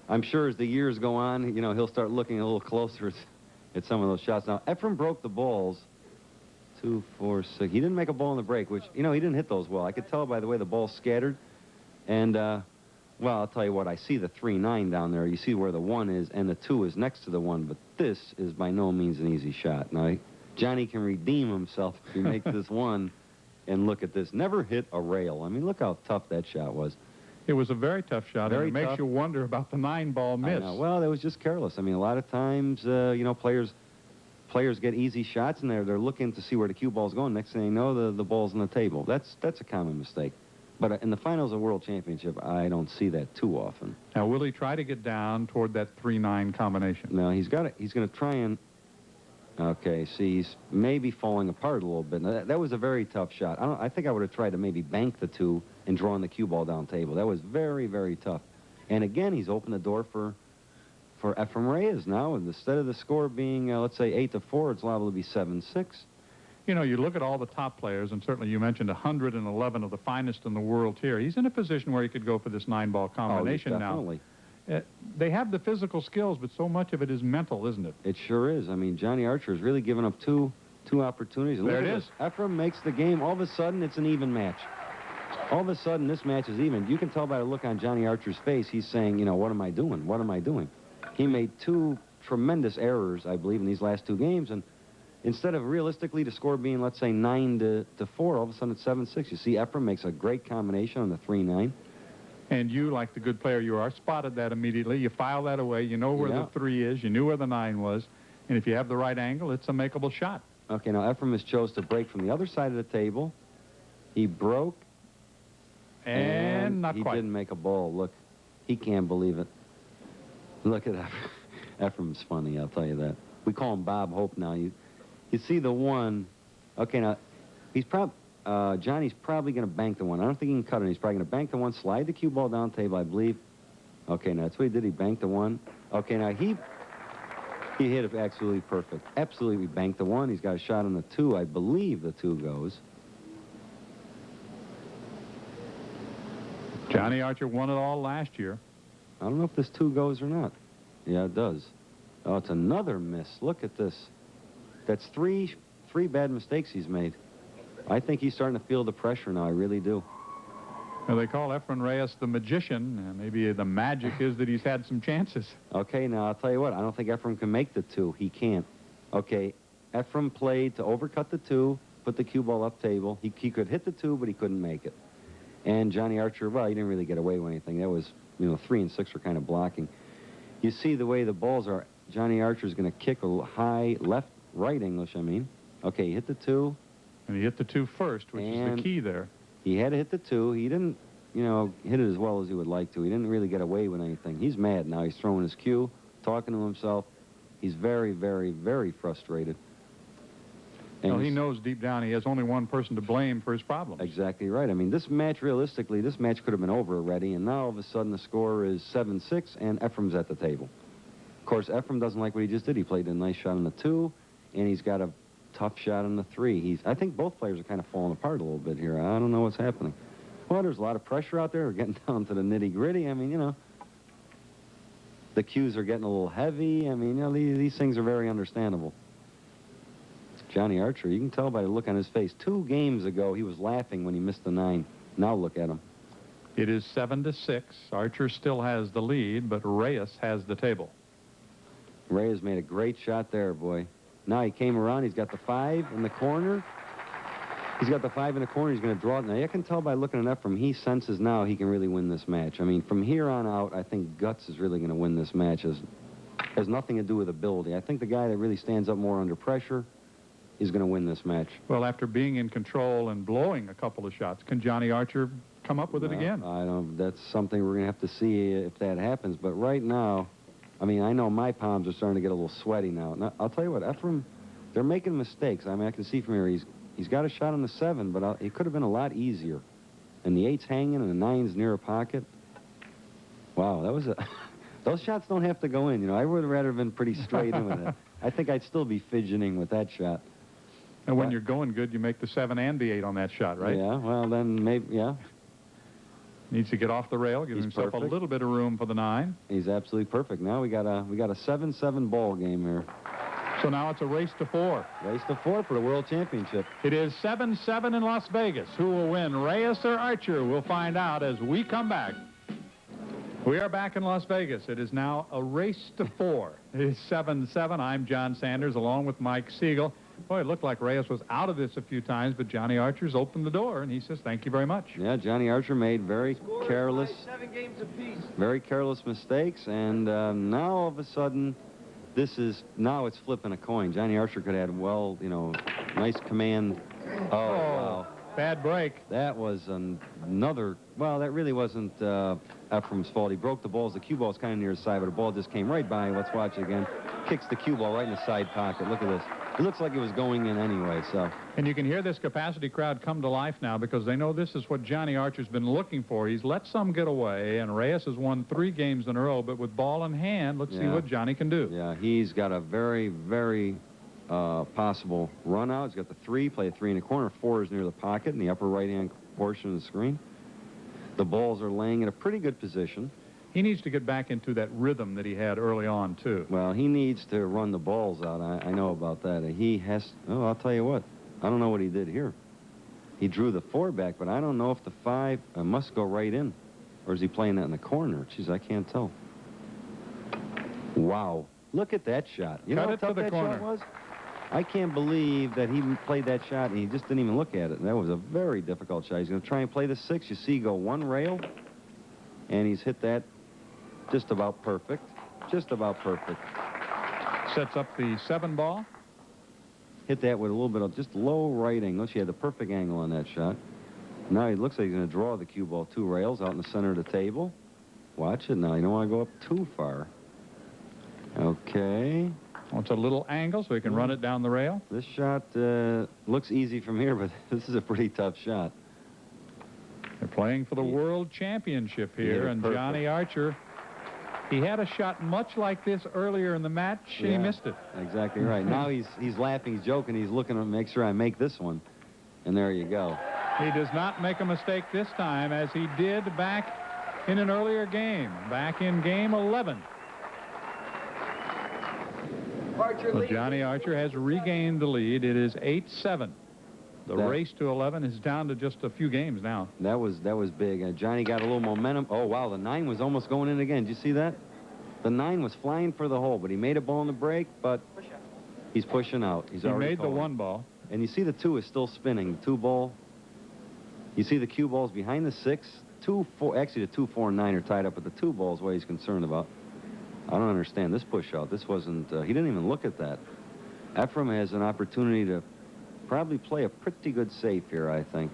I'm sure as the years go on, you know, he'll start looking a little closer at some of those shots. Now, EFREN broke the balls. 2, 4, 6. He didn't make a ball in the break, which, you know, he didn't hit those well. I could tell by the way the ball scattered. And, well, I'll tell you what, I see the 3-9 down there. You see where the 1 is, and the 2 is next to the 1, but this is by no means an easy shot. Now, Johnny can redeem himself if he makes this 1, and look at this. Never hit a rail. I mean, look how tough that shot was. It was a very tough shot, very and it makes you wonder about the 9-ball miss. Well, it was just careless. I mean, a lot of times, you know, players get easy shots, and they're looking to see where the cue ball's going. Next thing you know, the ball's on the table. That's a common mistake. But in the finals of World Championship, I don't see that too often. Now, will he try to get down toward that 3-9 combination? No, he's going to try and Okay, see, he's maybe falling apart a little bit. Now, that was a very tough shot. I think I would have tried to maybe bank the 2 and drawn the cue ball down table. That was very, very tough. And again, he's opened the door for EFREN Reyes now. And instead of the score being, let's say, 8-4, it's liable to be 7-6. You know, you look at all the top players, and certainly you mentioned 111 of the finest in the world here. He's in a position where he could go for this 9-ball combination definitely. now. They have the physical skills, but so much of it is mental, isn't it? It sure is. I mean, Johnny Archer has really given up two opportunities. And there look it at is. This. EFREN makes the game. All of a sudden, it's an even match. All of a sudden, this match is even. You can tell by the look on Johnny Archer's face. He's saying, you know, what am I doing? What am I doing? He made 2 tremendous errors, I believe, in these last 2 games. And instead of realistically the score being, let's say, 9-4, all of a sudden it's 7-6. You see, EFREN makes a great combination on the 3-9. And you, like the good player you are, spotted that immediately. You file that away. You know where the 3 is. You knew where the 9 was. And if you have the right angle, it's a makeable shot. Okay, now EFREN has chose to break from the other side of the table. He broke. And not he quite. Didn't make a ball. Look, he can't believe it. Look at EFREN. EFREN's funny, I'll tell you that. We call him Bob Hope now. You see the 1. Okay, now, Johnny's probably going to bank the 1. I don't think he can cut it. He's probably going to bank the 1, slide the cue ball down table, I believe. Okay, now that's what he did. He banked the 1. Okay, now he hit it absolutely perfect. Absolutely banked the 1. He's got a shot on the 2. I believe the 2 goes. Johnny Archer won it all last year. I don't know if this 2 goes or not. Yeah, it does. Oh, it's another miss. Look at this. That's three bad mistakes he's made. I think he's starting to feel the pressure now. I really do. Well, they call EFREN Reyes the magician. Maybe the magic is that he's had some chances. Okay, now I'll tell you what. I don't think EFREN can make the 2. He can't. Okay, EFREN played to overcut the 2, put the cue ball up table. He could hit the 2, but he couldn't make it. And Johnny Archer, well, he didn't really get away with anything. That was, you know, 3 and 6 are kind of blocking. You see the way the balls are. Johnny Archer's going to kick a high right English, I mean. Okay, he hit the 2. And he hit the 2 first, which is the key there. He had to hit the 2. He didn't, you know, hit it as well as he would like to. He didn't really get away with anything. He's mad now. He's throwing his cue, talking to himself. He's very, very, very frustrated. And well, he knows deep down he has only one person to blame for his problems. Exactly right. I mean, this match, realistically, this match could have been over already, and now all of a sudden the score is 7-6, and EFREN's at the table. Of course, EFREN doesn't like what he just did. He played a nice shot on the 2, and he's got a tough shot on the 3. I think both players are kind of falling apart a little bit here. I don't know what's happening. Well, there's a lot of pressure out there. We're getting down to the nitty-gritty. I mean, you know, the cues are getting a little heavy. I mean, you know, these things are very understandable. Johnny Archer, you can tell by the look on his face. 2 games ago, he was laughing when he missed the 9. Now look at him. It is 7-6. Archer still has the lead, but Reyes has the table. Reyes made a great shot there, boy. Now he came around. He's got the 5 in the corner. He's got the 5 in the corner. He's going to draw it. Now, you can tell by looking at EFREN, he senses now he can really win this match. I mean, from here on out, I think Guts is really going to win this match. It has nothing to do with ability. I think the guy that really stands up more under pressure is going to win this match. Well, after being in control and blowing a couple of shots, can Johnny Archer come up with it again? I don't. That's something we're going to have to see if that happens. But right now, I mean, I know my palms are starting to get a little sweaty now. Now I'll tell you what, EFREN, they're making mistakes. I mean, I can see from here he's got a shot on the 7, but it could have been a lot easier. And the 8's hanging and the 9's near a pocket. Wow, that was a... Those shots don't have to go in. You know, I would have rather been pretty straight in with it. I think I'd still be fidgeting with that shot. And when you're going good, you make the 7 and the 8 on that shot, right? Yeah, well, then maybe, yeah. Needs to get off the rail, give himself a little bit of room for the 9. He's absolutely perfect. Now we got a 7-7 ball game here. So now it's a race to 4. Race to 4 for the World Championship. It is 7-7 in Las Vegas. Who will win, Reyes or Archer? We'll find out as we come back. We are back in Las Vegas. It is now a race to 4. It is 7-7. I'm John Sanders along with Mike Siegel. Boy, it looked like Reyes was out of this a few times, but Johnny Archer's opened the door, and he says, thank you very much. Yeah, Johnny Archer made very careless, 7 games apiece. very careless mistakes, and now all of a sudden, now it's flipping a coin. Johnny Archer could have had, well, you know, nice command. Oh, wow. Bad break. That was another, well, that really wasn't EFREN's fault. He broke the balls. The cue ball's kind of near his side, but the ball just came right by. Let's watch it again. Kicks the cue ball right in the side pocket. Look at this. It looks like it was going in anyway, so. And you can hear this capacity crowd come to life now because they know this is what Johnny Archer's been looking for. He's let some get away, and Reyes has won 3 games in a row, but with ball in hand, let's see what Johnny can do. Yeah, he's got a very, very possible run out. He's got the 3, play a 3 in the corner. 4 is near the pocket in the upper right-hand portion of the screen. The balls are laying in a pretty good position. He needs to get back into that rhythm that he had early on, too. Well, he needs to run the balls out. I know about that. He has... Oh, I'll tell you what. I don't know what he did here. He drew the 4 back, but I don't know if the 5 must go right in. Or is he playing that in the corner? Jeez, I can't tell. Wow. Look at that shot. You know how tough that shot was? I can't believe that he played that shot and he just didn't even look at it. That was a very difficult shot. He's going to try and play the 6. You see, go 1 rail, and he's hit that just about perfect. Just about perfect. Sets up the 7 ball. Hit that with a little bit of just low right angle. She had the perfect angle on that shot. Now he looks like he's going to draw the cue ball 2 rails out in the center of the table. Watch it now. You don't want to go up too far. Okay. Well, it's a little angle so he can run it down the rail. This shot looks easy from here, but this is a pretty tough shot. They're playing for the World Championship here, and perfect. Johnny Archer, he had a shot much like this earlier in the match, and he missed it. Exactly right. Now he's laughing, he's joking, he's looking to make sure I make this one. And there you go. He does not make a mistake this time, as he did back in an earlier game, back in game 11. So Johnny Archer has regained the lead. It is 8-7. The race to 11 is down to just a few games now. That was big. Johnny got a little momentum. Oh, wow, the 9 was almost going in again. Did you see that? The 9 was flying for the hole, but he made a ball in the break, but he's pushing out. He made the 1 ball. And you see the 2 is still spinning. The 2 ball. You see the cue balls behind the 6. 2, 4. Actually, the 2, 4, and 9 are tied up, but the 2 ball is what he's concerned about. I don't understand this push out. This wasn't... he didn't even look at that. EFREN has an opportunity to probably play a pretty good safe here, I think.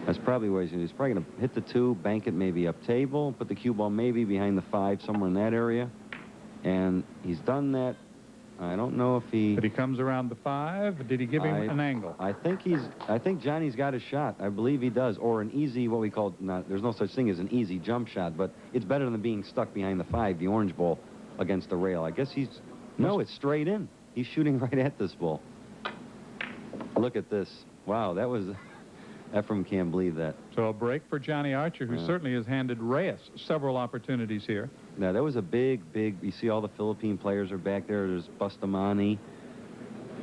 That's probably what he's probably going to hit the 2, bank it maybe up table, put the cue ball maybe behind the 5, somewhere in that area. And he's done that. I don't know if he... But he comes around the 5. Did he give him an angle? I think Johnny's got a shot. I believe he does. Or an easy, what we call... there's no such thing as an easy jump shot, but it's better than being stuck behind the 5, the orange ball, against the rail. I guess he's... No, it's straight in. He's shooting right at this ball. Look at this. Wow, that was... EFREN can't believe that. So a break for Johnny Archer, who certainly has handed Reyes several opportunities here. Now, that was a big... You see all the Philippine players are back there. There's Bustamante.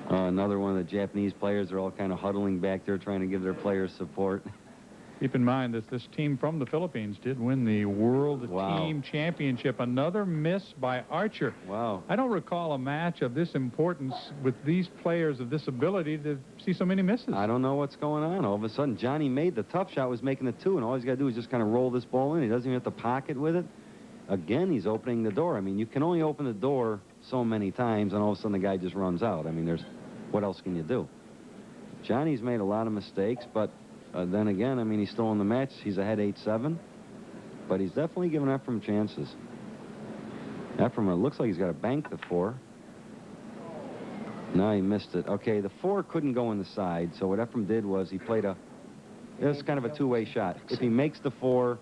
Another one of the Japanese players. They're all kind of huddling back there trying to give their players support. Keep in mind that this team from the Philippines did win the World Team Championship. Another miss by Archer. Wow. I don't recall a match of this importance with these players of this ability to see so many misses. I don't know what's going on. All of a sudden, Johnny made the tough shot, was making the 2, and all he's got to do is just kind of roll this ball in. He doesn't even have to pocket with it. Again, he's opening the door. I mean, you can only open the door so many times, and all of a sudden the guy just runs out. I mean, what else can you do? Johnny's made a lot of mistakes, but then again, I mean, he's still in the match. He's ahead 8-7, but he's definitely giving EFREN chances. EFREN, looks like he's got to bank the 4. No, he missed it. Okay, the 4 couldn't go in the side, so what EFREN did was he played it was kind of a 2-way shot. If he makes the 4,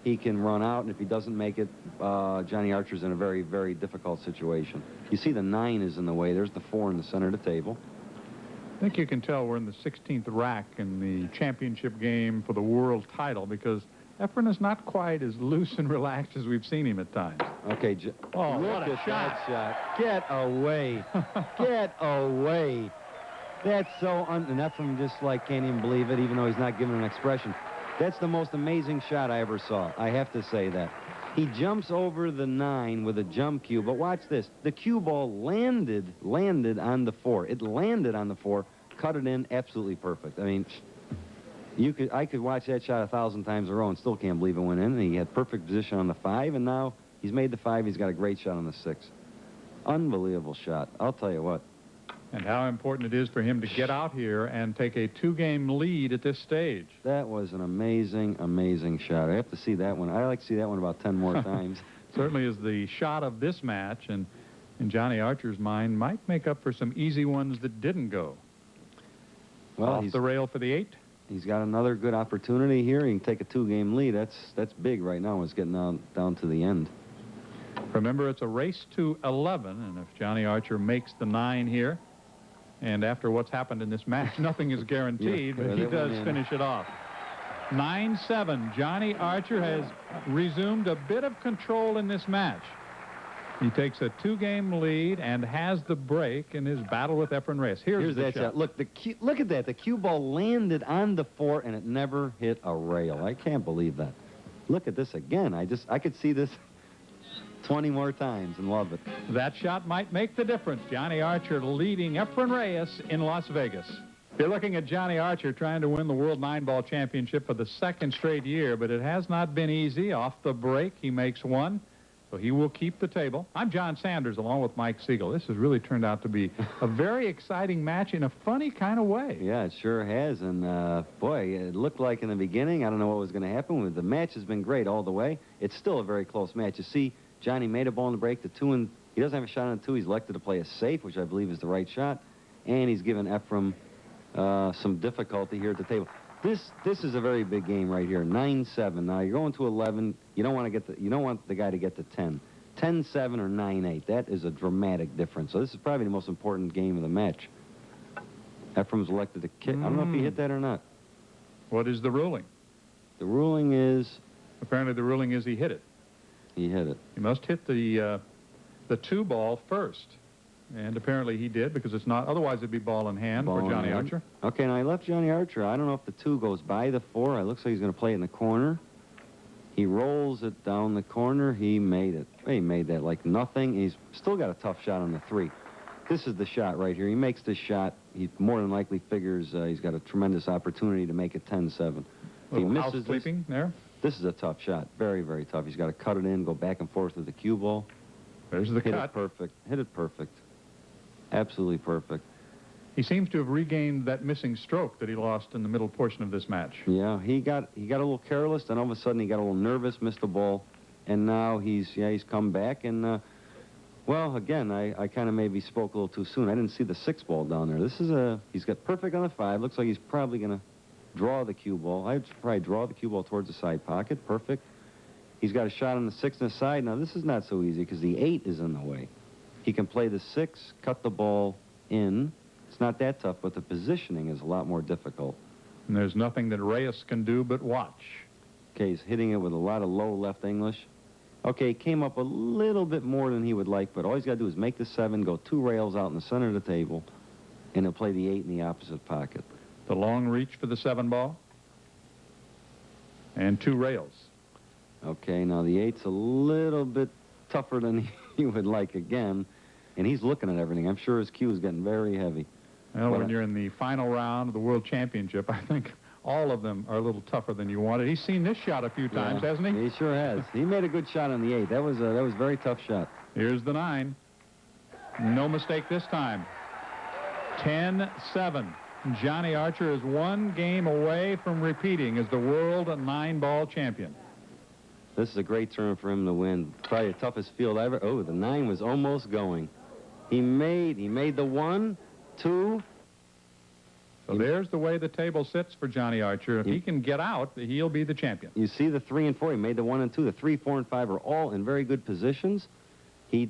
he can run out, and if he doesn't make it, Johnny Archer's in a very, very difficult situation. You see the 9 is in the way. There's the 4 in the center of the table. I think you can tell we're in the 16th rack in the championship game for the world title, because EFREN is not quite as loose and relaxed as we've seen him at times. Okay, look at that shot. Get away. Get away. That's so... and EFREN just can't even believe it, even though he's not giving an expression. That's the most amazing shot I ever saw. I have to say that. He jumps over the 9 with a jump cue, but watch this. The cue ball landed on the 4. It landed on the 4, cut it in, absolutely perfect. I mean, I could watch that shot 1,000 times in a row and still can't believe it went in. And he had perfect position on the 5, and now he's made the 5. He's got a great shot on the 6. Unbelievable shot. I'll tell you what. And how important it is for him to get out here and take a 2-game lead at this stage. That was an amazing, amazing shot. I have to see that one. I like to see that one about 10 more times. Certainly is the shot of this match, and And Johnny Archer's mind might make up for some easy ones that didn't go. Well, Off the rail for the 8. he's got another good opportunity here. He can take a 2-game lead. That's big right now. It's getting down to the end. Remember, it's a race to 11, and if Johnny Archer makes the 9 here, and after what's happened in this match, nothing is guaranteed, but he does finish it off. 9-7. Johnny Archer has resumed a bit of control in this match. He takes a 2-game lead and has the break in his battle with EFREN Reyes. Here's the that shot. Look, look at that. The cue ball landed on the 4 and it never hit a rail. I can't believe that. Look at this again. I could see this 20 more times and love it. That shot might make the difference. Johnny Archer leading EFREN Reyes in Las Vegas. You're looking at Johnny Archer trying to win the World 9-Ball Championship for the 2nd straight year, but it has not been easy. Off the break, he makes 1. So he will keep the table. I'm John Sanders along with Mike Siegel. This has really turned out to be a very exciting match in a funny kind of way. Yeah, it sure has. And, boy, it looked like in the beginning, I don't know what was going to happen. The match has been great all the way. It's still a very close match. You see, Johnny made a ball in the break. The 2 and he doesn't have a shot on the 2. He's elected to play a safe, which I believe is the right shot. And he's given EFREN some difficulty here at the table. This is a very big game right here. 9-7. Now you're going to 11. You don't want the guy to get to 10. 10-7 or 9-8. That is a dramatic difference. So this is probably the most important game of the match. EFREN's elected to kick. I don't know if he hit that or not. What is the ruling? The ruling is. Apparently the ruling is he hit it. He hit it. He must hit the 2 ball first. And apparently he did, because it's not, otherwise it'd be ball in hand for Johnny Archer. Okay, now he left Johnny Archer. I don't know if the 2 goes by the 4. It looks like he's going to play it in the corner. He rolls it down the corner. He made it. He made that like nothing. He's still got a tough shot on the 3. This is the shot right here. He makes this shot. He more than likely figures he's got a tremendous opportunity to make it 10-7. If he misses this is a tough shot. Very, very tough. He's got to cut it in, go back and forth with the cue ball. There's the cut. Hit it perfect. Hit it perfect. Absolutely perfect. He seems to have regained that missing stroke that he lost in the middle portion of this match. Yeah, he got a little careless, then all of a sudden he got a little nervous, missed the ball, and now he's come back. And well, again, I kind of maybe spoke a little too soon. I didn't see the 6 ball down there. He's got perfect on the 5. Looks like he's probably going to draw the cue ball. I'd probably draw the cue ball towards the side pocket. Perfect. He's got a shot on the 6 and the side. Now this is not so easy because the 8 is in the way. He can play the 6, cut the ball in. It's not that tough, but the positioning is a lot more difficult. And there's nothing that Reyes can do but watch. Okay, he's hitting it with a lot of low left English. Okay, he came up a little bit more than he would like, but all he's got to do is make the 7, go 2 rails out in the center of the table, and he'll play the 8 in the opposite pocket. The long reach for the 7 ball. And 2 rails. Okay, now the 8's a little bit tougher than he would like again. And he's looking at everything. I'm sure his cue is getting very heavy. Well, when you're in the final round of the World Championship, I think all of them are a little tougher than you wanted. He's seen this shot a few times, hasn't he? He sure has. He made a good shot on the 8. That was a very tough shot. Here's the 9. No mistake this time. 10-7. Johnny Archer is 1 game away from repeating as the World 9-Ball Champion. This is a great turn for him to win. Probably the toughest field ever. Oh, the 9 was almost going. He made the 1, 2. So there's the way the table sits for Johnny Archer. If he can get out, he'll be the champion. You see the 3 and 4. He made the 1 and 2. The 3, 4, and 5 are all in very good positions.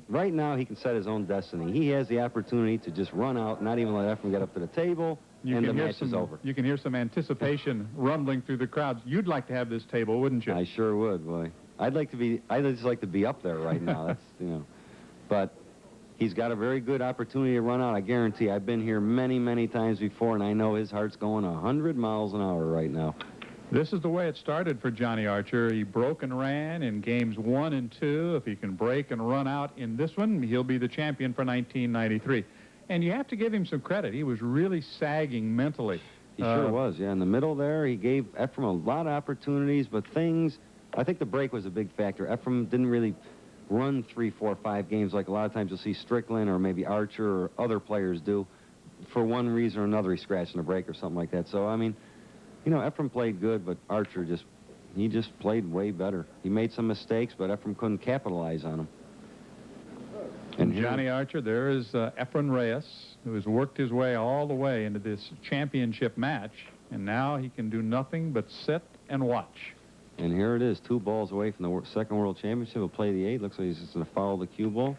Right now, he can set his own destiny. He has the opportunity to just run out, not even let EFREN get up to the table, and the match is over. You can hear some anticipation rumbling through the crowds. You'd like to have this table, wouldn't you? I sure would, boy. I'd just like to be up there right now. That's, But he's got a very good opportunity to run out, I guarantee. I've been here many, many times before, and I know his heart's going 100 miles an hour right now. This is the way it started for Johnny Archer. He broke and ran in games 1 and 2. If he can break and run out in this one, he'll be the champion for 1993. And you have to give him some credit. He was really sagging mentally. He sure was, yeah. In the middle there, he gave EFREN a lot of opportunities, but I think the break was a big factor. EFREN didn't really run 3, 4, 5 games like a lot of times you'll see Strickland or maybe Archer or other players do. For one reason or another, he scratched in a break or something like that. So, I mean, EFREN played good, but Archer just played way better. He made some mistakes, but EFREN couldn't capitalize on them. And here- Johnny Archer, there is EFREN Reyes, who has worked his way all the way into this championship match, and now he can do nothing but sit and watch. And here it is, 2 balls away from the second World Championship. He'll play the 8. Looks like he's just going to follow the cue ball.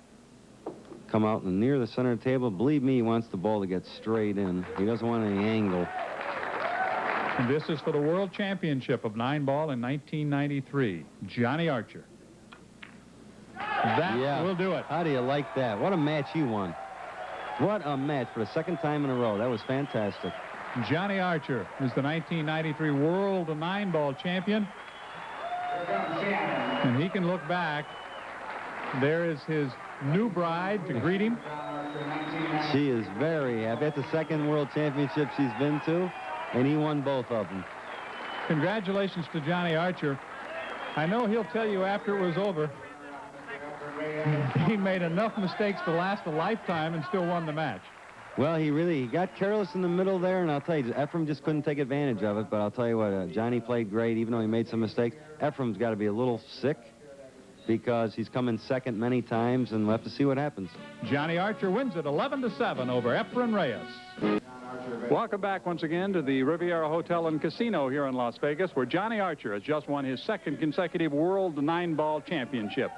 Come out and near the center of the table. Believe me, he wants the ball to get straight in. He doesn't want any angle. And this is for the World Championship of 9-ball in 1993. Johnny Archer. That will do it. How do you like that? What a match he won. What a match for the second time in a row. That was fantastic. Johnny Archer is the 1993 World 9-ball champion. And he can look back. There is his new bride to greet him. She is very happy. That's the second World Championship she's been to, and he won both of them. Congratulations to Johnny Archer. I know he'll tell you after it was over, he made enough mistakes to last a lifetime and still won the match. Well, he got careless in the middle there, and I'll tell you, Ephraim just couldn't take advantage of it. But I'll tell you what, Johnny played great, even though he made some mistakes. Ephraim's got to be a little sick because he's come in second many times, and we'll have to see what happens. Johnny Archer wins it 11-7 over EFREN Reyes. Welcome back once again to the Riviera Hotel and Casino here in Las Vegas, where Johnny Archer has just won his second consecutive World 9-ball championship.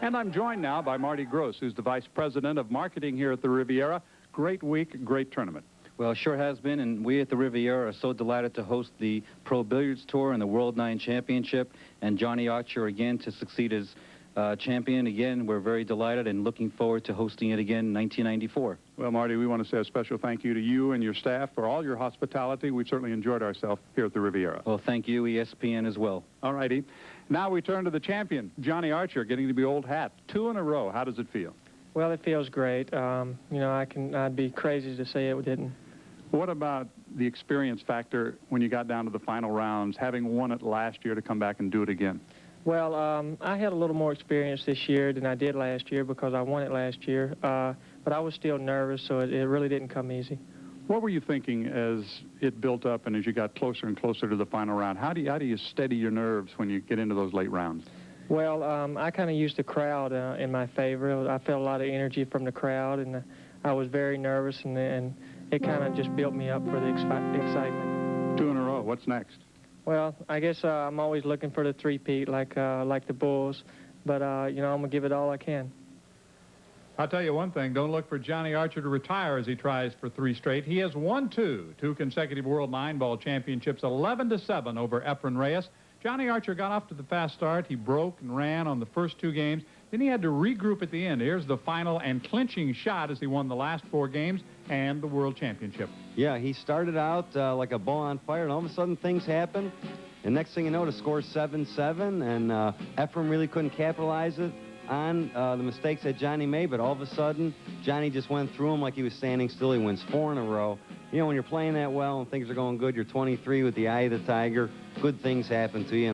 And I'm joined now by Marty Gross, who's the Vice President of Marketing here at the Riviera. Great week, great tournament. Well, it sure has been, and we at the Riviera are so delighted to host the Pro Billiards Tour and the World 9 Championship, and Johnny Archer again to succeed as champion. Again, we're very delighted and looking forward to hosting it again in 1994. Well, Marty, we want to say a special thank you to you and your staff for all your hospitality. We've certainly enjoyed ourselves here at the Riviera. Well, thank you, ESPN, as well. All righty. Now we turn to the champion, Johnny Archer, getting to be old hat. 2 in a row. How does it feel? Well, it feels great. You know, I'd be crazy to say it didn't. What about the experience factor when you got down to the final rounds, having won it last year to come back and do it again? Well, I had a little more experience this year than I did last year because I won it last year. But I was still nervous, so it really didn't come easy. What were you thinking as it built up and as you got closer and closer to the final round? How do you steady your nerves when you get into those late rounds? Well, I kind of used the crowd in my favor. I felt a lot of energy from the crowd, and I was very nervous, and it kind of just built me up for the excitement. 2 in a row. What's next? Well, I guess I'm always looking for the three-peat like the Bulls, but, you know, I'm going to give it all I can. I'll tell you one thing. Don't look for Johnny Archer to retire as he tries for 3 straight. He has won 2 consecutive World 9-ball championships, 11-7 over EFREN Reyes. Johnny Archer got off to the fast start. He broke and ran on the first 2 games. Then he had to regroup at the end. Here's the final and clinching shot as he won the last 4 games and the World Championship. Yeah, he started out like a ball on fire, and all of a sudden things happened. And next thing you know, the score's 7-7, and Ephraim really couldn't capitalize it on the mistakes that Johnny made, but all of a sudden, Johnny just went through him like he was standing still. He wins 4 in a row. You know, when you're playing that well and things are going good, you're 23 with the eye of the tiger, good things happen to you.